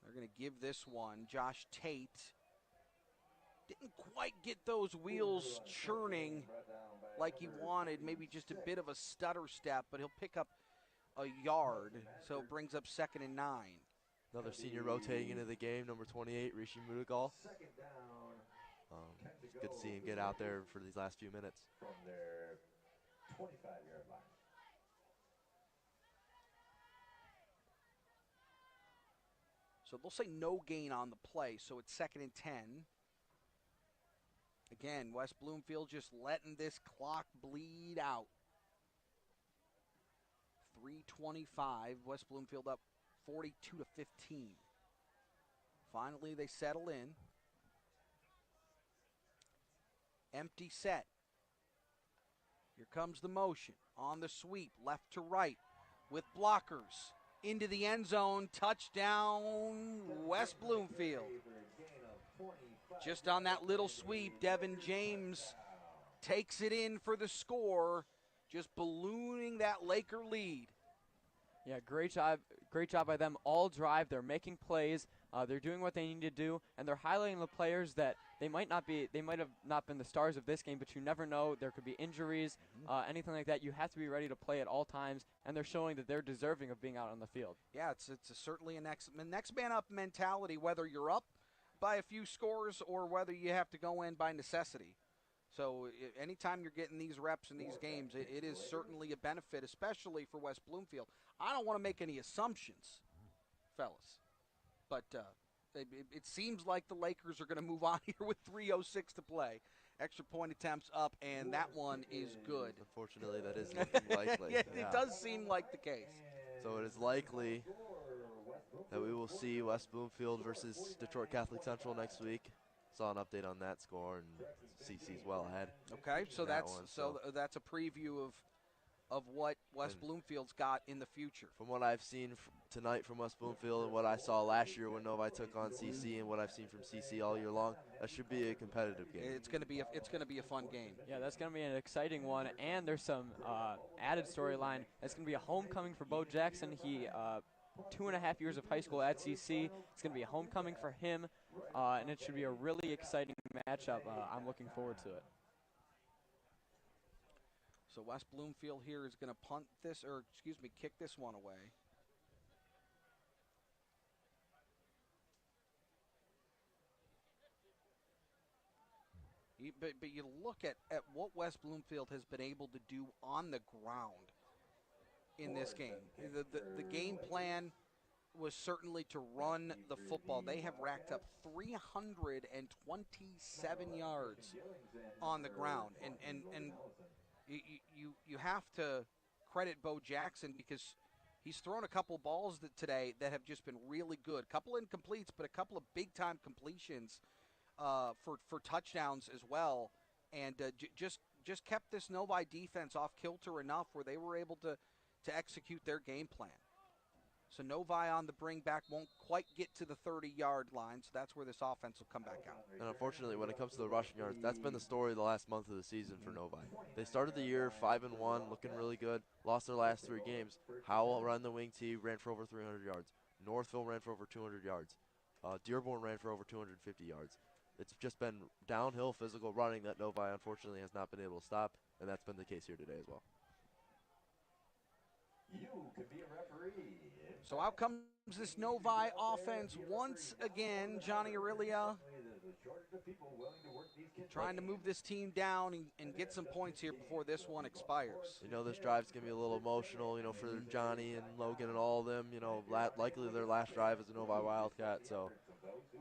They're going to give this one. Josh Tate didn't quite get those wheels churning like he wanted. Maybe just a bit of a stutter step, but he'll pick up a yard. So it brings up 2nd and 9. Another senior rotating into the game, number 28, Rishi Mudagal. It's good to see him get out there for these last few minutes. From their 25-yard line. So they'll say no gain on the play, so it's 2nd and 10. Again, West Bloomfield just letting this clock bleed out. 3:25, West Bloomfield up 42-15. Finally, they settle in. Empty set. Here comes the motion on the sweep, left to right, with blockers. Into the end zone, touchdown, West Bloomfield. Just on that little sweep, Devin James takes it in for the score, just ballooning that Laker lead. Yeah, great great job by them all drive. They're making plays. They're doing what they need to do, and they're highlighting the players that they might have not been the stars of this game, but you never know. There could be injuries, anything like that. You have to be ready to play at all times, and they're showing that they're deserving of being out on the field. Yeah, it's certainly a next man up mentality, whether you're up by a few scores or whether you have to go in by necessity. So anytime you're getting these reps in these games, it is certainly a benefit, especially for West Bloomfield. I don't want to make any assumptions, fellas, but it seems like the Lakers are going to move on here with 3:06 to play. Extra point attempts up, and that one is good. Unfortunately, that is looking likely. It does seem like the case. So it is likely that we will see West Bloomfield versus Detroit Catholic Central next week. Saw an update on that score, and CC's well ahead. Okay, so that's a preview of what West Bloomfield's got in the future. From what I've seen tonight from West Bloomfield and what I saw last year when Novi took on CC and what I've seen from CC all year long, that should be a competitive game. It's going to be a fun game. Yeah, that's going to be an exciting one, and there's some added storyline. It's going to be a homecoming for Bo Jackson. He 2.5 years of high school at CC. It's going to be a homecoming for him, and it should be a really exciting matchup. I'm looking forward to it. So West Bloomfield here is going to kick this one away. But you look at what West Bloomfield has been able to do on the ground in this game. The game plan was certainly to run the football. They have racked up 327 yards on the ground, and you have to credit Bo Jackson because he's thrown a couple balls today that have just been really good. A couple incompletes, but a couple of big-time completions for touchdowns as well, and just kept this Novi defense off kilter enough where they were able to execute their game plan. So Novi on the bring back won't quite get to the 30-yard line, so that's where this offense will come back out. And unfortunately, when it comes to the rushing yards, that's been the story the last month of the season for Novi. They started the year 5-1, looking really good, lost their last 3 games. Howell ran the wing tee, ran for over 300 yards. Northville ran for over 200 yards. Dearborn ran for over 250 yards. It's just been downhill physical running that Novi, unfortunately, has not been able to stop, and that's been the case here today as well. You could be a referee. So out comes this Novi offense once again. Johnny Aurelia trying to move this team down and get some points here before this one expires. You know, this drive's going to be a little emotional, for Johnny and Logan and all of them. Likely their last drive as a Novi Wildcat, so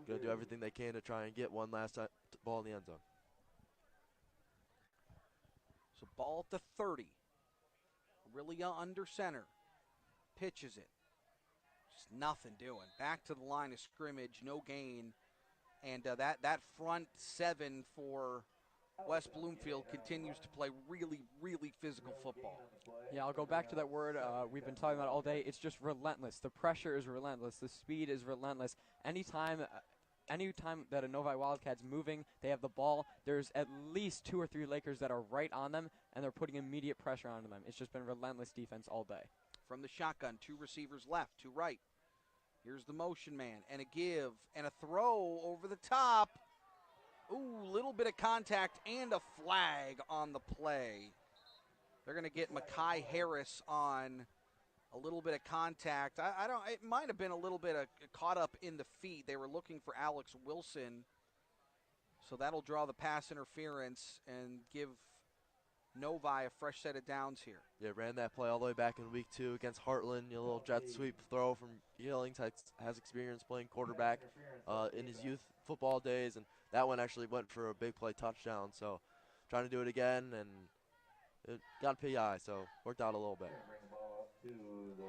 going to do everything they can to try and get one last ball in the end zone. So ball at the 30. Aurelia under center. Pitches it. Just nothing doing. Back to the line of scrimmage, no gain. And that front 7 for West Bloomfield continues to play really, really physical football. Yeah, I'll go back to that word we've been talking about all day. It's just relentless. The pressure is relentless. The speed is relentless. Anytime that a Novi Wildcat's moving, they have the ball, there's at least 2 or 3 Lakers that are right on them, and they're putting immediate pressure onto them. It's just been relentless defense all day. From the shotgun, 2 receivers left, 2 right. Here's the motion man, and a give, and a throw over the top. Ooh, little bit of contact and a flag on the play. They're going to get Makai Harris on a little bit of contact. It might have been a little bit caught up in the feet. They were looking for Alex Wilson. So that'll draw the pass interference and give Novi a fresh set of downs here. Yeah, ran that play all the way back in week 2 against Heartland. A little jet sweep throw from Gillings, has experience playing quarterback in his youth football days, and that one actually went for a big play touchdown. So trying to do it again, and it got a PI, so worked out a little bit.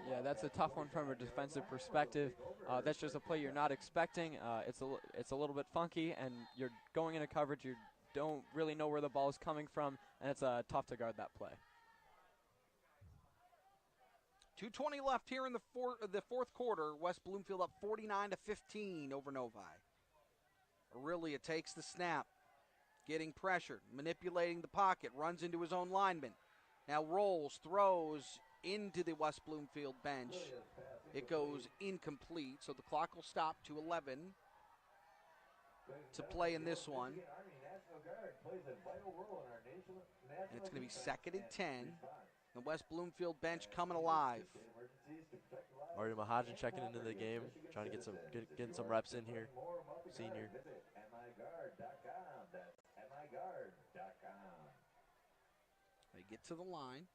Yeah, that's a tough one from a defensive perspective. That's just a play you're not expecting. It's a little bit funky, and you're going into coverage. You don't really know where the ball is coming from, and it's tough to guard that play. 2:20 left here in the fourth quarter. West Bloomfield up 49-15 over Novi. Aurelia takes the snap, getting pressured, manipulating the pocket, runs into his own lineman. Now rolls, throws into the West Bloomfield bench. It goes incomplete, so the clock will stop to 11 to play in this one. And it's going to be 2nd and 10. The West Bloomfield bench coming alive. Mario Mahajan checking into the game, trying to getting some reps in here. Senior. They get to the line.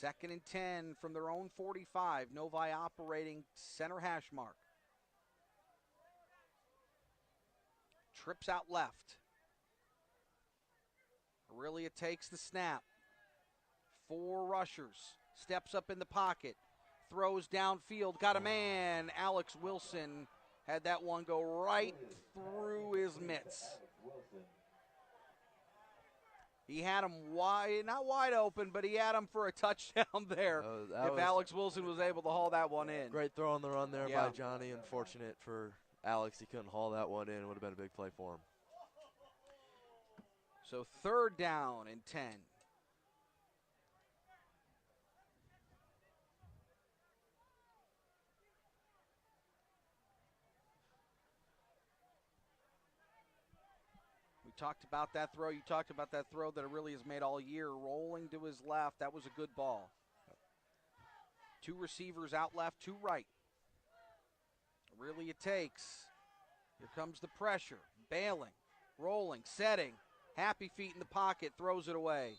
2nd and 10 from their own 45. Novi operating center hash mark. Trips out left. Aurelia takes the snap. 4 rushers. Steps up in the pocket. Throws downfield. Got a man. Alex Wilson had that one go right through his mitts. He had him wide, not wide open, but he had him for a touchdown there. If Alex Wilson was able to haul that one in. Great throw on the run there by Johnny. Unfortunate for Alex, he couldn't haul that one in. It would have been a big play for him. So 3rd down and 10. We talked about that throw. You talked about that throw that Aurelia has made all year. Rolling to his left. That was a good ball. 2 receivers out left, 2 right. Aurelia takes. Here comes the pressure. Bailing, rolling, setting. Happy feet in the pocket, throws it away.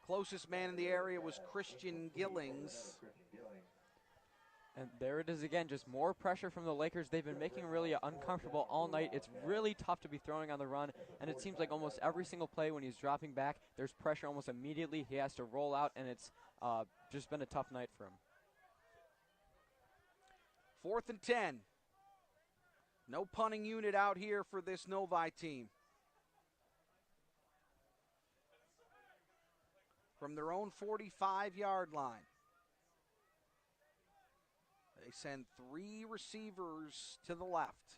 Closest man in the area was Christian Gillings. And there it is again, just more pressure from the Lakers. They've been making Aurelia uncomfortable all night. It's really tough to be throwing on the run, and it seems like almost every single play when he's dropping back, there's pressure almost immediately. He has to roll out, and it's just been a tough night for him. 4th and 10. No punting unit out here for this Novi team. From their own 45-yard line. They send 3 receivers to the left.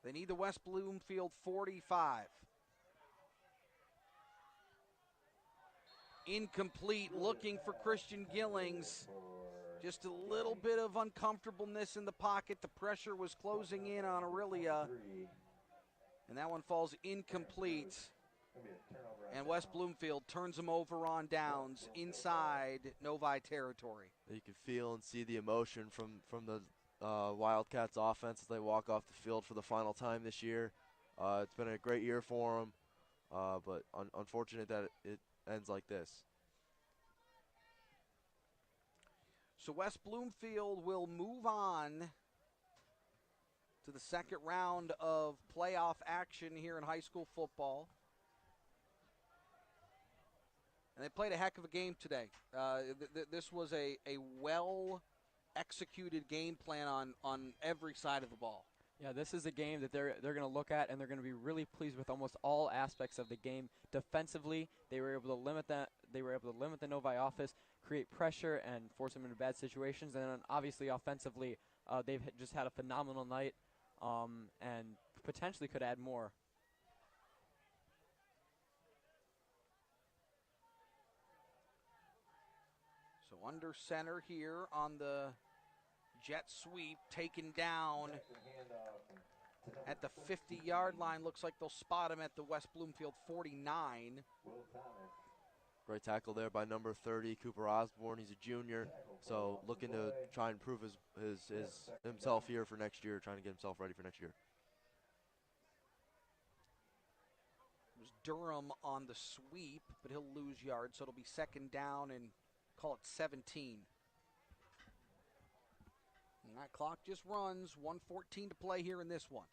They need the West Bloomfield 45. Incomplete, looking for Christian Gillings. Just a little bit of uncomfortableness in the pocket. The pressure was closing in on Aurelia. And that one falls incomplete. And West Bloomfield turns them over on downs inside Novi territory. You can feel and see the emotion from the Wildcats offense as they walk off the field for the final time this year. It's been a great year for them, but unfortunate that it ends like this. So West Bloomfield will move on to the 2nd round of playoff action here in high school football. And they played a heck of a game today. This was a well-executed game plan on every side of the ball. Yeah, this is a game that they're going to look at, and they're going to be really pleased with almost all aspects of the game. Defensively, they were able to limit that. They were able to limit the Novi offense, create pressure, and force them into bad situations. And then obviously, offensively, they've just had a phenomenal night, and potentially could add more. So under center here on the jet sweep, taken down at the 50-yard line. Looks like they'll spot him at the West Bloomfield 49. Great tackle there by number 30, Cooper Osborne. He's a junior, so looking to try and prove himself here for next year, trying to get himself ready for next year. It was Durham on the sweep, but he'll lose yards, so it'll be 2nd down and call it 17. And that clock just runs. 1:14 to play here in this one.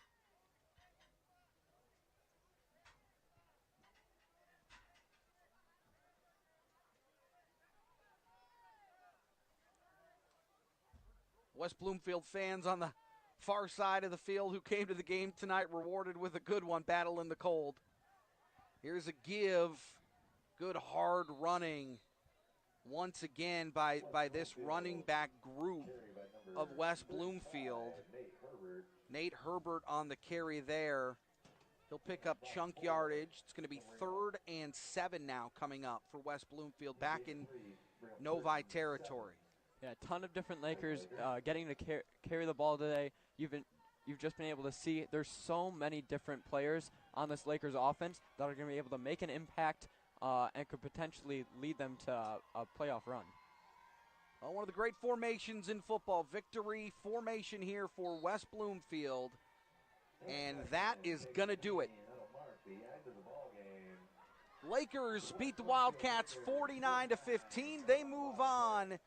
West Bloomfield fans on the far side of the field who came to the game tonight rewarded with a good one, battle in the cold. Here's a give. Good hard running once again by this running back group of West Bloomfield. Nate Herbert on the carry there. He'll pick up chunk yardage. It's going to be 3rd and 7 now coming up for West Bloomfield back in Novi territory. Yeah, a ton of different Lakers getting to carry the ball today. You've just been able to see there's so many different players on this Lakers offense that are going to be able to make an impact and could potentially lead them to a playoff run. Well, one of the great formations in football, victory formation here for West Bloomfield, and that is going to do it. Lakers beat the Wildcats 49-15. They move on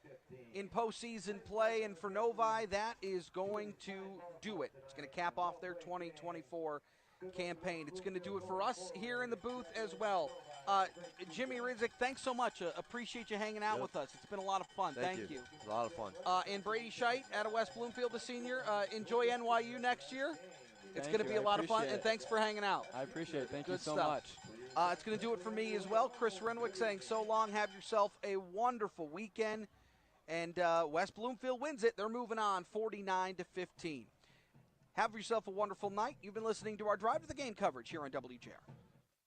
in postseason play, and for Novi, that is going to do it. It's going to cap off their 2024 campaign. It's going to do it for us here in the booth as well. Jimmy Rydzik, thanks so much. Appreciate you hanging out with us. It's been a lot of fun. Thank you. A lot of fun. And Brady Scheidt out of West Bloomfield, the senior. Enjoy NYU next year. It's going to be a lot of fun, and thanks for hanging out. I appreciate it. Thank you so stuff. much. It's going to do it for me as well. Chris Renwick saying so long. Have yourself a wonderful weekend. And West Bloomfield wins it. They're moving on 49-15. Have yourself a wonderful night. You've been listening to our Drive to the Game coverage here on WJR.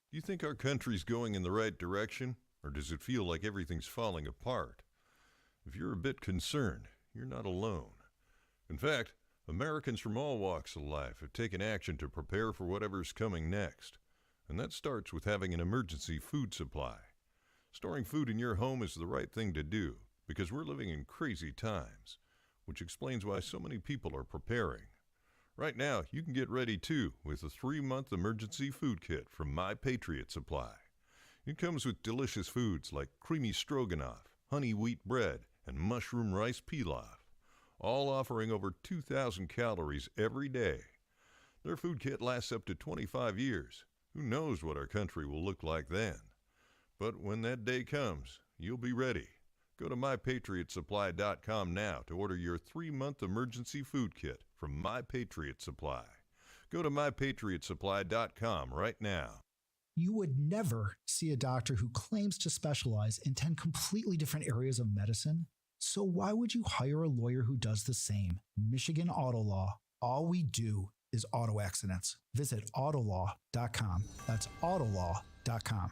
Do you think our country's going in the right direction, or does it feel like everything's falling apart? If you're a bit concerned, you're not alone. In fact, Americans from all walks of life have taken action to prepare for whatever's coming next. And that starts with having an emergency food supply. Storing food in your home is the right thing to do, because we're living in crazy times, which explains why so many people are preparing. Right now, you can get ready too with a 3-month emergency food kit from My Patriot Supply. It comes with delicious foods like creamy stroganoff, honey wheat bread, and mushroom rice pilaf, all offering over 2,000 calories every day. Their food kit lasts up to 25 years. Who knows what our country will look like then? But when that day comes, you'll be ready. Go to MyPatriotSupply.com now to order your 3-month emergency food kit from My Patriot Supply. Go to MyPatriotSupply.com right now. You would never see a doctor who claims to specialize in 10 completely different areas of medicine. So why would you hire a lawyer who does the same? Michigan Auto Law. All we do is auto accidents. Visit autolaw.com. That's autolaw.com.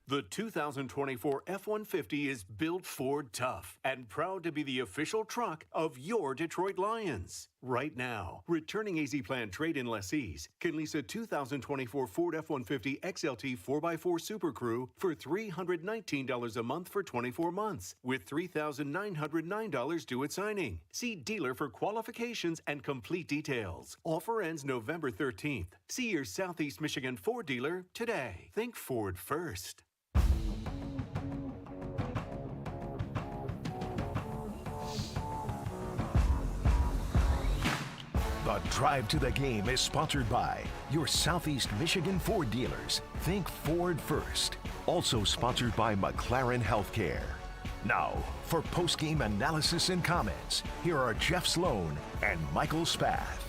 The 2024 F-150 is built Ford tough and proud to be the official truck of your Detroit Lions. Right now, returning AZ Plan trade-in lessees can lease a 2024 Ford F-150 XLT 4x4 Super Crew for $319 a month for 24 months, with $3,909 due at signing. See dealer for qualifications and complete details. Offer ends November 13th. See your Southeast Michigan Ford dealer today. Think Ford first. The Drive to the Game is sponsored by your Southeast Michigan Ford dealers. Think Ford first. Also sponsored by McLaren Healthcare. Now, for post-game analysis and comments, here are Jeff Sloan and Michael Spath.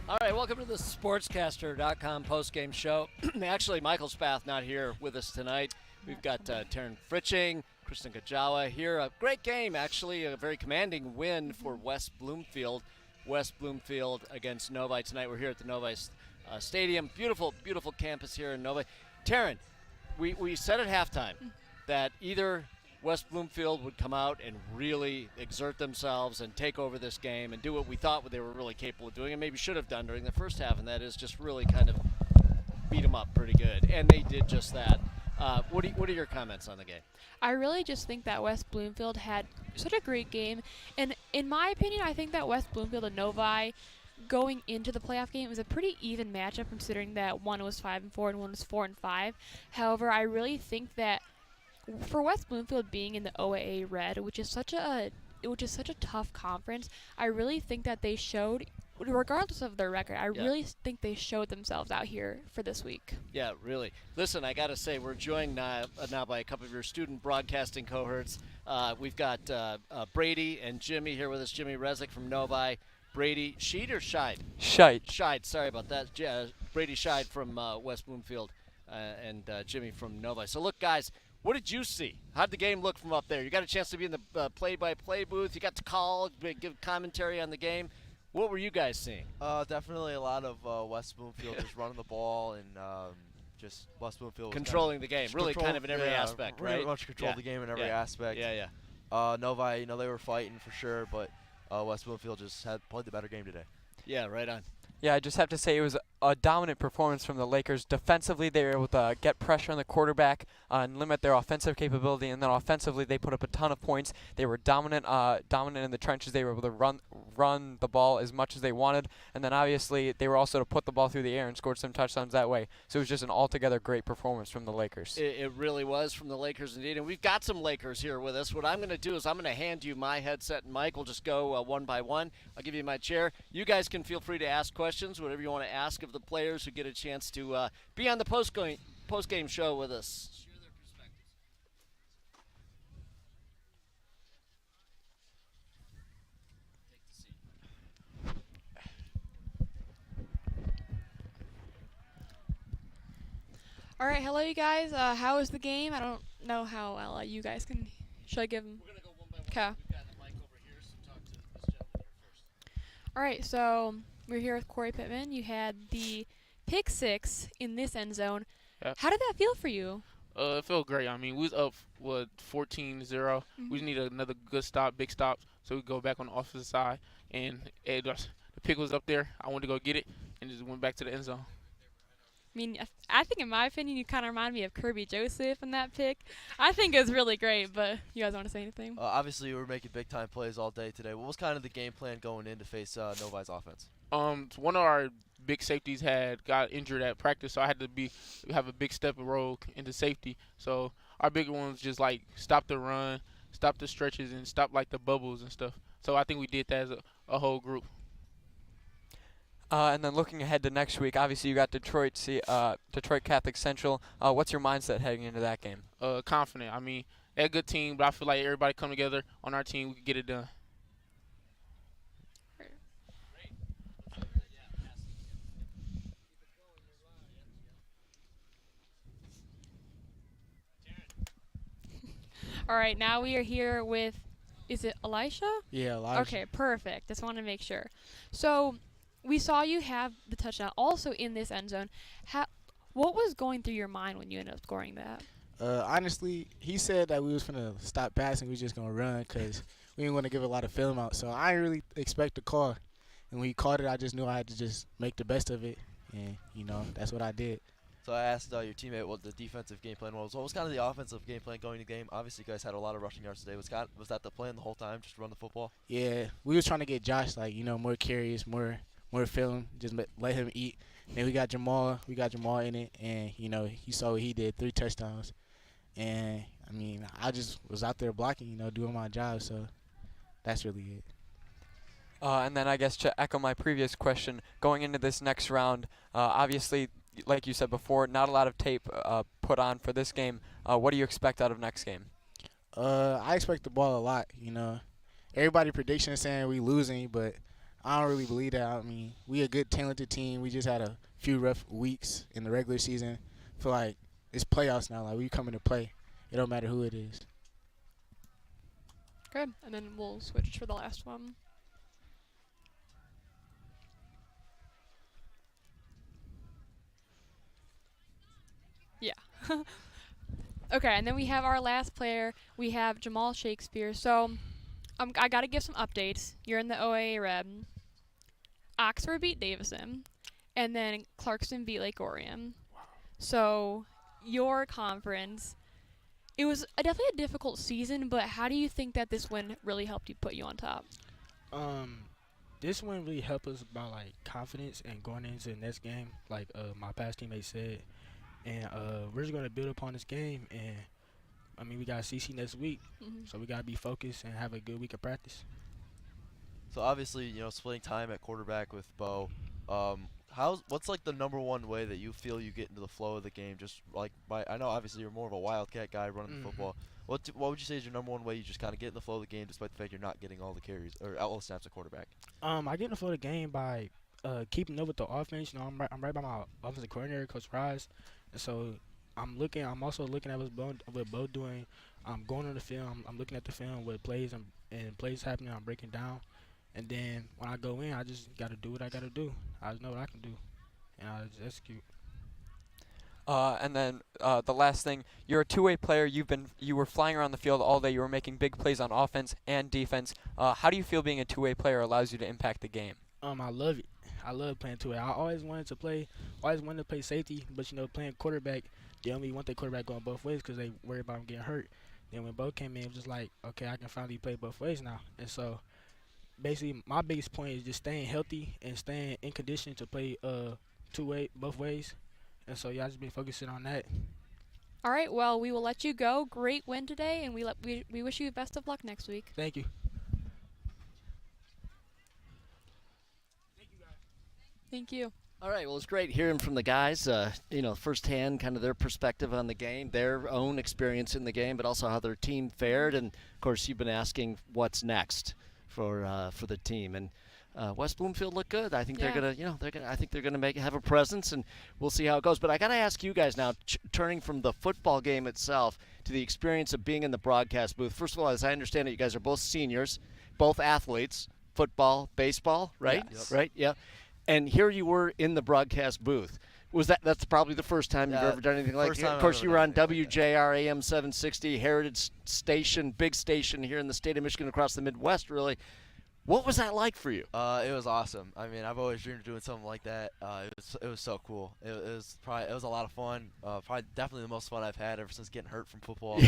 All right, welcome to the SportsCaster.com post-game show. Actually, Michael Spath not here with us tonight. We've got Taryn Fritching, Kristen Kajawa here. A great game, actually, a very commanding win for West Bloomfield. West Bloomfield against Novi tonight. We're here at the Novi Stadium. Beautiful, beautiful campus here in Novi. Taryn, we said at halftime that either West Bloomfield would come out and really exert themselves and take over this game and do what we thought they were really capable of doing and maybe should have done during the first half, and that is just really kind of beat them up pretty good. And they did just that. What are your comments on the game? I really just think that West Bloomfield had such a great game. And in my opinion, I think that West Bloomfield and Novi going into the playoff game was a pretty even matchup, considering that one was 5-4 and one was 4-5. However, I really think that for West Bloomfield being in the OAA Red, which is such a tough conference, I really think that they showed, regardless of their record, I really think they showed themselves out here for this week. Yeah, really. Listen, I got to say, we're joined now by a couple of your student broadcasting cohorts. We've got Brady and Jimmy here with us. Jimmy Rydzik from Novi. Brady, Scheidt or Scheidt? Scheidt, sorry about that. Brady Scheidt from West Bloomfield and Jimmy from Novi. So look, guys, what did you see? How did the game look from up there? You got a chance to be in the play-by-play booth. You got to call, give commentary on the game. What were you guys seeing? Definitely a lot of West Bloomfield just running the ball and just West Bloomfield controlling the game, really kind of in every aspect, right? Pretty much controlled the game in every aspect. Yeah. Novi, they were fighting for sure, but West Bloomfield just had played the better game today. Yeah, right on. Yeah, I just have to say it was a dominant performance from the Lakers. Defensively, they were able to get pressure on the quarterback and limit their offensive capability, and then offensively, they put up a ton of points. They were dominant in the trenches. They were able to run the ball as much as they wanted, and then obviously they were also to put the ball through the air and scored some touchdowns that way. So it was just an altogether great performance from the Lakers. It really was from the Lakers indeed, and we've got some Lakers here with us. What I'm going to do is I'm going to hand you my headset and mic. We'll just go one by one. I'll give you my chair. You guys can feel free to ask questions, whatever you want to ask of the players who get a chance to be on the post-game show with us. Share their perspectives. Take the seat. All right, hello, you guys. How was the game? I don't know how well you guys can. Should I give them? We're going to go one by one. Okay. We've got the mic over here, so talk to this gentleman here first. All right, so we're here with Corey Pittman. You had the pick 6 in this end zone. Yep. How did that feel for you? It felt great. I mean, we was up, 14-0. Mm-hmm. We just need another good stop, big stop, so we go back on the offensive side. And the pick was up there. I wanted to go get it, and just went back to the end zone. I mean, I think in my opinion, you kind of remind me of Kirby Joseph in that pick. I think it was really great, but you guys want to say anything? Obviously, you were making big-time plays all day today. What was kind of the game plan going in to face Novi's offense? One of our big safeties got injured at practice, so I had to have a big step and roll into safety. So our big ones just like stop the run, stop the stretches, and stop like the bubbles and stuff. So I think we did that as a whole group. And then looking ahead to next week, obviously you got Detroit Catholic Central. What's your mindset heading into that game? Confident. I mean, they're a good team, but I feel like everybody come together on our team, we can get it done. All right, now we are here with, is it Elisha? Yeah, Elisha. Okay, perfect. Just want to make sure. So we saw you have the touchdown also in this end zone. What was going through your mind when you ended up scoring that? Honestly, he said that we was going to stop passing. We was just going to run because we didn't want to give a lot of film out. So I didn't really expect the call. And when he called it, I just knew I had to just make the best of it. And, that's what I did. So I asked your teammate what the defensive game plan was. What was kind of the offensive game plan going into the game? Obviously, you guys had a lot of rushing yards today. Was that the plan the whole time, just run the football? Yeah, we was trying to get Josh, more carries, more film, just let him eat. Then we got Jamal in it, and, you saw what he did, 3 touchdowns. And, I mean, I just was out there blocking, doing my job, so that's really it. And then I guess to echo my previous question, going into this next round, obviously, like you said before, not a lot of tape put on for this game. What do you expect out of next game? I expect the ball a lot, Everybody prediction is saying we losing, but I don't really believe that. I mean, we a good, talented team. We just had a few rough weeks in the regular season. I feel like it's playoffs now. Like, we coming to play. It don't matter who it is. Good. And then we'll switch for the last one. Yeah. Okay, and then we have our last player. We have Jamal Shakespeare. So I got to give some updates. You're in the OAA Red. Oxford beat Davison, and then Clarkston beat Lake Orion. Wow. So your conference, it was definitely a difficult season, but how do you think that this win really helped you put you on top? This win really helped us about, confidence and going into the next game, like my past teammate said. And we're just going to build upon this game. And, I mean, we got CC next week, so we got to be focused and have a good week of practice. So, obviously, splitting time at quarterback with Bo, what's, the number one way that you feel you get into the flow of the game? Just, I know, obviously, you're more of a wildcat guy running the football. What would you say is your number one way you just kind of get in the flow of the game despite the fact you're not getting all the carries or all the snaps at quarterback? I get in the flow of the game by keeping up with the offense. I'm right by my offensive coordinator, Coach Rise. And so I'm also looking at what Bo doing. I'm going on the film. I'm looking at the film with plays and plays happening. I'm breaking down, And then when I go in, I just got to do what I got to do. I just know what I can do, and I just execute. And then the last thing, you're a two-way player. You were flying around the field all day. You were making big plays on offense and defense. How do you feel being a two-way player allows you to impact the game? I love it. I love playing two-way. I always wanted to play safety, but playing quarterback, they only want their quarterback going both ways because they worry about him getting hurt. Then when Bo came in, it was just like, okay, I can finally play both ways now. And so basically my biggest point is just staying healthy and staying in condition to play both ways. And so, yeah, I just been focusing on that. All right, well, we will let you go. Great win today, and we wish you best of luck next week. Thank you. Thank you. All right, well, it's great hearing from the guys, firsthand, kind of their perspective on the game, their own experience in the game, but also how their team fared. And, of course, you've been asking what's next for the team. And West Bloomfield looked good. I think they're gonna have a presence, and we'll see how it goes. But I gotta ask you guys now, turning from the football game itself to the experience of being in the broadcast booth. First of all, as I understand it, you guys are both seniors, both athletes, football, baseball, right? Yes. Right. Yeah. And here you were in the broadcast booth. That's probably the first time you've ever done anything like that? Of course, you were on WJR AM 760, Heritage Station, big station here in the state of Michigan, across the Midwest, really. What was that like for you? It was awesome. I mean, I've always dreamed of doing something like that. It was so cool. It was a lot of fun. Probably definitely the most fun I've had ever since getting hurt from football.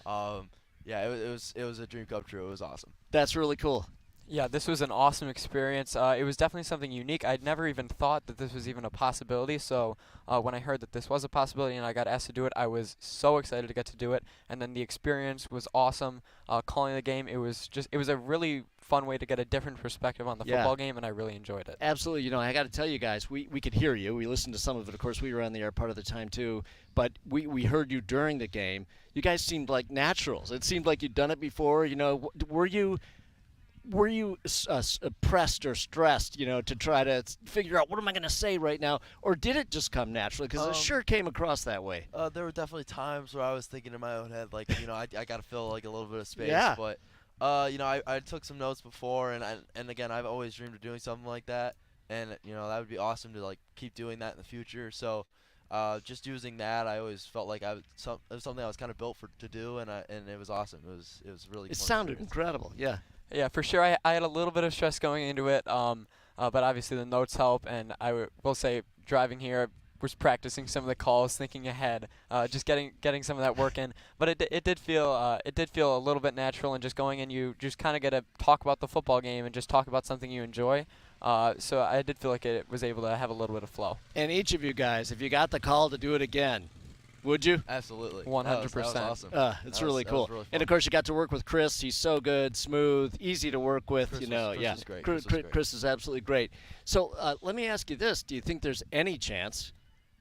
So, it was a dream come true. It was awesome. That's really cool. Yeah, this was an awesome experience. It was definitely something unique. I'd never even thought that this was even a possibility. So when I heard that this was a possibility and I got asked to do it, I was so excited to get to do it. And then the experience was awesome. Calling the game, it was a really fun way to get a different perspective on the football game, and I really enjoyed it. Absolutely. I got to tell you guys, we could hear you. We listened to some of it. Of course, we were on the air part of the time too. But we heard you during the game. You guys seemed like naturals. It seemed like you'd done it before. Were you pressed or stressed, to try to figure out what am I going to say right now? Or did it just come naturally? Because it sure came across that way. There were definitely times where I was thinking in my own head, like, I got to fill like a little bit of space. Yeah. But, I took some notes before, and again, I've always dreamed of doing something like that. And, that would be awesome to, like, keep doing that in the future. So just using that, I always felt like it was something I was kind of built to do, and it was awesome. It was really It fun sounded experience. incredible, yeah. Yeah, for sure. I had a little bit of stress going into it, but obviously the notes help. And I will say, driving here, was practicing some of the calls, thinking ahead, just getting some of that work in. But it did feel a little bit natural, and just going in, you just kind of get to talk about the football game and just talk about something you enjoy. So I did feel like it was able to have a little bit of flow. And each of you guys, if you got the call to do it again, would you? Absolutely. 100%. That was awesome. It's really cool. Was really fun. And, of course, you got to work with Chris. He's so good, smooth, easy to work with. Chris is great. Chris is absolutely great. So let me ask you this. Do you think there's any chance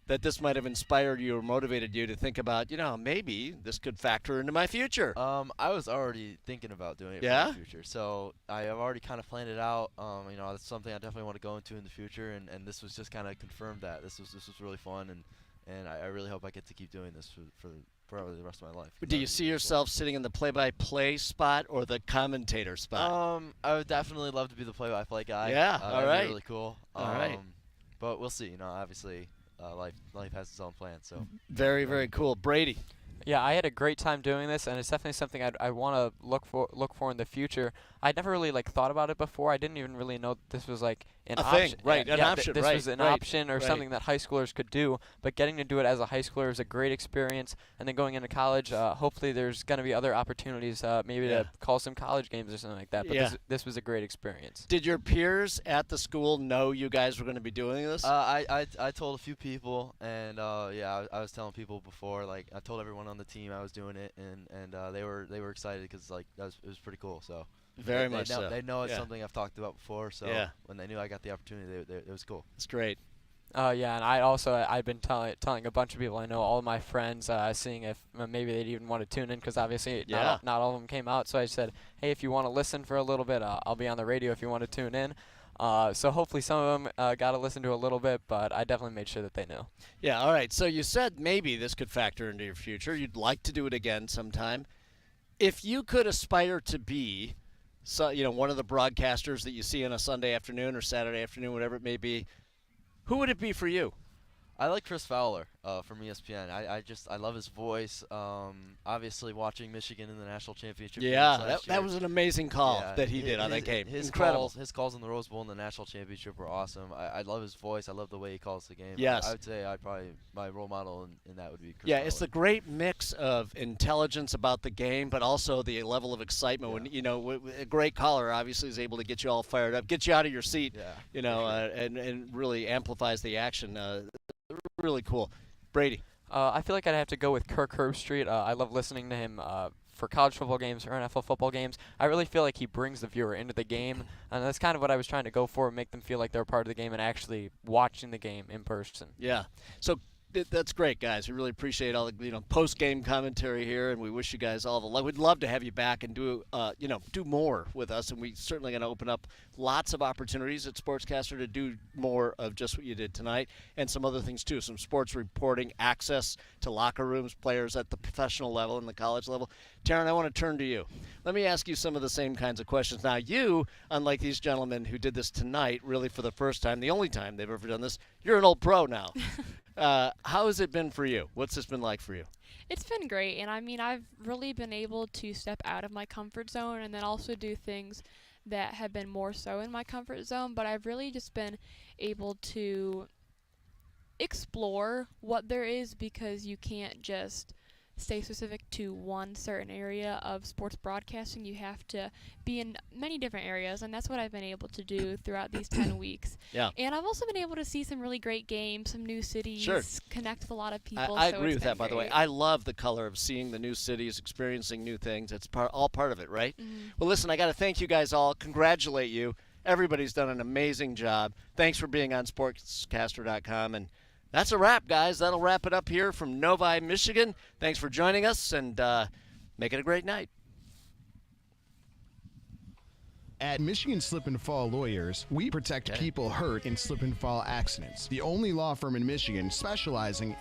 that this might have inspired you or motivated you to think about, maybe this could factor into my future? I was already thinking about doing it for the future. So I have already kind of planned it out. That's something I definitely want to go into in the future. And this was just kind of confirmed that. This was really fun. And I really hope I get to keep doing this for the rest of my life. Do you see yourself sitting in the play-by-play spot or the commentator spot? I would definitely love to be the play-by-play guy. Yeah, all right. That'd be really cool. All right. But we'll see. Obviously, life has its own plan. So very, very cool. Brady. Yeah, I had a great time doing this, and it's definitely something I want to look for in the future. I'd never really thought about it before. I didn't even really know that this was an option. Right? An option. This was an option or something that high schoolers could do. But getting to do it as a high schooler is a great experience. And then going into college, hopefully there's going to be other opportunities, maybe to call some college games or something like that. But this was a great experience. Did your peers at the school know you guys were going to be doing this? I told a few people, and I was telling people before. Like, I told everyone on the team I was doing it, and they were excited because it was pretty cool. So. Very much so. They know it's something I've talked about before, so when they knew I got the opportunity, it was cool. It's great. And I've been telling a bunch of people I know, all of my friends, seeing if maybe they'd even want to tune in, because obviously not all of them came out. So I said, hey, if you want to listen for a little bit, I'll be on the radio if you want to tune in. So hopefully some of them got to listen to a little bit, but I definitely made sure that they knew. Yeah, all right. So you said maybe this could factor into your future. You'd like to do it again sometime. If you could aspire to be one of the broadcasters that you see on a Sunday afternoon or Saturday afternoon, whatever it may be, who would it be for you? I like Chris Fowler from ESPN. I love his voice. Obviously, watching Michigan in the national championship. Yeah, that was an amazing call that he did on that game. Incredible. His calls in the Rose Bowl in the national championship were awesome. I love his voice. I love the way he calls the game. Yes. I would say my role model in that would be Chris Yeah, Fowler. it's the great mix of intelligence about the game, but also the level of excitement. When a great caller obviously is able to get you all fired up, get you out of your seat, and really amplifies the action. Really cool. Brady. I feel like I'd have to go with Kirk Herbstreit. I love listening to him for college football games or NFL football games. I really feel like he brings the viewer into the game, and that's kind of what I was trying to go for, make them feel like they're part of the game and actually watching the game in person. Yeah. So that's great, guys. We really appreciate all the post-game commentary here, and we wish you guys all the luck. We'd love to have you back and do more with us, and we certainly going to open up lots of opportunities at Sportscaster to do more of just what you did tonight, and some other things too. Some sports reporting, access to locker rooms, players at the professional level and the college level. Taryn, I want to turn to you. Let me ask you some of the same kinds of questions. Now, you, unlike these gentlemen who did this tonight, really for the first time, the only time they've ever done this, you're an old pro now. How has it been for you? What's this been like for you? It's been great, and I mean, I've really been able to step out of my comfort zone and then also do things that have been more so in my comfort zone, but I've really just been able to explore what there is, because you can't just stay specific to one certain area of sports broadcasting. You have to be in many different areas, and that's what I've been able to do throughout these 10 weeks. Yeah. And I've also been able to see some really great games, some new cities, connect with a lot of people. I agree with that, by the way. I love the color of seeing the new cities, experiencing new things. It's all part of it, right? Mm-hmm. Well, listen, I got to thank you guys all, congratulate you. Everybody's done an amazing job. Thanks for being on sportscaster.com, and that's a wrap, guys. That'll wrap it up here from Novi, Michigan. Thanks for joining us, and make it a great night. At Michigan Slip and Fall Lawyers, we protect people hurt in slip and fall accidents. The only law firm in Michigan specializing in